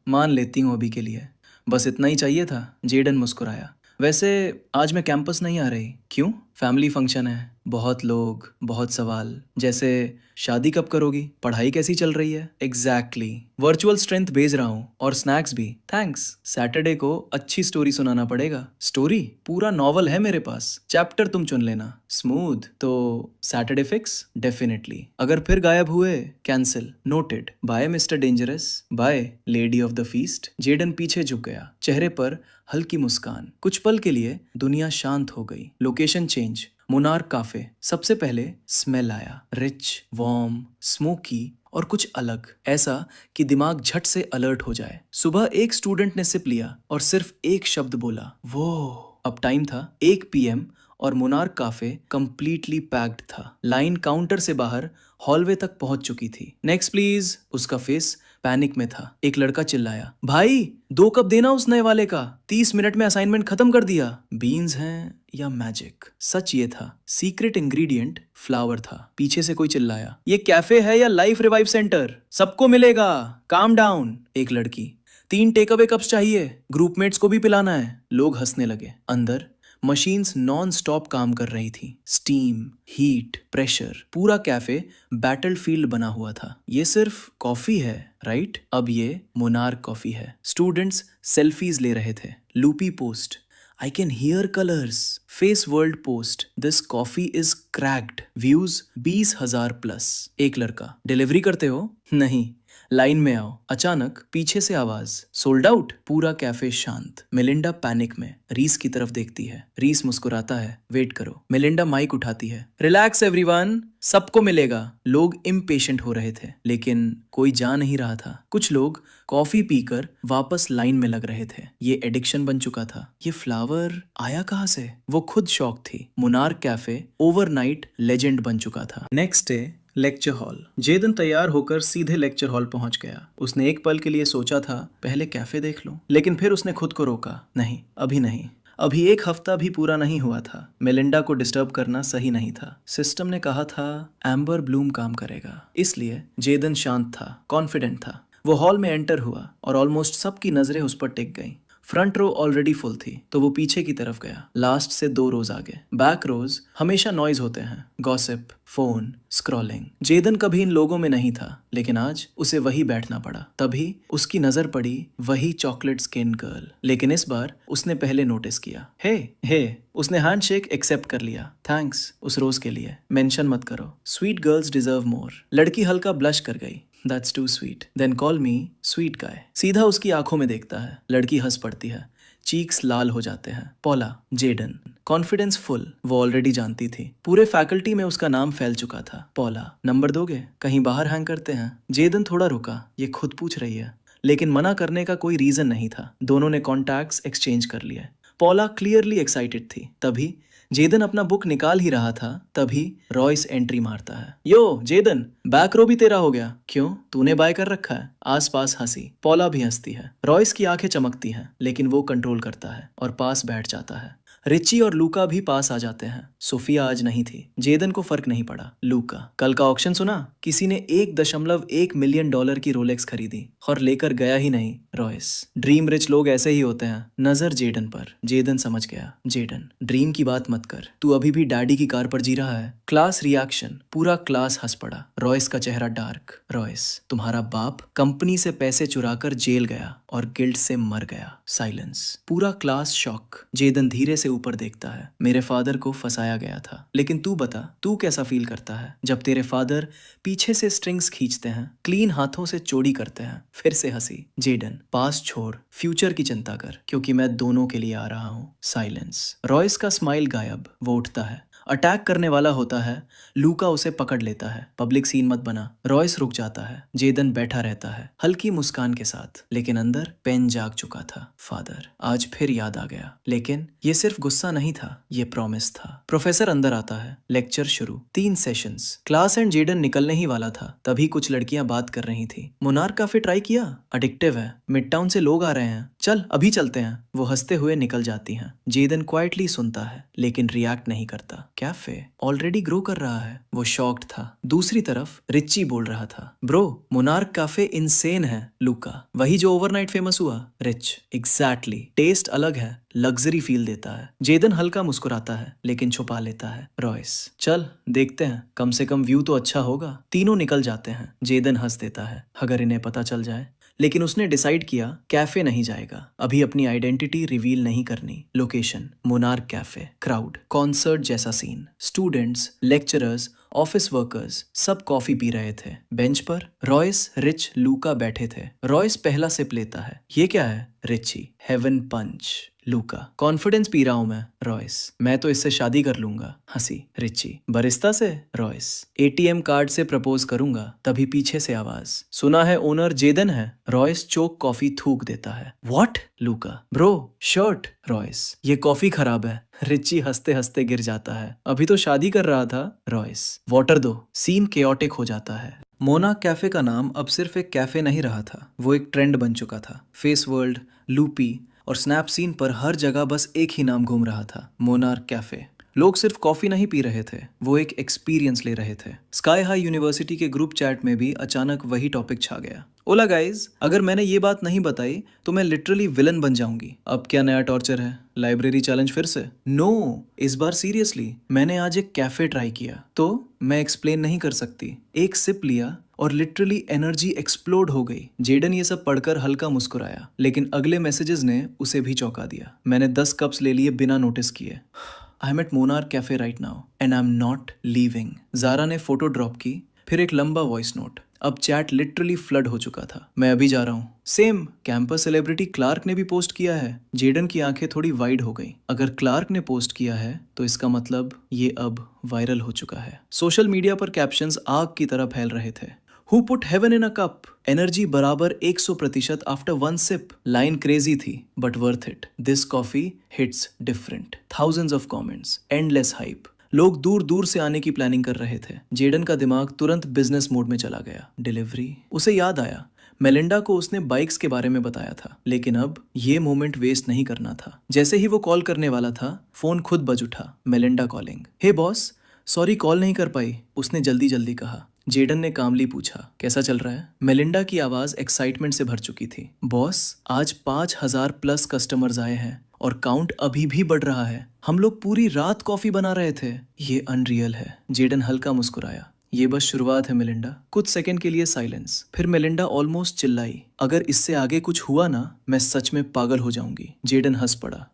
मान लेती हूँ अभी के लिए। बस इतना ही चाहिए था। जेडन मुस्कुराया। वैसे आज मैं कैंपस नहीं आ रही। क्यों? फैमिली फंक्शन है, बहुत लोग, बहुत सवाल। जैसे शादी कब करोगी, पढ़ाई कैसी चल रही है? एग्जैक्टली। वर्चुअल स्ट्रेंथ भेज रहा हूँ और स्नैक्स भी। थैंक्स। सैटरडे को अच्छी स्टोरी सुनाना पड़ेगा। स्टोरी? पूरा नॉवल है मेरे पास, चैप्टर तुम चुन लेना। स्मूथ। तो सैटरडे फिक्स? डेफिनेटली। अगर फिर गायब हुए, cancel. Noted. Bye mister dangerous. Bye lady of the feast. Jayden पीछे झुक गया, चेहरे पर हल्की मुस्कान। कुछ पल के लिए दुनिया शांत हो गई। Location change, monarch cafe. सबसे पहले स्मेल आया, रिच, वार्म, स्मोकी और कुछ अलग, ऐसा कि दिमाग झट से अलर्ट हो जाए। सुबह एक स्टूडेंट ने सिप लिया और सिर्फ एक शब्द बोला, वो। अब टाइम था 1 PM और मोनार्क काफे कंप्लीटली पैक्ड था। लाइन काउंटर से बाहर हॉलवे तक पहुंच चुकी थी। Next please. उसका फेस पैनिक में था। एक लड़का चिल्लाया, भाई 2 कप देना उस नए वाले का, 30 मिनट में असाइनमेंट खत्म कर दिया। बीन्स हैं या मैजिक? सच ये था, सीक्रेट इंग्रेडिएंट फ्लावर था। पीछे से कोई चिल्लाया, ये कैफे है या लाइफ रिवाइव सेंटर? सबको मिलेगा, काम डाउन। एक लड़की, 3 टेक अवे कप्स चाहिए, ग्रुपमेट्स को भी पिलाना है। लोग हंसने लगे। अंदर मशीन्स नॉन स्टॉप काम कर रही थी। स्टीम, हीट, प्रेशर, पूरा कैफे बैटलफील्ड बना हुआ था। ये सिर्फ कॉफी है, राइट? अब ये मोनार्क कॉफी है। स्टूडेंट्स सेल्फीज ले रहे थे। Loopy post, I can hear colors. Face World post. This coffee is cracked. Views 20,000 plus. एक लड़का, डिलीवरी करते हो? नहीं, लाइन में आओ। अचानक पीछे से आवाज, सोल्ड आउट। पूरा कैफे शांत। मेलिंडा पैनिक में रीस की तरफ देखती है। रीस मुस्कुराता है, वेट करो। मेलिंडा माइक उठाती है, रिलैक्स एवरीवन, सबको मिलेगा। लोग इम्पेशेंट हो रहे थे, लेकिन कोई जा नहीं रहा था। कुछ लोग कॉफी पीकर वापस लाइन में लग रहे थे। ये एडिक्शन बन चुका था। ये फ्लावर आया कहाँ से? वो खुद शॉक थी। मोनार्क कैफे ओवरनाइट लेजेंड बन चुका था। Next day lecture hall. Jaden तैयार होकर सीधे लेक्चर हॉल पहुंच गया। उसने एक पल के लिए सोचा था पहले कैफे देख लूं, लेकिन फिर उसने खुद को रोका, नहीं, अभी नहीं। अभी एक हफ्ता भी पूरा नहीं हुआ था। मेलिंडा को डिस्टर्ब करना सही नहीं था। सिस्टम ने कहा था एम्बर ब्लूम काम करेगा। इसलिए जेदन शांत था, कॉन्फिडेंट था। वो हॉल में एंटर हुआ और ऑलमोस्ट सबकी नजरें उस पर टिक गईं। फ्रंट रो ऑलरेडी फुल थी, तो वो पीछे की तरफ गया। लास्ट से 2 रोज आगे। बैक रोज हमेशा नॉइज होते हैं, गॉसिप, फोन, स्क्रॉलिंग। जेदन कभी इन लोगों में नहीं था, लेकिन आज उसे वही बैठना पड़ा। तभी उसकी नजर पड़ी वही चॉकलेट स्किन गर्ल, लेकिन इस बार उसने पहले नोटिस किया। हे उसने हैंडशेक एक्सेप्ट कर लिया। थैंक्स उस रोज के लिए, मेंशन मत करो। Sweet girls deserve more. लड़की हल्का ब्लश कर गई। That's too sweet. Then call me sweet guy. सीधा उसकी आंखों में देखता है। लड़की हंस पड़ती है, चीक्स लाल हो जाते हैं। Paula, Jayden, confidence full. वो ऑलरेडी जानती थी, पूरे फैकल्टी में उसका नाम फैल चुका था। पॉला, नंबर दोगे? कहीं बाहर हैंग करते हैं। जेडन थोड़ा रुका, ये खुद पूछ रही है, लेकिन मना करने का कोई रीजन नहीं था। दोनों ने कॉन्टैक्ट्स एक्सचेंज कर लिए। पॉला क्लियरली एक्साइटेड थी। तभी जेदन अपना बुक निकाल ही रहा था, तभी रॉयस एंट्री मारता है। यो जेदन, बैक रो भी तेरा हो गया? क्यों, तूने बाय कर रखा है? आसपास हंसी। पॉला भी हंसती है। रॉयस की आंखें चमकती हैं, लेकिन वो कंट्रोल करता है और पास बैठ जाता है। रिची और लूका भी पास आ जाते हैं। सोफिया आज नहीं थी। जेदन को फर्क नहीं पड़ा। लूका, कल का ऑक्शन सुना? किसी ने $1.1 मिलियन की रोलेक्स खरीदी और लेकर गया ही नहीं। रॉयस, ड्रीम रिच लोग ऐसे ही होते हैं। नजर जेडन पर। जेदन समझ गया। जेडन, ड्रीम की बात मत कर, तू अभी भी डैडी की कार पर जी रहा है। क्लास रिएक्शन, पूरा क्लास हंस पड़ा। रॉयस का चेहरा डार्क। रॉयस, तुम्हारा बाप कंपनी से पैसे चुराकर जेल गया और गिल्ट से मर गया। साइलेंस, पूरा क्लास शॉक। जेदन धीरे से ऊपर देखता है। मेरे फादर को फंसाया गया था, लेकिन तू बता, तू कैसा फील करता है जब तेरे फादर पीछे से स्ट्रिंग्स खींचते हैं, क्लीन हाथों से चोरी करते हैं? फिर से हंसी। जेडन, पास्ट छोड़, फ्यूचर की चिंता कर, क्योंकि मैं दोनों के लिए आ रहा हूँ। साइलेंस, रॉयस का स्माइल गायब। वो उठता है, अटैक करने वाला होता है। लूका उसे पकड़ लेता है। पब्लिक सीन मत बना। रॉयस रुक जाता है। जेदन बैठा रहता है, हल्की मुस्कान के साथ, लेकिन अंदर पेन जाग चुका था। फादर, आज फिर याद आ गया। लेकिन ये सिर्फ गुस्सा नहीं था, ये प्रॉमिस था। प्रोफेसर अंदर आता है। लेक्चर शुरू। 3 सेशंस। क्लास एंड जेडन निकलने ही वाला था, तभी कुछ लड़कियां बात कर रही थी। मोनार्क कैफे ट्राई किया? एडिक्टिव है, मिड टाउन से लोग आ रहे हैं, चल अभी चलते हैं। वो हंसते हुए निकल जाती हैं। जेदन क्वाइटली सुनता है, लेकिन रिएक्ट नहीं करता। कैफे ऑलरेडी ग्रो कर रहा है। वो शॉक्ड था। दूसरी तरफ रिची बोल रहा था, ब्रो मोनार्क कैफे इनसेन है। लूका, वही जो ओवरनाइट फेमस हुआ? रिच, एग्जैक्टली, टेस्ट अलग है, लग्जरी फील देता है। जेदन हल्का मुस्कुराता है, लेकिन छुपा लेता है। रॉयस, चल देखते हैं, कम से कम व्यू तो अच्छा होगा। तीनों निकल जाते हैं। जेदन हंस देता है, अगर इन्हें पता चल जाए। लेकिन उसने डिसाइड किया कैफे नहीं जाएगा, अभी अपनी आइडेंटिटी रिवील नहीं करनी। Location Monarch Cafe. Crowd, concert जैसा scene. Students, lecturers, office workers सब कॉफी पी रहे थे। बेंच पर रॉयस, रिच, लूका बैठे थे। रॉयस पहला सिप लेता है। ये क्या है? रिची, हेवन पंच। लूका, कॉन्फिडेंस पी रहा हूं मैं। रॉयस, मैं तो इससे शादी कर लूंगा। हंसी। रिची, बरिस्ता से? रॉयस, एटीएम कार्ड से प्रपोज करूंगा। तभी पीछे से आवाज, सुना है ओनर जेदन है। रॉयस चोक कॉफी थूक देता है। What? Luka, bro shirt. Royce, ये कॉफी खराब है। रिची हंसते हंसते गिर जाता है। अभी तो शादी कर रहा था। रॉयस, वाटर दो। सीन केओटिक हो जाता है। मोना कैफे का नाम अब सिर्फ एक कैफे नहीं रहा था, वो एक ट्रेंड बन चुका था। फेस वर्ल्ड, लूपी और स्नैपसीन पर हर जगह बस एक ही नाम घूम रहा था, मोनार्क कैफे। लोग सिर्फ कॉफी नहीं पी रहे थे, वो एक एक्सपीरियंस ले रहे थे। स्काई हाई यूनिवर्सिटी के ग्रुप चैट में भी अचानक वही टॉपिक छा गया। ओला गाइज, अगर मैंने ये बात नहीं बताई तो मैं लिटरली विलन बन जाऊंगी। अब क्या नया टॉर्चर है? लाइब्रेरी चैलेंज फिर से? नो, इस बार सीरियसली। मैंने आज एक कैफे ट्राई किया, तो मैं एक्सप्लेन नहीं कर सकती। एक सिप लिया और लिटरली एनर्जी एक्सप्लोड हो गई। जेडन ये सब पढ़कर हल्का मुस्कुराया, लेकिन अगले मैसेजेस ने उसे भी चौंका दिया। मैंने 10 कप्स ले लिए बिना नोटिस किए। I am at Monarch cafe right now and I am not leaving. Zara ने फोटो ड्रॉप की, फिर एक लंबा वॉइस नोट। अब चैट लिटरली फ्लड हो चुका था। मैं अभी जा रहा हूँ। सेम कैंपस सेलिब्रिटी क्लार्क ने भी पोस्ट किया है। जेडन की आंखें थोड़ी वाइड हो गई। अगर क्लार्क ने पोस्ट किया है तो इसका मतलब ये अब वायरल हो चुका है। सोशल मीडिया पर कैप्शंस आग की तरह फैल रहे थे। Who put heaven in a cup? Energy बराबर 100% after one sip. Line crazy थी but worth it. This coffee hits different. Thousands of comments, endless hype. लोग दूर दूर से आने की प्लानिंग कर रहे थे। जेडन का दिमाग तुरंत बिजनेस मोड में चला गया। डिलीवरी। उसे याद आया, मेलिंडा को उसने बाइक्स के बारे में बताया था, लेकिन अब ये मोमेंट वेस्ट नहीं करना था। जैसे ही वो कॉल करने वाला था, फोन खुद बज उठा। Melinda calling. Hey boss, sorry call नहीं कर पाई, उसने जल्दी जल्दी कहा। जेडन ने कामली पूछा, कैसा चल रहा है? मेलिंडा की आवाज एक्साइटमेंट से भर चुकी थी। बॉस, आज 5,000 प्लस कस्टमर्स आए हैं और काउंट अभी भी बढ़ रहा है। हम लोग पूरी रात कॉफी बना रहे थे। ये अनरियल है। जेडन हल्का मुस्कुराया। ये बस शुरुआत है मेलिंडा। कुछ सेकंड के लिए साइलेंस। फिर मेलिंडा ऑलमोस्ट चिल्लाई, अगर इससे आगे कुछ हुआ ना, मैं सच में पागल हो जाऊंगी। जेडन हंस पड़ा।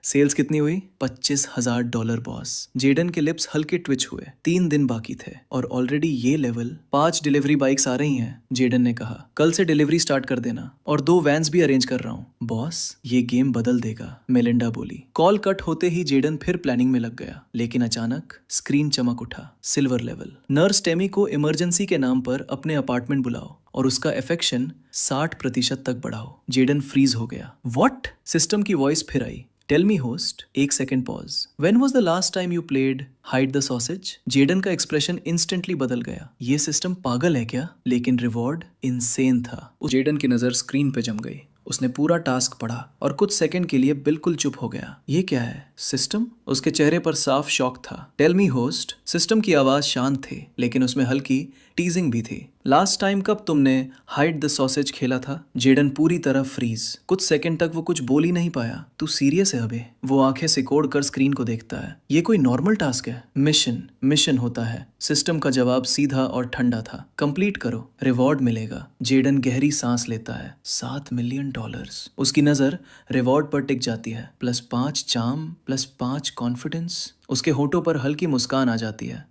सेल्स कितनी हुई? $25,000 बॉस। जेडन के लिप्स हल्के ट्विच हुए। 3 दिन बाकी थे और ऑलरेडी ये लेवल। 5 डिलीवरी बाइक्स आ रही हैं, जेडन ने कहा। कल से डिलीवरी स्टार्ट कर देना और 2 वैन्स भी अरेंज कर रहा हूँ। बॉस, ये गेम बदल देगा, मेलिंडा बोली। कॉल कट होते ही जेडन फिर प्लानिंग में लग गया, लेकिन अचानक स्क्रीन चमक उठा। Silver level. नर्स टेमी को इमरजेंसी के नाम पर अपने अपार्टमेंट बुलाओ और उसका अफेक्शन 60% तक बढ़ाओ। जेडन फ्रीज हो गया। व्हाट? सिस्टम की वॉइस फिर आई। Tell me host. एक second pause. When was the last time you played hide the sausage? Jaden का एक्सप्रेशन इंस्टेंटली बदल गया। ये सिस्टम पागल है क्या? लेकिन रिवॉर्ड इनसेन था। जेडन की नजर स्क्रीन पे जम गई। उसने पूरा टास्क पढ़ा और कुछ सेकंड के लिए बिल्कुल चुप हो गया। ये क्या है? सिस्टम? उसके चेहरे पर साफ शॉक था। Tell me host. सिस्टम की आवाज शांत थी, लेकिन उसमें हल्की टीजिंग भी थी। लास्ट टाइम कब तुमने हाइड द सॉसेज खेला था? जेडन पूरी तरह फ्रीज। कुछ सेकंड तक वो कुछ बोल ही नहीं पाया। तू सीरियस है अबे? वो आंखें सिकोड़ कर स्क्रीन को देखता है। ये कोई नॉर्मल टास्क है? मिशन होता है। सिस्टम का जवाब सीधा और ठंडा था। कंप्लीट करो, रिवॉर्ड मिलेगा। जेडन गहरी सांस लेता है। $7 मिलियन। उसकी नजर रिवॉर्ड पर टिक जाती है। +5 चार्म, +5 कॉन्फिडेंस। उसके होठों पर हल्की मुस्कान आ जाती है।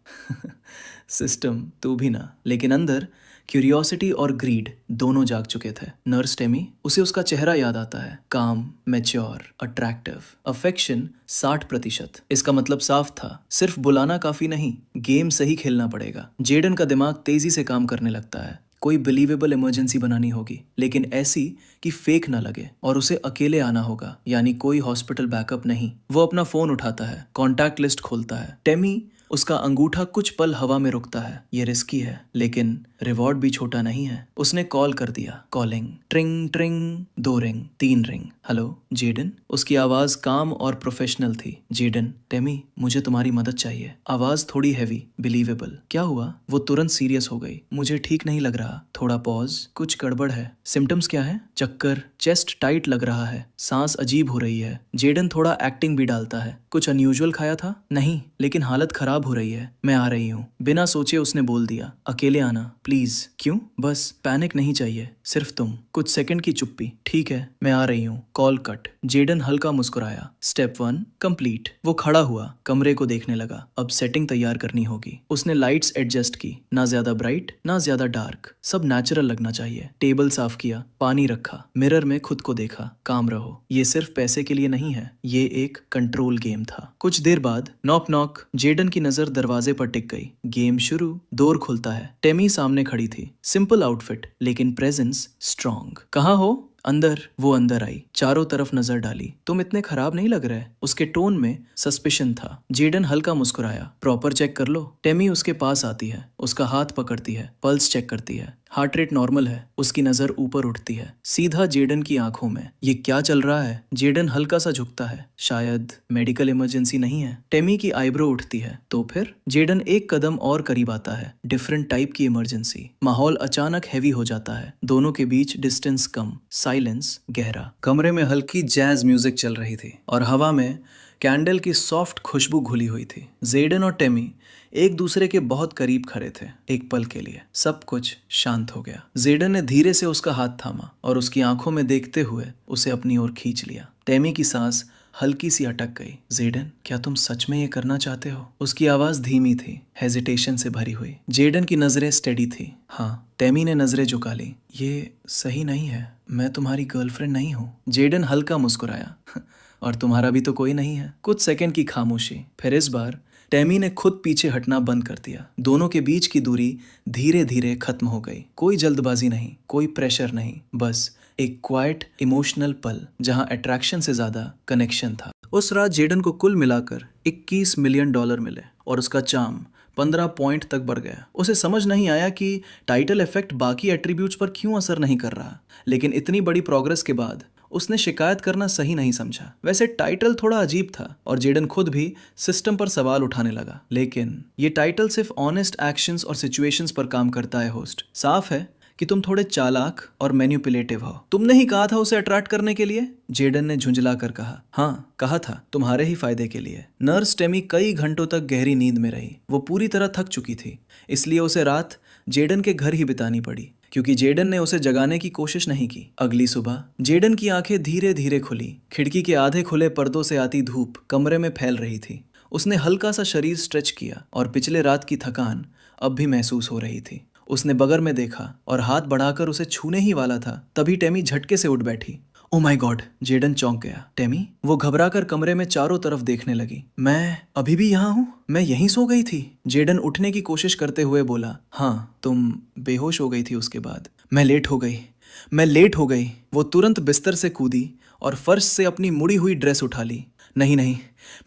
सिस्टम, तू भी ना। लेकिन अंदर क्यूरियोसिटी और ग्रीड दोनों जाग चुके थे। नर्स टेमी, उसे उसका चेहरा याद आता है। काम, मैच्योर, अट्रैक्टिव। अफेक्शन 60%। इसका मतलब साफ था, सिर्फ बुलाना काफी नहीं, गेम सही खेलना पड़ेगा। जेडन का दिमाग तेजी से काम करने लगता है। कोई बिलीवेबल इमरजेंसी बनानी होगी, लेकिन ऐसी कि फेक ना लगे, और उसे अकेले आना होगा, यानी कोई हॉस्पिटल बैकअप नहीं। वो अपना फोन उठाता है, कॉन्टैक्ट लिस्ट खोलता है। टेमी, उसका अंगूठा कुछ पल हवा में रुकता है। ये रिस्की है, लेकिन रिवॉर्ड भी छोटा नहीं है। उसने कॉल कर दिया। कॉलिंग। ट्रिंग ट्रिंग। 2 रिंग, 3 रिंग। Hello Jaden? उसकी आवाज काम और प्रोफेशनल थी। जेडन, टेमी, मुझे तुम्हारी मदद चाहिए। आवाज थोड़ी हैवी, बिलीवेबल। क्या हुआ? वो तुरंत सीरियस हो गई। मुझे ठीक नहीं लग रहा। थोड़ा पॉज। कुछ गड़बड़ है। सिम्टम्स क्या है? चक्कर, चेस्ट टाइट लग रहा है, सांस अजीब हो रही है। जेडन थोड़ा एक्टिंग भी डालता है। कुछ अनयूजुअल खाया था? नहीं, लेकिन हालत खराब हो रही है। मैं आ रही हूँ। बिना सोचे उसने बोल दिया। अकेले आना प्लीज। क्यों? बस पैनिक नहीं चाहिए, सिर्फ तुम। कुछ सेकंड की चुप्पी। ठीक है, मैं आ रही हूँ। Call cut. जेडन हल्का मुस्कुराया। Step 1 complete. वो खड़ा हुआ, कमरे को देखने लगा। अब सेटिंग तैयार करनी होगी। उसने लाइट्स एडजस्ट की, ना ज्यादा ब्राइट ना ज्यादा डार्क, सब नेचुरल लगना चाहिए। टेबल साफ किया, पानी रखा, मिरर में खुद को देखा। काम रहो, ये सिर्फ पैसे के लिए नहीं है, ये एक कंट्रोल गेम था। कुछ देर बाद नॉक नॉक। जेडन की नजर दरवाजे पर टिक गई। गेम शुरू। डोर खुलता है। टेमी सामने खड़ी थी। सिंपल आउटफिट, लेकिन प्रेजेंस स्ट्रॉन्ग। कहाँ हो? वो अंदर आई, चारों तरफ नजर डाली। तुम इतने खराब नहीं लग रहे। उसके टोन में सस्पिशन था। जेडन हल्का मुस्कुराया। प्रॉपर चेक कर लो। टेमी उसके पास आती है, उसका हाथ पकड़ती है, पल्स चेक करती है। हार्ट रेट नॉर्मल है। उसकी नजर ऊपर उठती है, सीधा जेडन की आंखों में। ये क्या चल रहा है? जेडन हल्का सा झुकता है। शायद मेडिकल इमरजेंसी नहीं है। टेमी की आईब्रो उठती है। तो फिर? जेडन एक कदम और करीब आता है। डिफरेंट टाइप की इमरजेंसी। माहौल अचानक हैवी हो जाता है। दोनों के बीच डिस्टेंस कम, साइलेंस गहरा। कमरे में हल्की जैज म्यूजिक चल रही थी और हवा में कैंडल की सॉफ्ट खुशबू घुली हुई थी। जेडन और टेमी एक दूसरे के बहुत करीब खड़े थे। एक पल के लिए सब कुछ शांत हो गया। जेडन ने धीरे से उसका हाथ थामा और उसकी आंखों में देखते हुए उसे अपनी ओर खींच लिया। टेमी की सांस हल्की सी अटक गई। जेडन, क्या तुम सच में ये करना चाहते हो? उसकी आवाज धीमी थी, हेजिटेशन से भरी हुई। जेडन की नजरें स्टेडी थी। हाँ। टेमी ने नजरें झुका ली। ये सही नहीं है, मैं तुम्हारी गर्लफ्रेंड नहीं हूँ। जेडन हल्का मुस्कुराया। और तुम्हारा भी तो कोई नहीं है। कुछ सेकंड की खामोशी। फिर इस बार टेमी ने खुद पीछे हटना बंद कर दिया। दोनों के बीच की दूरी धीरे धीरे खत्म हो गई। कोई जल्दबाजी नहीं, कोई प्रेशर नहीं, बस एक क्वाइट इमोशनल पल जहां अट्रैक्शन से ज्यादा कनेक्शन था। उस रात जेडन को कुल मिलाकर $21 मिलियन मिले और उसका चार्म 15 पॉइंट तक बढ़ गया। उसे समझ नहीं आया कि टाइटल इफेक्ट बाकी एट्रीब्यूट्स पर क्यों असर नहीं कर रहा, लेकिन इतनी बड़ी प्रोग्रेस के बाद उसने शिकायत करना सही नहीं समझा। वैसे टाइटल थोड़ा अजीब था और जेडन खुद भी सिस्टम पर सवाल उठाने लगा, लेकिन ये टाइटल सिर्फ ऑनेस्ट एक्शंस और सिचुएशंस पर काम करता है। होस्ट, साफ है कि तुम थोड़े चालाक और मैनिपुलेटिव हो। तुमने ही कहा था उसे अट्रैक्ट करने के लिए। जेडन ने झुंझला कर कहा। हाँ, कहा था, तुम्हारे ही फायदे के लिए। नर्स टेमी कई घंटों तक गहरी नींद में रही। वो पूरी तरह थक चुकी थी, इसलिए उसे रात जेडन के घर ही बितानी पड़ी, क्योंकि जेडन ने उसे जगाने की कोशिश नहीं की। अगली सुबह जेडन की आंखें धीरे धीरे खुली। खिड़की के आधे खुले पर्दों से आती धूप कमरे में फैल रही थी। उसने हल्का सा शरीर स्ट्रेच किया और पिछले रात की थकान अब भी महसूस हो रही थी। उसने बगल में देखा और हाथ बढ़ाकर उसे छूने ही वाला था, तभी टेमी झटके से उठ बैठी। ओ माय गॉड! जेडन चौंक गया। टेमी? वो घबराकर कमरे में चारों तरफ देखने लगी। मैं अभी भी यहाँ हूँ, मैं यहीं सो गई थी। जेडन उठने की कोशिश करते हुए बोला। हाँ, तुम बेहोश हो गई थी उसके बाद। मैं लेट हो गई। वो तुरंत बिस्तर से कूदी और फर्श से अपनी मुड़ी हुई ड्रेस उठा ली। नहीं,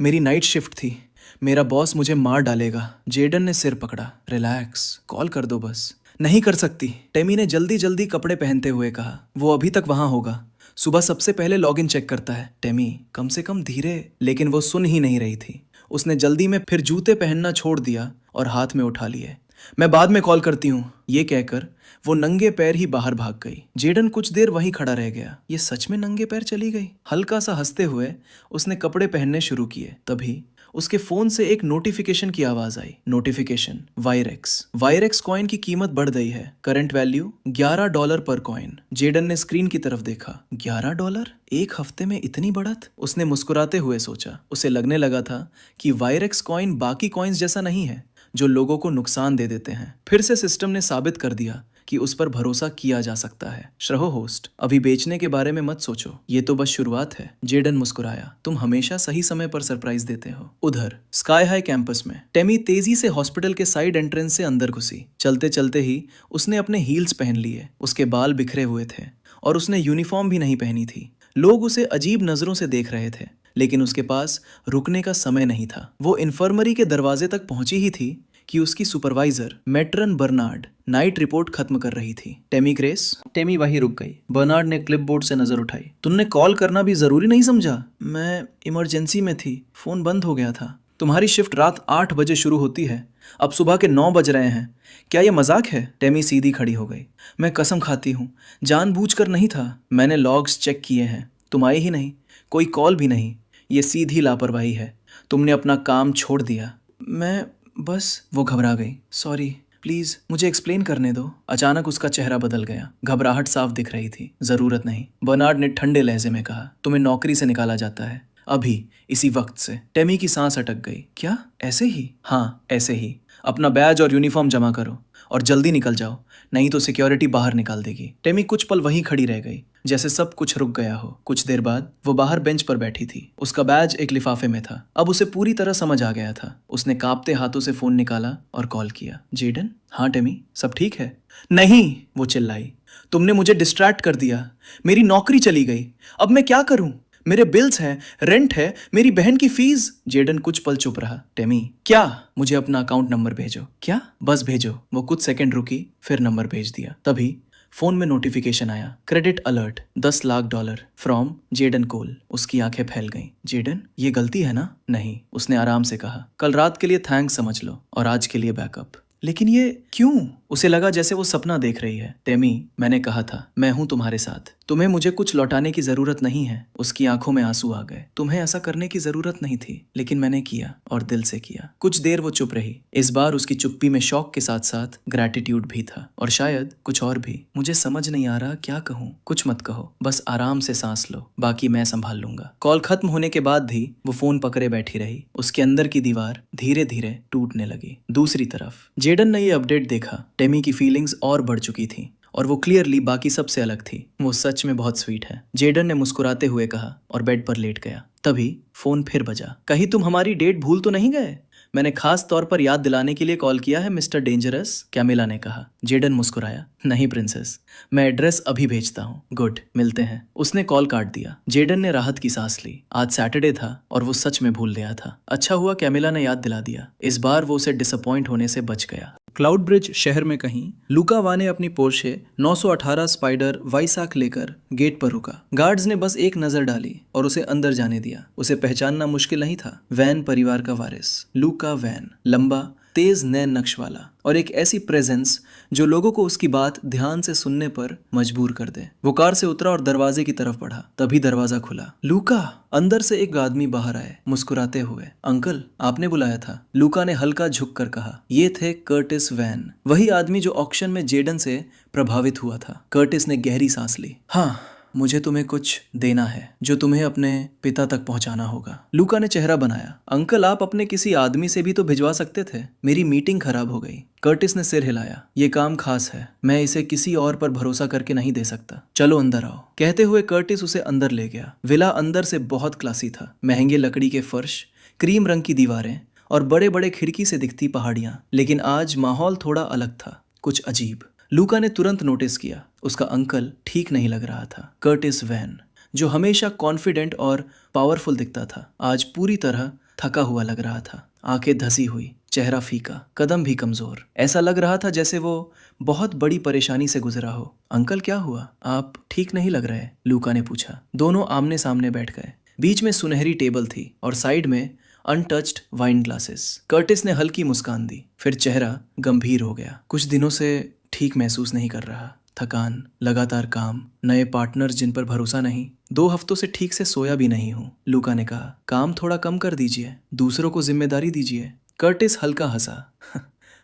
मेरी नाइट शिफ्ट थी। मेरा बॉस मुझे मार डालेगा। जेडन ने सिर पकड़ा। रिलैक्स, कॉल कर दो बस। नहीं कर सकती, टेमी ने जल्दी जल्दी कपड़े पहनते हुए कहा। वो अभी तक वहां होगा, सुबह सबसे पहले लॉगिन चेक करता है। टेमी, कम से कम धीरे। लेकिन वो सुन ही नहीं रही थी। उसने जल्दी में फिर जूते पहनना छोड़ दिया और हाथ में उठा लिए। मैं बाद में कॉल करती हूँ, ये कहकर वो नंगे पैर ही बाहर भाग गई। जेडन कुछ देर वहीं खड़ा रह गया। ये सच में नंगे पैर चली गई? हल्का सा हंसते हुए उसने कपड़े पहनने शुरू किए। तभी उसके फोन से एक नोटिफिकेशन की आवाज आई। नोटिफिकेशन, वायरेक्स कॉइन की कीमत बढ़ गई है। करंट वैल्यू $11 पर कॉइन। जेडन ने स्क्रीन की तरफ देखा। $11? एक हफ्ते में इतनी बढ़त? उसने मुस्कुराते हुए सोचा। उसे लगने लगा था कि वायरेक्स कॉइन बाकी कॉइन्स जैसा नहीं है जो लोगों को नुकसान दे देते हैं। फिर से सिस्टम ने साबित कर दिया कि उस पर भरोसा किया जा सकता है। श्रहो होस्ट, अभी बेचने के बारे में मत सोचो, ये तो बस शुरुआत है। जेडन मुस्कुराया। तुम हमेशा सही समय पर सरप्राइज देते हो। उधर स्काई हाई कैंपस में टेमी तेजी से हॉस्पिटल के साइड एंट्रेंस से अंदर घुसी। चलते चलते ही उसने अपने हील्स पहन लिए। उसके बाल बिखरे हुए थे और उसने यूनिफॉर्म भी नहीं पहनी थी। लोग उसे अजीब नजरों से देख रहे थे, लेकिन उसके पास रुकने का समय नहीं था। वो इन्फर्मरी के दरवाजे तक पहुंची ही थी कि उसकी supervisor matron Bernard night report खत्म कर रही थी। टेमी ग्रेस? टेमी वहीं रुक गई। बर्नार्ड ने क्लिपबोर्ड से नजर उठाई। तुमने कॉल करना भी जरूरी नहीं समझा? मैं इमरजेंसी में थी, फोन बंद हो गया था। तुम्हारी शिफ्ट रात 8 बजे शुरू होती है, अब सुबह के 9 बज रहे हैं। क्या ये मजाक है? टेमी सीधी खड़ी हो गई। मैं कसम खाती हूँ, जानबूझकर नहीं था। मैंने लॉग्स चेक किए हैं, तुम आई ही नहीं, कोई कॉल भी नहीं। ये सीधी लापरवाही है, तुमने अपना काम छोड़ दिया। मैं बस, वो घबरा गई। सॉरी, प्लीज मुझे एक्सप्लेन करने दो। अचानक उसका चेहरा बदल गया। घबराहट साफ दिख रही थी। जरूरत नहीं, बर्नार्ड ने ठंडे लहजे में कहा। तुम्हें नौकरी से निकाला जाता है, अभी इसी वक्त से। टेमी की सांस अटक गई। क्या ऐसे ही? हाँ, ऐसे ही। अपना बैज और यूनिफॉर्म जमा करो और जल्दी निकल जाओ, नहीं तो सिक्योरिटी बाहर निकाल देगी। टेमी कुछ पल वहीं खड़ी रह गई, जैसे सब कुछ रुक गया हो। कुछ देर बाद वो बाहर बेंच पर बैठी थी। उसका बैज एक लिफाफे में था। अब उसे पूरी तरह समझ आ गया था। उसने कांपते हाथों से फोन निकाला और कॉल किया। जेडन? हाँ टेमी, सब ठीक है? नहीं, वो चिल्लाई। तुमने मुझे डिस्ट्रैक्ट कर दिया, मेरी नौकरी चली गई, अब मैं क्या करूं? मेरे बिल्स हैं, रेंट है, मेरी बहन की फीस। जेडन कुछ पल चुप रहा। टेमी, क्या? मुझे अपना अकाउंट नंबर भेजो। क्या? बस भेजो। वो कुछ सेकंड रुकी, फिर नंबर भेज दिया। तभी फोन में नोटिफिकेशन आया, credit alert, $10 lakh from Jaden Cole. उसकी आंखें फैल गईं। जेडन, ये गलती है ना? नहीं, उसने आराम से कहा। कल रात के लिए थैंक्स समझ लो और आज के लिए बैकअप। लेकिन ये क्यों? उसे लगा जैसे वो सपना देख रही है। टेमी, मैंने कहा था मैं हूं तुम्हारे साथ, तुम्हें मुझे कुछ लौटाने की जरूरत नहीं है। उसकी आंखों में आंसू आ गए। तुम्हें ऐसा करने की जरूरत नहीं थी, लेकिन मैंने किया और दिल से किया। कुछ देर वो चुप रही। इस बार उसकी चुप्पी में शौक के साथ साथ ग्रैटिट्यूड भी था, और शायद कुछ और भी। मुझे समझ नहीं आ रहा क्या कहूँ। कुछ मत कहो, बस आराम से सांस लो, बाकी मैं संभाल लूंगा। कॉल खत्म होने के बाद भी वो फोन पकड़े बैठी रही। उसके अंदर की दीवार धीरे धीरे टूटने लगी। दूसरी तरफ जेडन ने ये अपडेट देखा। टेमी की फीलिंग्स और बढ़ चुकी थी और वो क्लियरली बाकी सबसे अलग थी। वो सच में बहुत स्वीट है, जेडन ने मुस्कुराते हुए कहा और बेड पर लेट गया। तभी फोन फिर बजा। कहीं तुम हमारी डेट भूल तो नहीं गए? मैंने खास तौर पर याद दिलाने के लिए कॉल किया है मिस्टर डेंजरस, कैमिला ने कहा। जेडन मुस्कुराया। नहीं प्रिंसेस, मैं एड्रेस अभी भेजता हूँ। गुड, मिलते हैं। उसने कॉल काट दिया। जेडन ने राहत की सांस ली। आज सैटरडे था और वो सच में भूल गया था। अच्छा हुआ कैमिला ने याद दिला दिया। इस बार वो उसे डिसअपॉइंट होने से बच गया। क्लाउड ब्रिज शहर में कहीं लूका वा ने अपनी पोर्शे 918 स्पाइडर वाइसाक लेकर गेट पर रुका। गार्ड्स ने बस एक नजर डाली और उसे अंदर जाने दिया। उसे पहचानना मुश्किल नहीं था। वैन परिवार का वारिस, लूका वैन, लंबा, तेज नैन नक्श वाला और एक ऐसी प्रेजेंस जो लोगों को उसकी बात ध्यान से सुनने पर मजबूर कर दे। वो कार से उतरा और दरवाजे की तरफ बढ़ा। तभी दरवाजा खुला। लूका! अंदर से एक आदमी बाहर आए, मुस्कुराते हुए। अंकल, आपने बुलाया था, लूका ने हल्का झुक कर कहा। ये थे कर्टिस वैन, वही आदमी जो ऑक्शन में जेडन से प्रभावित हुआ था। कर्टिस ने गहरी सांस ली। हाँ, मुझे तुम्हें कुछ देना है जो तुम्हें अपने पिता तक पहुंचाना होगा। लूका ने चेहरा बनाया। अंकल, आप अपने किसी आदमी से भी तो भिजवा सकते थे। मेरी मीटिंग खराब हो गई। कर्टिस ने सिर हिलाया। ये काम खास है, मैं इसे किसी और पर भरोसा करके नहीं दे सकता। चलो अंदर आओ। कहते हुए कर्टिस उसे अंदर ले गया। विला अंदर से बहुत क्लासी था। महंगे लकड़ी के फर्श, क्रीम रंग की दीवारें और बड़े बड़े खिड़की से दिखती पहाड़ियां। लेकिन आज माहौल थोड़ा अलग था, कुछ अजीब। लूका ने तुरंत नोटिस किया, उसका अंकल ठीक नहीं लग रहा था। कर्टिस वैन, जो हमेशा कॉन्फिडेंट और पावरफुल दिखता था, आज पूरी तरह थका हुआ लग रहा था। आंखें धसी हुई, चेहरा फीका, कदम भी कमजोर। ऐसा लग रहा था जैसे वो बहुत बड़ी परेशानी से गुजरा हो। अंकल, क्या हुआ? आप ठीक नहीं लग रहे, लूका ने पूछा। दोनों आमने सामने बैठ गए। बीच में सुनहरी टेबल थी और साइड में अनटच्ड वाइन ग्लासेस। कर्टिस ने हल्की मुस्कान दी, फिर चेहरा गंभीर हो गया। कुछ दिनों से ठीक महसूस नहीं कर रहा। थकान, लगातार काम, नए पार्टनर्स जिन पर भरोसा नहीं। 2 हफ्तों से ठीक से सोया भी नहीं हूँ, लूका ने कहा। काम थोड़ा कम कर दीजिए, दूसरों को जिम्मेदारी दीजिए। कर्टिस हल्का हंसा।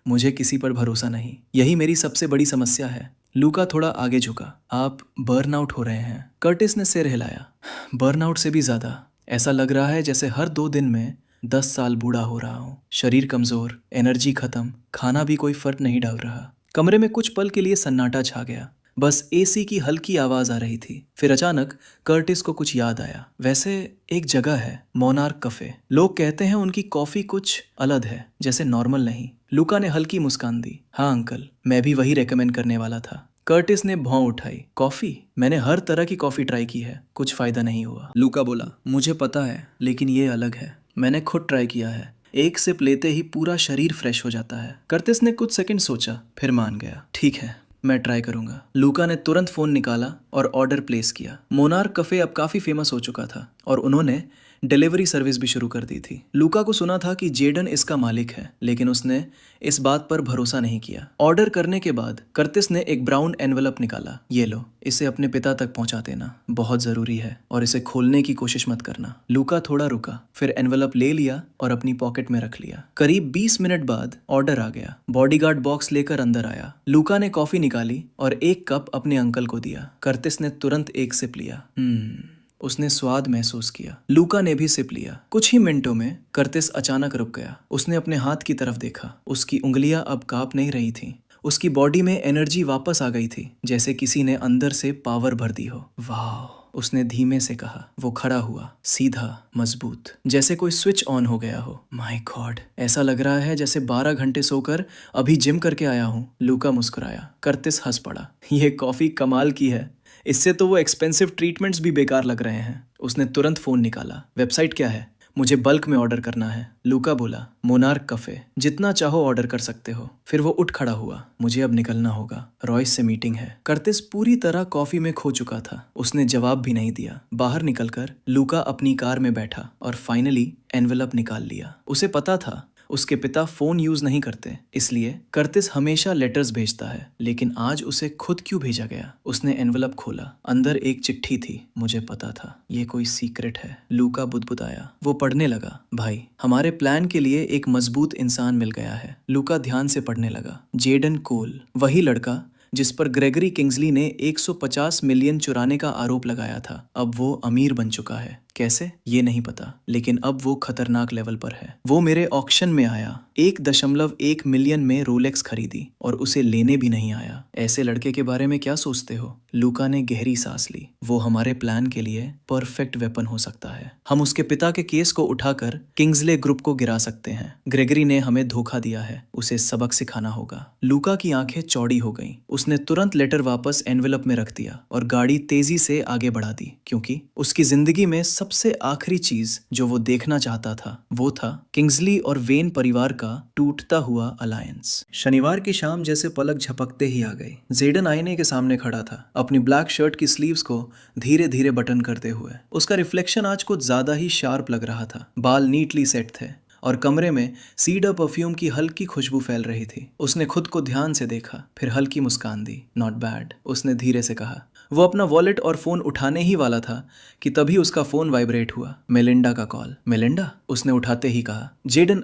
मुझे किसी पर भरोसा नहीं, यही मेरी सबसे बड़ी समस्या है। लूका थोड़ा आगे झुका। आप बर्नआउट हो रहे हैं। कर्टिस ने सिर हिलाया। बर्नआउट से भी ज्यादा। ऐसा लग रहा है जैसे हर 2 दिन में 10 साल बूढ़ा हो रहा हूँ। शरीर कमजोर, एनर्जी खत्म, खाना भी कोई फर्क नहीं डाल रहा। कमरे में कुछ पल के लिए सन्नाटा छा गया। बस एसी की हल्की आवाज आ रही थी। फिर अचानक कर्टिस को कुछ याद आया। वैसे एक जगह है, मोनार्क कैफे। लोग कहते हैं उनकी कॉफी कुछ अलग है, जैसे नॉर्मल नहीं। लूका ने हल्की मुस्कान दी। हाँ अंकल, मैं भी वही रेकमेंड करने वाला था। कर्टिस ने भौं उठाई। कॉफी? मैंने हर तरह की कॉफी ट्राई की है, कुछ फायदा नहीं हुआ। लूका बोला, मुझे पता है, लेकिन ये अलग है। मैंने खुद ट्राई किया है। एक सिप लेते ही पूरा शरीर फ्रेश हो जाता है। कर्टिस ने कुछ सेकंड सोचा, फिर मान गया। ठीक है, मैं ट्राई करूंगा। लूका ने तुरंत फोन निकाला और ऑर्डर प्लेस किया। मोनार्क कैफे अब काफी फेमस हो चुका था और उन्होंने डिलीवरी सर्विस भी शुरू कर दी थी। लूका को सुना था कि जेडन इसका मालिक है, लेकिन उसने इस बात पर भरोसा नहीं किया। ऑर्डर करने के बाद कर्टिस ने एक ब्राउन एनवेलप निकाला। ये लो, इसे अपने पिता तक पहुंचा देना, बहुत जरूरी है, और इसे खोलने की कोशिश मत करना। लूका थोड़ा रुका, फिर एनवेलप ले लिया और अपनी पॉकेट में रख लिया। करीब 20 मिनट बाद ऑर्डर आ गया। बॉडीगार्ड बॉक्स लेकर अंदर आया। लूका ने कॉफी निकाली और एक कप अपने अंकल को दिया। कर्टिस ने तुरंत एक सिप लिया। उसने स्वाद महसूस किया। लूका ने भी सिप लिया। कुछ ही मिनटों में कर्टिस अचानक रुक गया। उसने अपने हाथ की तरफ देखा। उसकी उंगलियां अब कांप नहीं रही थीं। उसकी बॉडी में एनर्जी वापस आ गई थी, जैसे किसी ने अंदर से पावर भर दी हो। वाह, उसने धीमे से कहा। वो खड़ा हुआ, सीधा, मजबूत, जैसे कोई स्विच ऑन हो गया हो। माय गॉड, ऐसा लग रहा है जैसे 12 घंटे सोकर अभी जिम करके आया हूँ। लूका मुस्कुराया। कर्तिस हंस पड़ा। ये कॉफी कमाल की है, इससे तो वो एक्सपेंसिव ट्रीटमेंट्स भी बेकार लग रहे हैं। उसने तुरंत फोन निकाला। वेबसाइट क्या है? मुझे बल्क में ऑर्डर करना है। लूका बोला। मोनार्क कफे, जितना चाहो ऑर्डर कर सकते हो। फिर वो उठ खड़ा हुआ। मुझे अब निकलना होगा, रॉयस से मीटिंग है। कर्तिस पूरी तरह कॉफी में खो चुका था। उसने जवाब भी नहीं दिया। बाहर निकलकर लूका अपनी कार में बैठा और फाइनली एनवेलप निकाल लिया। उसे पता था उसके पिता फोन यूज नहीं करते, इसलिए कर्तिस हमेशा लेटर्स भेजता है, लेकिन आज उसे खुद क्यों भेजा गया? उसने एनवेलप खोला। अंदर एक चिट्ठी थी। मुझे पता था ये कोई सीक्रेट है। लूका बुदबुदाया। वो पढ़ने लगा। भाई, हमारे प्लान के लिए एक मजबूत इंसान मिल गया है। लूका ध्यान से पढ़ने लगा। जेडन कोल, वही लड़का जिस पर ग्रेगरी किंग्सली ने 150 मिलियन चुराने का आरोप लगाया था, अब वो अमीर बन चुका है। कैसे? ये नहीं पता, लेकिन अब वो खतरनाक लेवल पर है। वो मेरे ऑक्शन में आया, 1.1 मिलियन में रोलेक्स खरीदी और उसे लेने भी नहीं आया। ऐसे लड़के के बारे में क्या सोचते हो? लूका ने गहरी सांस ली। वो हमारे प्लान के लिए परफेक्ट वेपन हो सकता है। हम उसके पिता के केस को उठाकर किंग्सले ग्रुप को गिरा सकते हैं। ग्रेगरी ने हमें धोखा दिया है, उसे सबक सिखाना होगा। लूका की आंखें चौड़ी हो गईं। उसने तुरंत लेटर वापस एनवेलप में रख दिया और गाड़ी तेजी से आगे बढ़ा दी, क्योंकि उसकी जिंदगी में सबसे आखिरी चीज जो वो देखना चाहता था वो था किंग्सली और वेन परिवार का टूटता हुआ अलायंस। शनिवार की शाम जैसे पलक झपकते ही आ गई। जेडन आईने के सामने खड़ा था, अपनी ब्लैक शर्ट की स्लीव्स को धीरे धीरे बटन करते हुए। उसका रिफ्लेक्शन आज कुछ ज्यादा ही शार्प लग रहा था। बाल नीटली सेट थे और कमरे में सीडर परफ्यूम की हल्की खुशबू फैल रही थी। उसने खुद को ध्यान से देखा, फिर हल्की मुस्कान दी। नॉट बैड, उसने धीरे से कहा। वो अपना वॉलेट और फोन उठाने ही वाला था कि तभी उसका फोन वाइब्रेट हुआ। मेलिंडा का कॉल। मेलिंडा, उसने उठाते ही कहा। Jayden,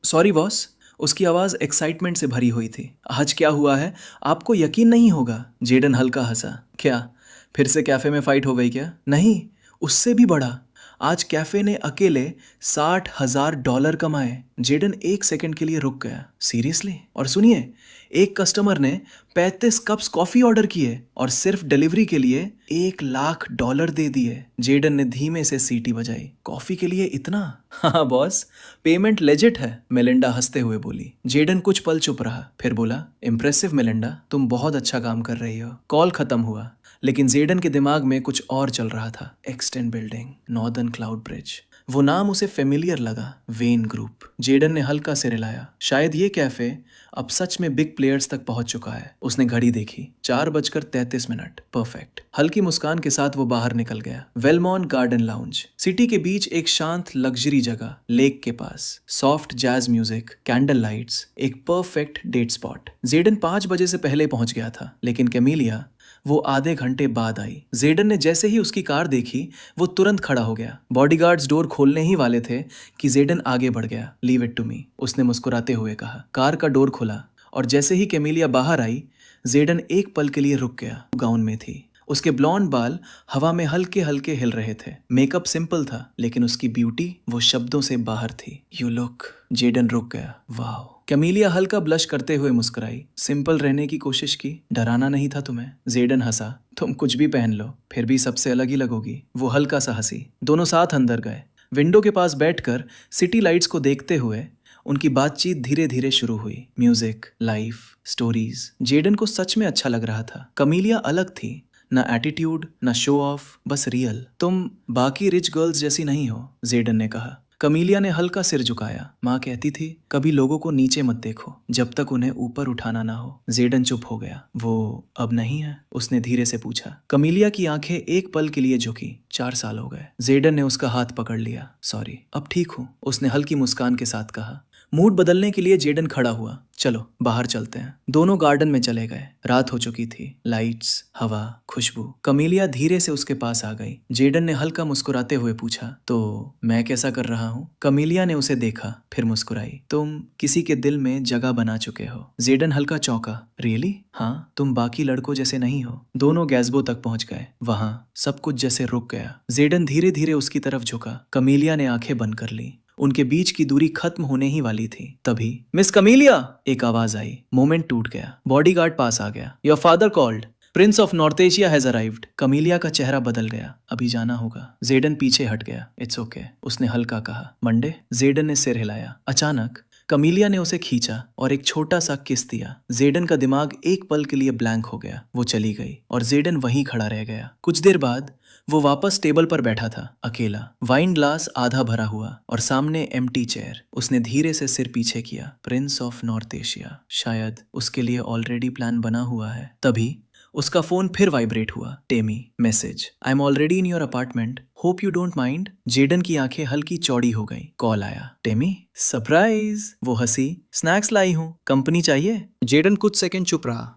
sorry boss. उसकी आवाज एक्साइटमेंट से भरी हुई थी। आज क्या हुआ है? आपको यकीन नहीं होगा। जेडन हल्का हंसा। क्या, फिर से कैफे में फाइट हो गई क्या? नहीं, उससे भी बड़ा। आज कैफे ने अकेले $60,000 कमाए। जेडन एक सेकंड के लिए रुक गया। सीरियसली? और सुनिए, एक कस्टमर ने 35 कप्स कॉफी ऑर्डर किए और सिर्फ डिलीवरी के लिए $1,00,000 दे दिए। जेडन ने धीमे से सीटी बजाई। कॉफी के लिए इतना? हाँ बॉस, पेमेंट लेजिट है, मेलिंडा हंसते हुए बोली। जेडन कुछ पल चुप रहा, फिर बोला, इम्प्रेसिव मेलिंडा, तुम बहुत अच्छा काम कर रही हो। कॉल खत्म हुआ, लेकिन जेडन के दिमाग में कुछ और चल रहा था। Extend building, northern cloud bridge, वो नाम उसे फेमिलियर लगा। When group. जेडन ने हल्का सिर हिलाया। शायद ये कैफे अब सच में बिग प्लेयर्स तक पहुंच चुका है। उसने घड़ी देखी। 4:33। परफेक्ट। हल्की मुस्कान के साथ वो बाहर निकल गया। वेलमॉन गार्डन लाउंज, सिटी के बीच एक शांत लग्जरी जगह, लेक के पास, soft jazz music, candle lights, एक परफेक्ट डेट स्पॉट। जेडन 5 बजे से पहले पहुंच गया था, लेकिन कैमिलिया वो आधे घंटे बाद आई। जेडन ने जैसे ही उसकी कार देखी, वो तुरंत खड़ा हो गया। बॉडीगार्ड्स डोर खोलने ही वाले थे कि जेडन आगे बढ़ गया। लीव इट टू मी, उसने मुस्कुराते हुए कहा। कार का डोर खुला और जैसे ही कैमिलिया बाहर आई, जेडन एक पल के लिए रुक गया। गाउन में थी, उसके ब्लॉन्ड बाल हवा में हल्के हल्के हिल रहे थे। मेकअप सिंपल था, लेकिन उसकी ब्यूटी वो शब्दों से बाहर थी। You look. जेडन रुक गया। वाह। कैमिलिया हल्का ब्लश करते हुए मुस्कुराई। सिंपल रहने की कोशिश की, डराना नहीं था तुम्हें। जेडन हंसा। तुम कुछ भी पहन लो, फिर भी सबसे अलग ही लगोगी। वो हल्का सा हंसी। दोनों साथ अंदर गए। विंडो के पास बैठकर सिटी लाइट्स को देखते हुए उनकी बातचीत धीरे धीरे शुरू हुई। Music, life, stories. जेडन को सच में अच्छा लग रहा था। कैमिलिया अलग थी, ना एटीट्यूड, ना शो ऑफ, बस रियल। तुम बाकी रिच गर्ल्स जैसी नहीं हो, जेडन ने कहा। कैमिलिया ने हल्का सिर झुकाया। माँ कहती थी कभी लोगों को नीचे मत देखो जब तक उन्हें ऊपर उठाना ना हो। जेडन चुप हो गया। वो अब नहीं है? उसने धीरे से पूछा। कैमिलिया की आंखें एक पल के लिए झुकी। 4 साल हो गए। जेडन ने उसका हाथ पकड़ लिया। सॉरी, अब ठीक हूँ, उसने हल्की मुस्कान के साथ कहा। मूड बदलने के लिए जेडन खड़ा हुआ। चलो बाहर चलते हैं। दोनों गार्डन में चले गए। रात हो चुकी थी। लाइट्स, हवा, खुशबू। कैमिलिया धीरे से उसके पास आ गई। जेडन ने हल्का मुस्कुराते हुए पूछा, तो मैं कैसा कर रहा हूँ? कैमिलिया ने उसे देखा, फिर मुस्कुराई। तुम किसी के दिल में जगह बना चुके हो। जेडन हल्का चौंका। रियली? हाँ, तुम बाकी लड़कों जैसे नहीं हो। दोनों गैस्बो तक पहुंच गए। वहां सब कुछ जैसे रुक गया। जेडन धीरे धीरे उसकी तरफ झुका। कैमिलिया ने आंखें बंद कर ली। उनके बीच की दूरी खत्म होने ही वाली थी। तभी मिस कमीलिया एक आवाज आई। मोमेंट टूट गया। बॉडीगार्ड पास आ गया। Your father called. Prince of North Asia has arrived. Camellia का चेहरा बदल गया। अभी जाना होगा। जेडन पीछे हट गया। इट्स ओके, उसने हल्का कहा। मंडे? जेडन ने सिर हिलाया। अचानक कमीलिया ने उसे खींचा और एक छोटा सा किस दिया। जेडन का दिमाग एक पल के लिए ब्लैंक हो गया। वो चली गई और जेडन वहीं खड़ा रह गया। कुछ देर बाद वो वापस टेबल पर बैठा था, अकेला। वाइन ग्लास आधा भरा हुआ और सामने एम्प्टी चेयर। उसने धीरे से सिर पीछे किया। प्रिंस ऑफ नॉर्थ एशिया, शायद उसके लिए ऑलरेडी प्लान बना हुआ है। तभी उसका फोन फिर वाइब्रेट हुआ। Temi, message. I am already in your apartment, hope you don't mind. Jayden की आंखें हल्की चौड़ी हो गई। कॉल आया। Temi, surprise. वो हंसी। स्नैक्स लाई हूँ, कंपनी चाहिए? जेडन कुछ सेकंड चुप रहा,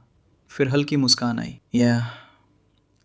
फिर हल्की मुस्कान आई। या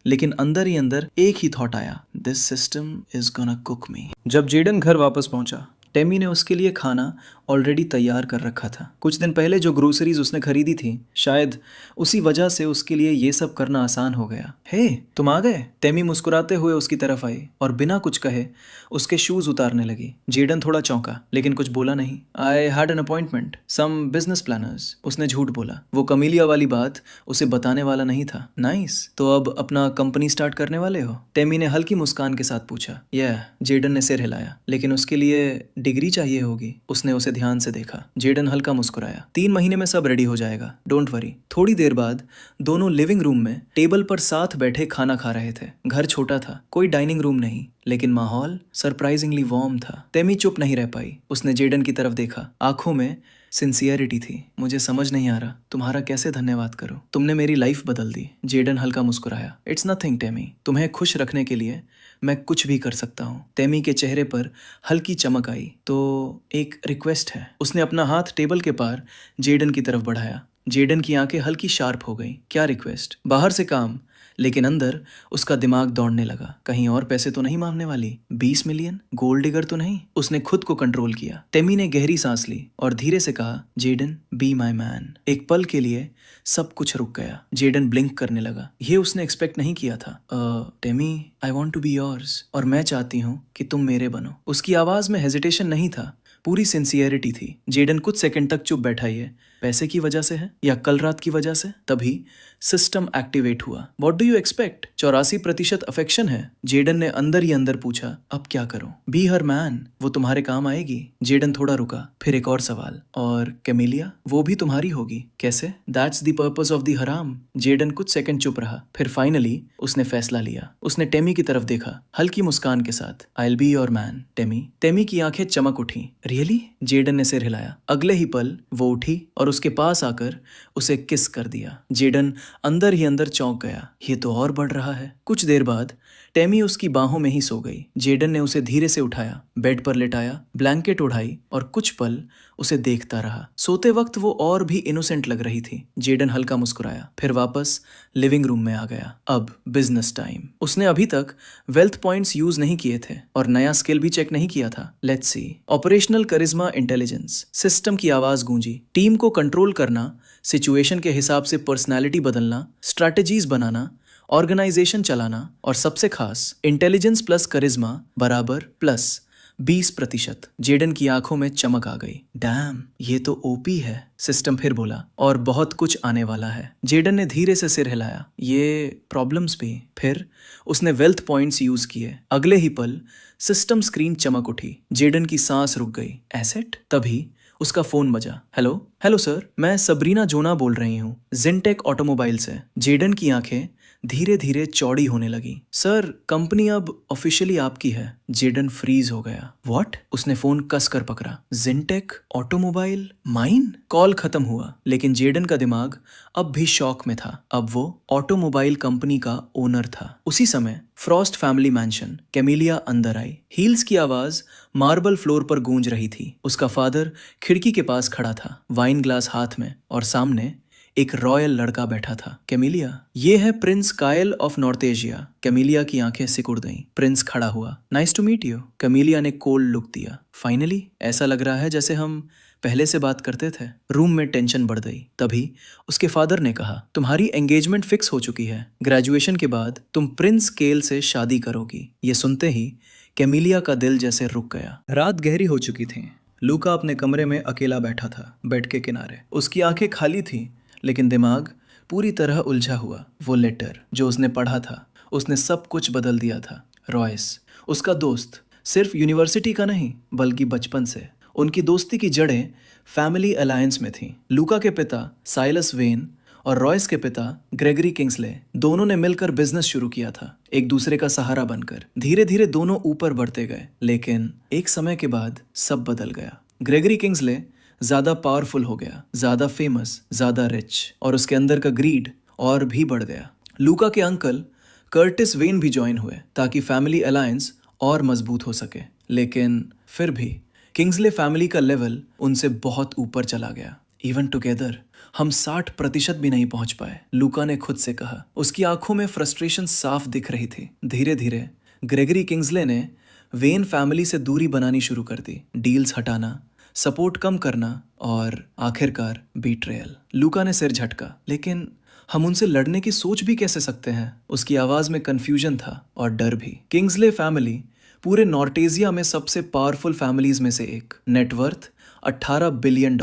लेकिन अंदर ही अंदर एक ही थॉट आया, this system is gonna cook me. जब जेडन घर वापस पहुंचा, टेमी ने उसके लिए खाना ऑलरेडी तैयार कर रखा था। कुछ दिन पहले जो ग्रोसरीज उसने खरीदी थी, शायद उसी वजह से उसके लिए ये सब करना आसान हो गया। हे, तुम आ गए? टेमी मुस्कुराते हुए उसकी तरफ आई और बिना कुछ कहे उसके शूज उतारने लगी। जेडन थोड़ा चौंका, लेकिन कुछ बोला नहीं। I had an appointment, some business planners. उसने झूठ बोला। वो कमीलिया वाली बात उसे बताने वाला नहीं था। नाइस, तो अब अपना कंपनी स्टार्ट करने वाले हो? टेमी ने हल्की मुस्कान के साथ पूछा। यह। जेडन ने सिर हिलाया। लेकिन उसके लिए डिग्री चाहिए होगी। उसने उसे ध्यान से देखा। जेडन हल्का मुस्कुराया। 3 महीने में सब रेडी हो जाएगा, डोंट वरी। थोड़ी देर बाद दोनों लिविंग रूम में टेबल पर साथ बैठे खाना खा रहे थे। घर छोटा था, कोई डाइनिंग रूम नहीं, लेकिन माहौल सरप्राइजिंगली वार्म था। टेमी चुप नहीं रह पाई। उसने जेडन की तरफ देखा। आंखों में सिंसियरिटी थी। मुझे समझ नहीं आ रहा तुम्हारा कैसे धन्यवाद करूं, तुमने मेरी लाइफ बदल दी। जेडन हल्का मुस्कुराया। इट्स नथिंग टेमी, तुम्हें खुश रखने के लिए मैं कुछ भी कर सकता हूँ। टेमी के चेहरे पर हल्की चमक आई। तो एक रिक्वेस्ट है। उसने अपना हाथ टेबल के पार जेडन की तरफ बढ़ाया। जेडन की आंखें हल्की शार्प हो गई। क्या रिक्वेस्ट? बाहर से काम, लेकिन अंदर उसका दिमाग दौड़ने लगा। कहीं और पैसे तो नहीं मांगने वाली? 20 मिलियन? गोल्ड डिगर तो नहीं? उसने खुद को कंट्रोल किया। टेमी ने गहरी सांस ली और धीरे से कहा, जेडन बी माई मैन। एक पल के लिए सब कुछ रुक गया। जेडन ब्लिंक करने लगा। ये उसने एक्सपेक्ट नहीं किया था। Temi, I want to be yours, और मैं चाहती हूँ कि तुम मेरे बनो। उसकी आवाज में हेजिटेशन नहीं था, पूरी सिंसियरिटी थी। जेडन कुछ सेकंड तक चुप बैठा ही है। पैसे की वजह से है या कल रात की वजह से? तभी सिस्टम एक्टिवेट हुआ। What do you expect? 84% affection है। जेडन ने अंदर ही अंदर पूछा, अब क्या करूं? बी हर मैन, वो तुम्हारे काम आएगी। जेडन थोड़ा रुका, फिर एक और सवाल, और कैमिलिया? वो भी तुम्हारी होगी। कैसे? That's the purpose of the हराम। जेडन कुछ सेकंड चुप रहा, फिर फाइनली उसने फैसला लिया। उसने टेमी की तरफ देखा, हल्की मुस्कान के साथ। I will be your man, Temi. Temi की आंखें चमक उठी। रियली? जेडन ने सिर हिलाया। अगले ही पल वो उठी और उसके पास आकर उसे किस कर दिया। जेडन अंदर ही अंदर चौंक गया। ये तो और बढ़ रहा है। कुछ देर बाद टेमी उसकी बाहों में ही सो गई। जेडन ने उसे धीरे से उठाया, बेड पर लेटाया, ब्लैंकेट उड़ाई और कुछ पल उसे देखता रहा। सोते वक्त वो और भी इनोसेंट लग रही थी। जेडन हल्का मुस्कुराया, फिर वापस लिविंग रूम में आ गया। अब बिजनेस टाइम। उसने अभी तक वेल्थ पॉइंट्स यूज नहीं किए थे और नया स्किल भी चेक नहीं किया था। Let's see. Operational charisma intelligence. System की आवाज गूंजी। टीम को कंट्रोल करना, सिचुएशन के हिसाब से पर्सनैलिटी बदलना, स्ट्रैटेजीज बनाना, ऑर्गेनाइजेशन चलाना, और सबसे खास इंटेलिजेंस प्लस करिश्मा बराबर प्लस 20%। जेडन की आंखों में चमक आ गई। डैम, ये तो ओपी है। सिस्टम फिर बोला, और बहुत कुछ आने वाला है। जेडन ने धीरे से सिर हिलाया। ये प्रॉब्लम्स भी? फिर उसने वेल्थ पॉइंट्स यूज किए। अगले ही पल सिस्टम स्क्रीन चमक उठी। जेडन की सांस रुक गई। एसेट? तभी उसका फोन बजा। हेलो हेलो सर, मैं सबरीना जोना बोल रही हूँ, जिनटेक ऑटोमोबाइल से। जेडन की आंखें धीरे धीरे चौड़ी होने लगी। सर, कंपनी अब ऑफिशियली आपकी है। जेडन फ्रीज हो गया। व्हाट? उसने फोन कस कर पकड़ा। जिनटेक ऑटोमोबाइल माइन? कॉल खत्म हुआ, लेकिन जेडन का दिमाग अब भी शॉक में था। अब वो ऑटोमोबाइल कंपनी का ओनर था। उसी समय फ्रॉस्ट फैमिली मैंशन। कैमिलिया अंदर आई। हील्स की आवाज मार्बल फ्लोर पर गूंज रही थी। उसका फादर खिड़की के पास खड़ा था, वाइन ग्लास हाथ में, और सामने एक रॉयल लड़का बैठा था। कैमिलिया, ये है प्रिंस कायल ऑफ नॉर्थ एशिया। कैमिलिया की आंखें सिकुड़ गईं। प्रिंस खड़ा हुआ। Nice to meet you. Camellia ने कोल्ड लुक दिया। फाइनली? ऐसा लग रहा है जैसे हम पहले से बात करते थे। रूम में टेंशन बढ़ गई। तभी उसके फादर ने कहा, तुम्हारी एंगेजमेंट फिक्स हो चुकी है। ग्रेजुएशन के बाद तुम प्रिंस केल से शादी करोगी। ये सुनते ही कैमिलिया का दिल जैसे रुक गया। रात गहरी हो चुकी थी। लूका अपने कमरे में अकेला बैठा था, बेड के किनारे। उसकी आंखें खाली थी, लेकिन दिमाग पूरी तरह उलझा हुआ। वो लेटर जो उसने पढ़ा था, उसने सब कुछ बदल दिया था। रॉयस, उसका दोस्त, सिर्फ यूनिवर्सिटी का नहीं बल्कि बचपन से। उनकी दोस्ती की जड़ें फैमिली अलायंस में थीं। लूका के पिता साइलस वेन और रॉयस के पिता ग्रेगरी किंग्सले दोनों ने मिलकर बिजनेस शुरू किया था, एक दूसरे का सहारा बनकर। धीरे धीरे दोनों ऊपर बढ़ते गए, लेकिन एक समय के बाद सब बदल गया। ग्रेगरी किंग्सले ज्यादा पावरफुल हो गया, ज्यादा फेमस, ज्यादा रिच, और उसके अंदर का ग्रीड और भी बढ़ गया। लूका के अंकल कर्टिस वेन भी ज्वाइन हुए ताकि फैमिली अलायंस और मजबूत हो सके, लेकिन फिर भी किंग्सले फैमिली का लेवल उनसे बहुत ऊपर चला गया। इवन टुगेदर हम 60% भी नहीं पहुंच पाए, लूका ने खुद से कहा। उसकी आंखों में फ्रस्ट्रेशन साफ दिख रही थी। धीरे धीरे ग्रेगरी किंग्सले ने वेन फैमिली से दूरी बनानी शुरू कर दी, डील्स हटाना, सपोर्ट कम करना और आखिरकार बीट्रेयल। लूका ने सिर झटका। लेकिन हम उनसे लड़ने की सोच भी कैसे सकते हैं? उसकी आवाज में कंफ्यूजन था और डर भी। किंग्सले फैमिली पूरे नॉर्टेजिया में सबसे पावरफुल फैमिलीज में से एक। Net worth $18 billion,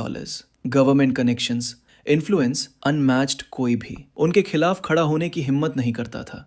government connections, influence unmatched. कोई भी उनके खिलाफ खड़ा होने की हिम्मत नहीं करता था।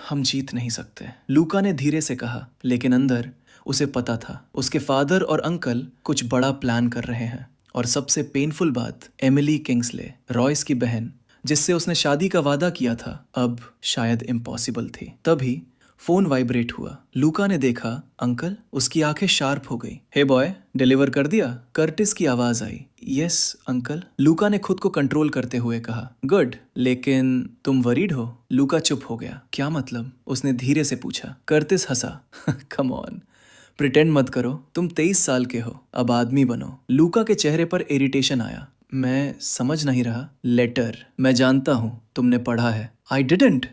हम जीत नहीं सकते, लूका ने धीरे से कहा, लेकिन अंदर उसे पता था उसके फादर और अंकल कुछ बड़ा प्लान कर रहे हैं। और सबसे पेनफुल बात, एमिली किंग्सले, रॉयस की बहन, जिससे उसने शादी का वादा किया था, अब शायद इम्पॉसिबल थी। तभी फोन वाइब्रेट हुआ। लूका ने देखा, अंकल। उसकी आंखें शार्प हो गई। हे बॉय, डिलीवर कर दिया? कर्टिस की आवाज आई। यस अंकल, लूका ने खुद को कंट्रोल करते हुए कहा। गुड, लेकिन तुम वरीड हो? लूका चुप हो गया। क्या मतलब? उसने धीरे से पूछा। Curtis Hansa. Come on, pretend मत करो, तुम 23 साल के हो, अब आदमी बनो। लूका के चेहरे पर इरिटेशन आया। मैं समझ नहीं रहा। लेटर, मैं जानता हूं तुमने पढ़ा है। I didn't.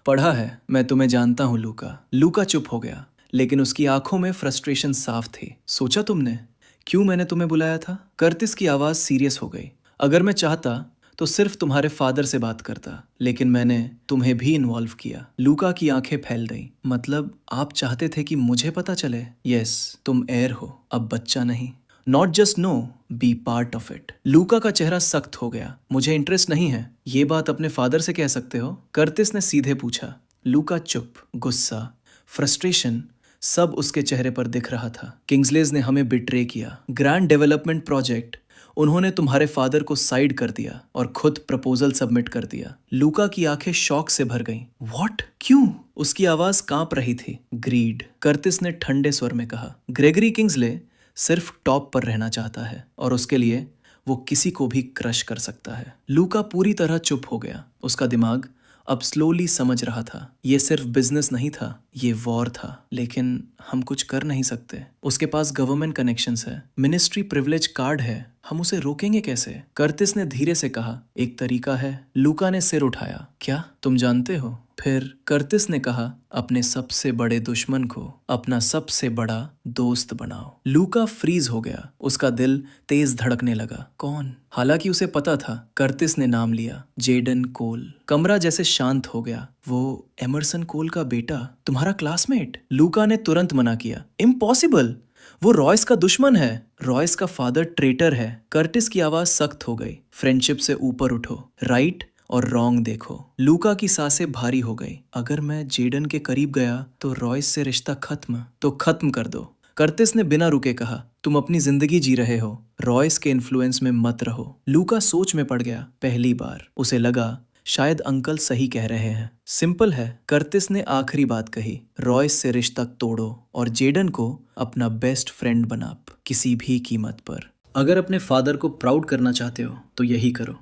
पढ़ा है, मैं तुम्हें जानता हूं लूका। लूका चुप हो गया, लेकिन उसकी आंखों में फ्रस्ट्रेशन साफ थी। सोचा तुमने क्यों मैंने तुम्हें बुलाया था? कर्टिस की आवाज सीरियस हो गई। अगर मैं चाहता तो सिर्फ तुम्हारे फादर से बात करता, लेकिन मैंने तुम्हें भी इन्वॉल्व किया। लूका की आंखें फैल गईं। मतलब आप चाहते थे कि मुझे पता चले? यस, तुम एयर हो, अब बच्चा नहीं। Not just no, be part of it. Luca का चेहरा सख्त हो गया। मुझे इंटरेस्ट नहीं है। ये बात अपने फादर से कह सकते हो? कर्टिस ने सीधे पूछा। लूका चुप, गुस्सा, फ्रस्ट्रेशन सब उसके चेहरे पर दिख रहा था। किंग्सलेज ने हमें बिट्रे किया। ग्रैंड डेवलपमेंट प्रोजेक्ट, उन्होंने तुम्हारे फादर को साइड कर दिया और खुद प्रपोजल सबमिट कर दिया। लूका की आंखें शॉक से भर गईं। व्हाट? क्यों? उसकी आवाज कांप रही थी। ग्रीड, कर्टिस ने ठंडे स्वर में कहा। ग्रेगरी किंग्सले सिर्फ टॉप पर रहना चाहता है और उसके लिए वो किसी को भी क्रश कर सकता है। लूका पूरी तरह चुप हो गया। उसका दिमाग अब स्लोली समझ रहा था, ये सिर्फ बिजनेस नहीं था, ये वॉर था। लेकिन हम कुछ कर नहीं सकते। उसके पास गवर्नमेंट कनेक्शंस है, मिनिस्ट्री प्रिविलेज कार्ड है, हम उसे रोकेंगे कैसे? कर्टिस ने धीरे से कहा। एक तरीका है। लूका ने सिर उठाया। क्या? तुम जानते हो? फिर कर्टिस ने कहा, अपने सबसे बड़े दुश्मन को अपना सबसे बड़ा दोस्त बनाओ। लूका फ्रीज हो गया। उसका दिल तेज धड़कने लगा। कौन? हालांकि उसे पता था। कर्टिस ने नाम लिया, जेडन कोल। कमरा जैसे शांत हो गया। वो एमरसन कोल का बेटा, तुम्हारा क्लासमेट? लूका ने तुरंत मना किया। इम्पॉसिबल, वो रॉयस का दुश्मन है। रॉयस का फादर ट्रेटर है। कर्टिस की आवाज सख्त हो गई। फ्रेंडशिप से ऊपर उठो, राइट और रॉन्ग देखो। लूका की सांसें भारी हो गई। अगर मैं जेडन के करीब गया तो रॉयस से रिश्ता खत्म, तो खत्म कर दो। कर्टिस ने बिना रुके कहा। तुम अपनी जिंदगी जी रहे हो, रॉयस के इन्फ्लुएंस में मत रहो। लूका सोच में पड़ गया। पहली बार उसे लगा शायद अंकल सही कह रहे हैं। सिंपल है, कर्टिस ने आखिरी बात कही। रॉयस से रिश्ता तोड़ो और जेडन को अपना बेस्ट फ्रेंड बना, किसी भी कीमत पर। अगर अपने फादर को प्राउड करना चाहते हो तो यही करो।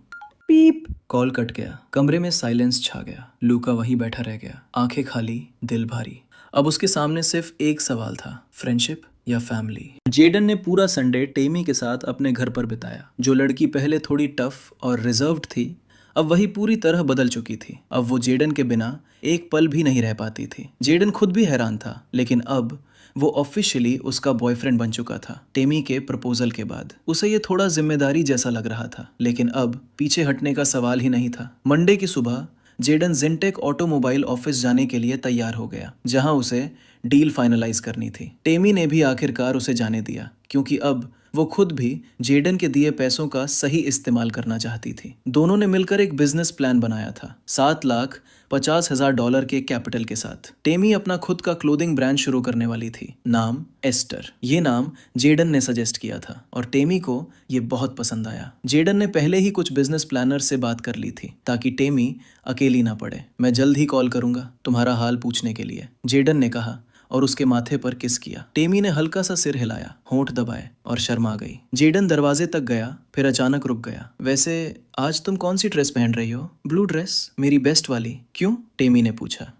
पीप, कॉल कट गया। कमरे में साइलेंस छा गया। लूका वहीं बैठा रह गया, आंखें खाली, दिल भारी। अब उसके सामने सिर्फ एक सवाल था, फ्रेंडशिप या फैमिली। जेडन ने पूरा संडे टेमी के साथ अपने घर पर बिताया। जो लड़की पहले थोड़ी टफ और रिजर्व्ड थी, अब वही पूरी तरह बदल चुकी थी। अब वो जेडन के बिना एक पल भी नहीं रह पाती थी। जेडन खुद भी हैरान था, लेकिन अब वो ऑफिशियली उसका बॉयफ्रेंड बन चुका था। टेमी के प्रपोजल के बाद उसे ये थोड़ा जिम्मेदारी जैसा लग रहा था, लेकिन अब पीछे हटने का सवाल ही नहीं था। मंडे की सुबह जेडन जिंटेक ऑटोमोबाइल ऑफिस जाने के लिए तैयार हो गया, जहां उसे डील फाइनलाइज करनी थी। टेमी ने भी आखिरकार उसे जाने दिया क्योंकि अब वो खुद भी जेडन के दिए पैसों का सही इस्तेमाल करना चाहती थी। दोनों ने मिलकर एक बिजनेस प्लान बनाया था, $7,50,000 के कैपिटल के साथ। टेमी अपना खुद का क्लोथिंग ब्रांड शुरू करने वाली थी, नाम एस्टर। ये नाम जेडन ने सजेस्ट किया था और टेमी को ये बहुत पसंद आया। जेडन ने पहले ही कुछ बिजनेस प्लानर से बात कर ली थी ताकि टेमी अकेली ना पड़े। मैं जल्द ही कॉल करूंगा तुम्हारा हाल पूछने के लिए, जेडन ने कहा और उसके माथे पर किस किया। टेमी ने हल्का सा सिर हिलाया, होंठ दबाए और शर्मा गई। जेडन दरवाजे तक गया, फिर अचानक रुक गया। वैसे आज तुम कौन सी ड्रेस पहन रही हो? ब्लू ड्रेस, मेरी बेस्ट वाली। क्यों? टेमी ने पूछा।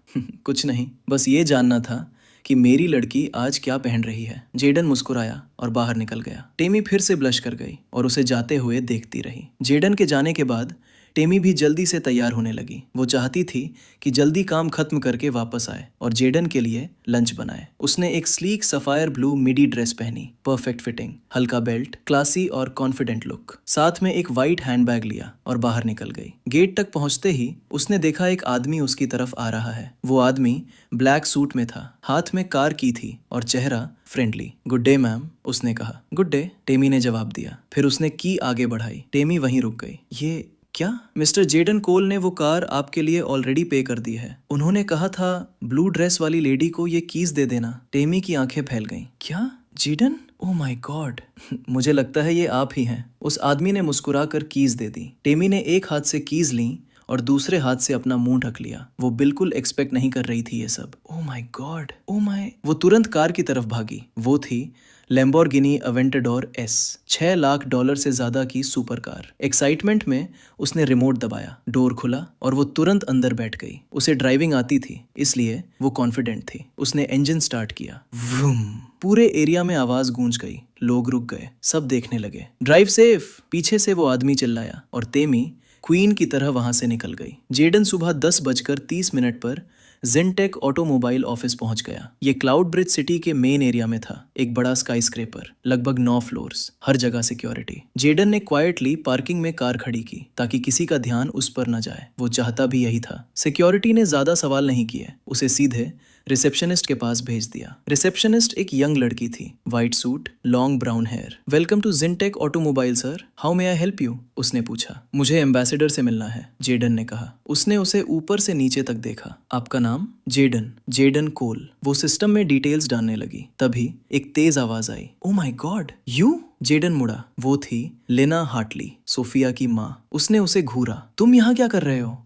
कुछ नहीं, बस ये जानना था कि मेरी लड़की आज क्या पहन रही है। जेडन मुस्कुराया और बाहर निकल गया। टेमी फिर से ब्लश कर गई और उसे जाते हुए देखती रही। जेडन के जाने के बाद टेमी भी जल्दी से तैयार होने लगी। वो चाहती थी कि जल्दी काम खत्म करके वापस आए और जेडन के लिए लंच बनाए। उसने एक sleek sapphire blue midi dress पहनी, परफेक्ट फिटिंग, हल्का बेल्ट, क्लासी और कॉन्फिडेंट लुक। साथ में एक वाइट हैंडबैग लिया और बाहर निकल गई। गेट तक पहुंचते ही उसने देखा एक आदमी उसकी तरफ आ रहा है। वो आदमी ब्लैक सूट में था, हाथ में कार की थी और चेहरा फ्रेंडली। गुड डे मैम, उसने कहा। गुड डे, टेमी ने जवाब दिया। फिर उसने की आगे बढ़ाई। टेमी वहीं रुक गई। ये क्या? मिस्टर जेडन कोल ने वो कार आपके लिए ऑलरेडी पे कर दी है। उन्होंने कहा था ब्लू ड्रेस वाली लेडी को ये कीज दे देना। टेमी की आंखें फैल गईं। क्या? जेडन? ओह माय गॉड, मुझे लगता है ये आप ही हैं। उस आदमी ने मुस्कुराकर कीज दे दी। टेमी ने एक हाथ से कीज ली और दूसरे हाथ से अपना मुंह ढक लिया। वो बिल्कुल एक्सपेक्ट नहीं कर रही थी ये सब। Oh my God, oh my. वो तुरंत कार की तरफ भागी। वो थी लैम्बोर्गिनी अवेंटाडोर एस, $6 लाख से ज्यादा की सुपर कार। एक्साइटमेंट में उसने रिमोट दबाया, डोर खुला और वो तुरंत अंदर बैठ गई। उसे ड्राइविंग आती थी, इसलिए वो कॉन्फिडेंट थी। उसने इंजन स्टार्ट किया। वूम। पूरे एरिया में आवाज गूंज गई। लोग रुक गए, सब देखने लगे। ड्राइव सेफ, पीछे से वो आदमी चिल्लाया और टेमी क्वीन की तरह वहां से निकल गई। जेडन सुबह 10:30 पर जिनटेक ऑटोमोबाइल ऑफिस पहुंच गया। ये क्लाउड ब्रिज सिटी के मेन एरिया में था। एक बड़ा स्काई स्क्रेपर, लगभग 9 फ्लोर्स, हर जगह सिक्योरिटी। जेडन ने क्वाइटली पार्किंग में कार खड़ी की ताकि किसी का ध्यान उस पर न जाए। वो चाहता भी यही था। सिक्योरिटी ने ज्यादा सवाल नहीं किए, उसे सीधे रिसेप्शनिस्ट के पास भेज दिया। रिसेप्शनिस्ट एक यंग लड़की थी, white suit, long brown hair. Welcome to Zintech automobile sir, how may I help you? उसने पूछा। मुझे एम्बेसडर से मिलना है, जेडन ने कहा। उसने उसे ऊपर से नीचे तक देखा। आपका नाम? जेडन, जेडन कोल। वो सिस्टम में डिटेल्स डालने लगी। तभी एक तेज आवाज आई। Oh my God, you? Jaden मुड़ा। वो थी लेना हार्टली, सोफिया की माँ। उसने उसे घूरा। तुम यहाँ क्या कर रहे हो?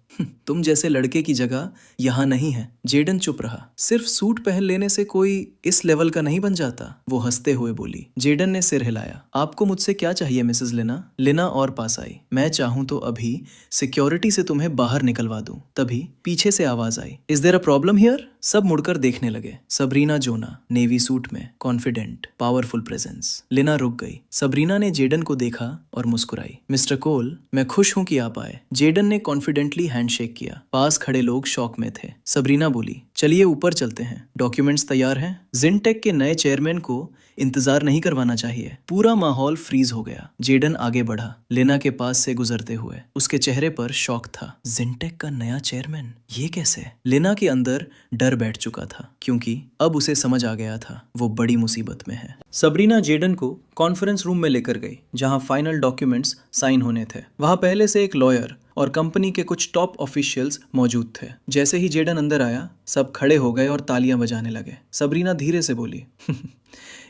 तुम जैसे लड़के की जगह यहाँ नहीं है। जेडन चुप रहा। सिर्फ सूट पहन लेने से कोई इस लेवल का नहीं बन जाता, वो हंसते हुए बोली। जेडन ने सिर हिलाया। आपको मुझसे क्या चाहिए मिसेस लेना? लेना और पास आई। मैं चाहूं तो अभी सिक्योरिटी से तुम्हें बाहर निकलवा दूं। तभी पीछे से आवाज आई, is there a problem here? सब मुड़कर देखने लगे। सबरीना जोना, नेवी सूट में, कॉन्फिडेंट, पावरफुल प्रेजेंस। लेना रुक गई। सबरीना ने जेडन को देखा और मुस्कुराई। मिस्टर कोल, मैं खुश हूं कि आप आए। जेडन ने कॉन्फिडेंटली हैंडशेक किया। पास खड़े लोग शॉक में थे। सबरीना बोली, चलिए ऊपर चलते हैं, डॉक्यूमेंट्स तैयार हैं। जिनटेक के नए चेयरमैन को इंतजार नहीं करवाना चाहिए। पूरा माहौल फ्रीज हो गया। जेडन आगे बढ़ा, लेना के पास से गुजरते हुए। उसके चेहरे पर शॉक था। जिनटेक का नया चेयरमैन, ये कैसे? लेना के अंदर डर बैठ चुका था क्योंकि अब उसे समझ आ गया था वो बड़ी मुसीबत में है। सबरीना जेडन को कॉन्फ्रेंस रूम में लेकर गई जहां फाइनल डॉक्यूमेंट्स साइन होने थे। वहां पहले से एक लॉयर और कंपनी के कुछ टॉप ऑफिशियल्स मौजूद थे। जैसे ही जेडन अंदर आया, सब खड़े हो गए और तालियां बजाने लगे। सबरीना धीरे से बोली,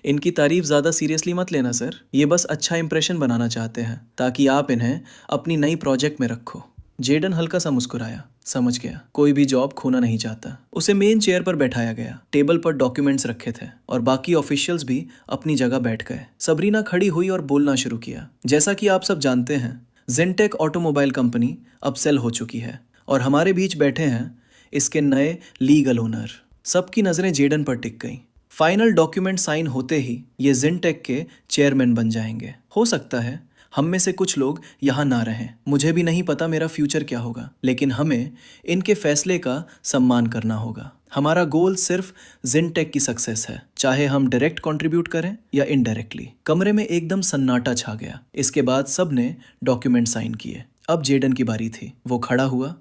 इनकी तारीफ ज़्यादा सीरियसली मत लेना सर, ये बस अच्छा इंप्रेशन बनाना चाहते हैं ताकि आप इन्हें अपनी नई प्रोजेक्ट में रखो। जेडन हल्का सा मुस्कुराया, समझ गया कोई भी जॉब खोना नहीं चाहता। उसे मेन चेयर पर बैठाया गया। टेबल पर डॉक्यूमेंट्स रखे थे और बाकी ऑफिशियल्स भी अपनी जगह बैठ गए। सबरीना खड़ी हुई और बोलना शुरू किया। जैसा कि आप सब जानते हैं, जिनटेक ऑटोमोबाइल कंपनी अब सेल हो चुकी है और हमारे बीच बैठे हैं इसके नए लीगल ओनर। सबकी नज़रें जेडन पर टिक गईं। फाइनल डॉक्यूमेंट साइन होते ही ये जिनटेक के चेयरमैन बन जाएंगे। हो सकता है हम में से कुछ लोग यहाँ ना रहें, मुझे भी नहीं पता मेरा फ्यूचर क्या होगा, लेकिन हमें इनके फैसले का सम्मान करना होगा। हमारा गोल सिर्फ जिनटेक की सक्सेस है, चाहे हम डायरेक्ट कंट्रीब्यूट करें या इनडायरेक्टली। कमरे में एकदम सन्नाटा छा गया। इसके बाद सब ने डॉक्यूमेंट साइन किए। अब जेडन की बारी थी। वो खड़ा हुआ।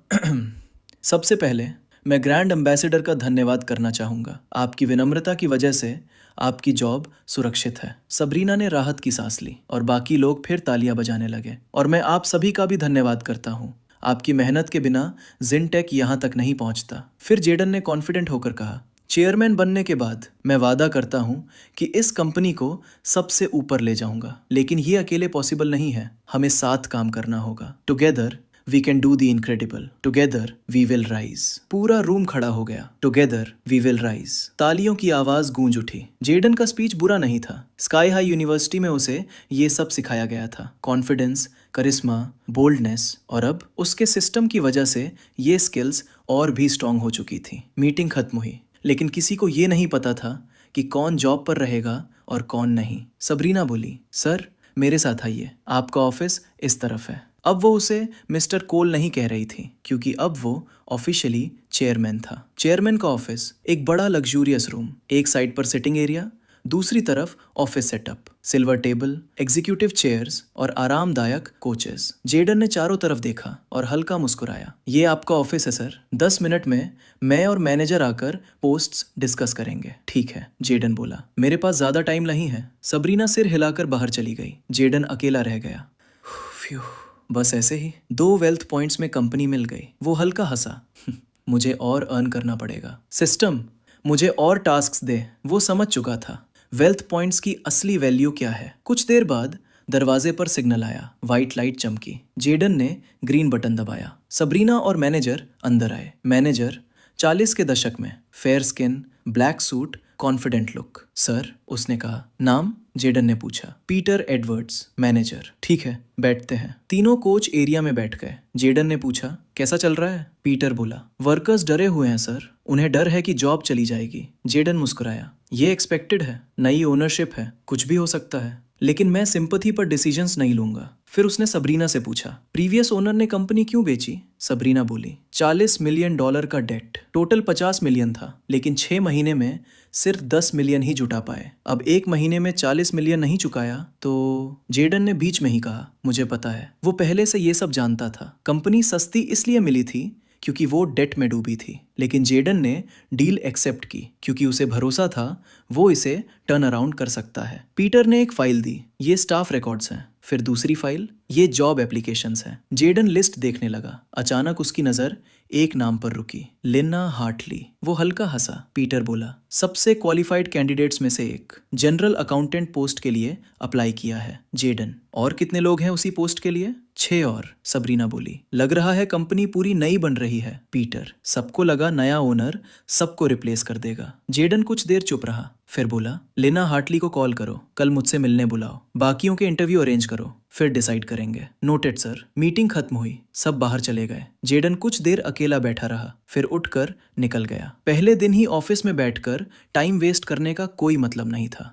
सबसे पहले मैं ग्रैंड एम्बेसडर का धन्यवाद करना चाहूँगा। आपकी विनम्रता की वजह से आपकी जॉब सुरक्षित है। सबरीना ने राहत की सांस ली और बाकी लोग फिर तालियां बजाने लगे। और मैं आप सभी का भी धन्यवाद करता हूँ। आपकी मेहनत के बिना जिनटेक यहाँ तक नहीं पहुँचता। फिर जेडन ने कॉन्फिडेंट होकर कहा, चेयरमैन बनने के बाद मैं वादा करता हूँ कि इस कंपनी को सबसे ऊपर ले जाऊंगा। लेकिन ये अकेले पॉसिबल नहीं है, हमें साथ काम करना होगा। Together we can do the incredible, together we will rise. पूरा रूम खड़ा हो गया। Together we will rise. तालियों की आवाज गूंज उठी। जेडन का स्पीच बुरा नहीं था। स्काई हाई यूनिवर्सिटी में उसे ये सब सिखाया गया था, कॉन्फिडेंस, करिश्मा, बोल्डनेस, और अब उसके सिस्टम की वजह से ये स्किल्स और भी स्ट्रांग हो चुकी थी। मीटिंग खत्म हुई, लेकिन किसी को ये नहीं पता था कि कौन जॉब पर रहेगा और कौन नहीं। सबरीना बोली, सर मेरे साथ आइए, आपका ऑफिस इस तरफ है। अब वो उसे मिस्टर कोल नहीं कह रही थी, क्योंकि अब वो ऑफिशियली चेयरमैन था। चेयरमैन का ऑफिस एक बड़ा लग्जूरियस रूम, एक साइड पर सिटिंग एरिया, दूसरी तरफ office setup, silver table, executive chairs और आरामदायक कोचेस। जेडन ने चारों तरफ देखा और हल्का मुस्कुराया। ये आपका ऑफिस है सर, 10 मिनट में मैं और मैनेजर आकर पोस्ट्स डिस्कस करेंगे। ठीक है, जेडन बोला, मेरे पास ज्यादा टाइम नहीं है। सबरीना सिर हिलाकर बाहर चली गई। जेडन अकेला रह गया। फ्यू, बस ऐसे ही 2 वेल्थ पॉइंट्स में कंपनी मिल गई। वो हल्का हंसा। मुझे और अर्न करना पड़ेगा। सिस्टम मुझे और टास्क्स दे। वो समझ चुका था वेल्थ पॉइंट्स की असली वैल्यू क्या है। कुछ देर बाद दरवाजे पर सिग्नल आया। वाइट लाइट चमकी। जेडन ने ग्रीन बटन दबाया। सबरीना और मैनेजर अंदर आए। मैनेजर 40 के दशक में, fair skin, black suit, confident look. Sir, उसने कहा। नाम? जेडन ने पूछा। Peter Edwards. मैनेजर, ठीक है, बैठते हैं। तीनों कोच एरिया में बैठ गए। जेडन ने पूछा, कैसा चल रहा है? पीटर बोला, वर्कर्स डरे हुए हैं सर, उन्हें डर है कि जॉब चली जाएगी। जेडन मुस्कुराया, ये एक्सपेक्टेड है, नई ओनरशिप है, कुछ भी हो सकता है, लेकिन मैं सिंपथी पर डिसीजंस नहीं लूंगा। फिर उसने सबरीना से पूछा, प्रीवियस ओनर ने कंपनी क्यों बेची? सबरीना बोली, $40 मिलियन का डेट, टोटल 50 मिलियन था, लेकिन 6 महीने में सिर्फ 10 मिलियन ही जुटा पाए। अब 1 महीने में 40 मिलियन नहीं चुकाया तो? जेडन ने बीच में ही कहा, मुझे पता है। वो पहले से ये सब जानता था। कंपनी सस्ती इसलिए मिली थी क्योंकि वो डेट में डूबी थी, लेकिन जेडन ने डील एक्सेप्ट की क्योंकि उसे भरोसा था वो इसे टर्न अराउंड कर सकता है। पीटर ने एक फाइल दी, ये स्टाफ रिकॉर्ड्स हैं। फिर दूसरी फाइल, ये जॉब एप्लीकेशंस हैं। जेडन लिस्ट देखने लगा। अचानक उसकी नजर एक नाम पर रुकी, लिना हार्टली। वो हल्का हंसा। पीटर बोला, सबसे क्वालिफाइड कैंडिडेट्स में से एक, जनरल अकाउंटेंट पोस्ट के लिए अप्लाई किया है। जेडन, और कितने लोग हैं उसी पोस्ट के लिए? 6 और। सबरीना बोली, लग रहा है कंपनी पूरी नई बन रही है। पीटर, सबको लगा नया ओनर सबको रिप्लेस कर देगा। जेडन कुछ देर चुप रहा, फिर बोला, लिना हार्टली को कॉल करो, कल मुझसे मिलने बुलाओ, बाकियों के इंटरव्यू अरेंज करो, फिर डिसाइड करेंगे। Noted sir. मीटिंग खत्म हुई, सब बाहर चले गए। जेडन कुछ देर अकेला बैठा रहा, फिर उठकर निकल गया। पहले दिन ही ऑफिस में बैठकर टाइम वेस्ट करने का कोई मतलब नहीं था।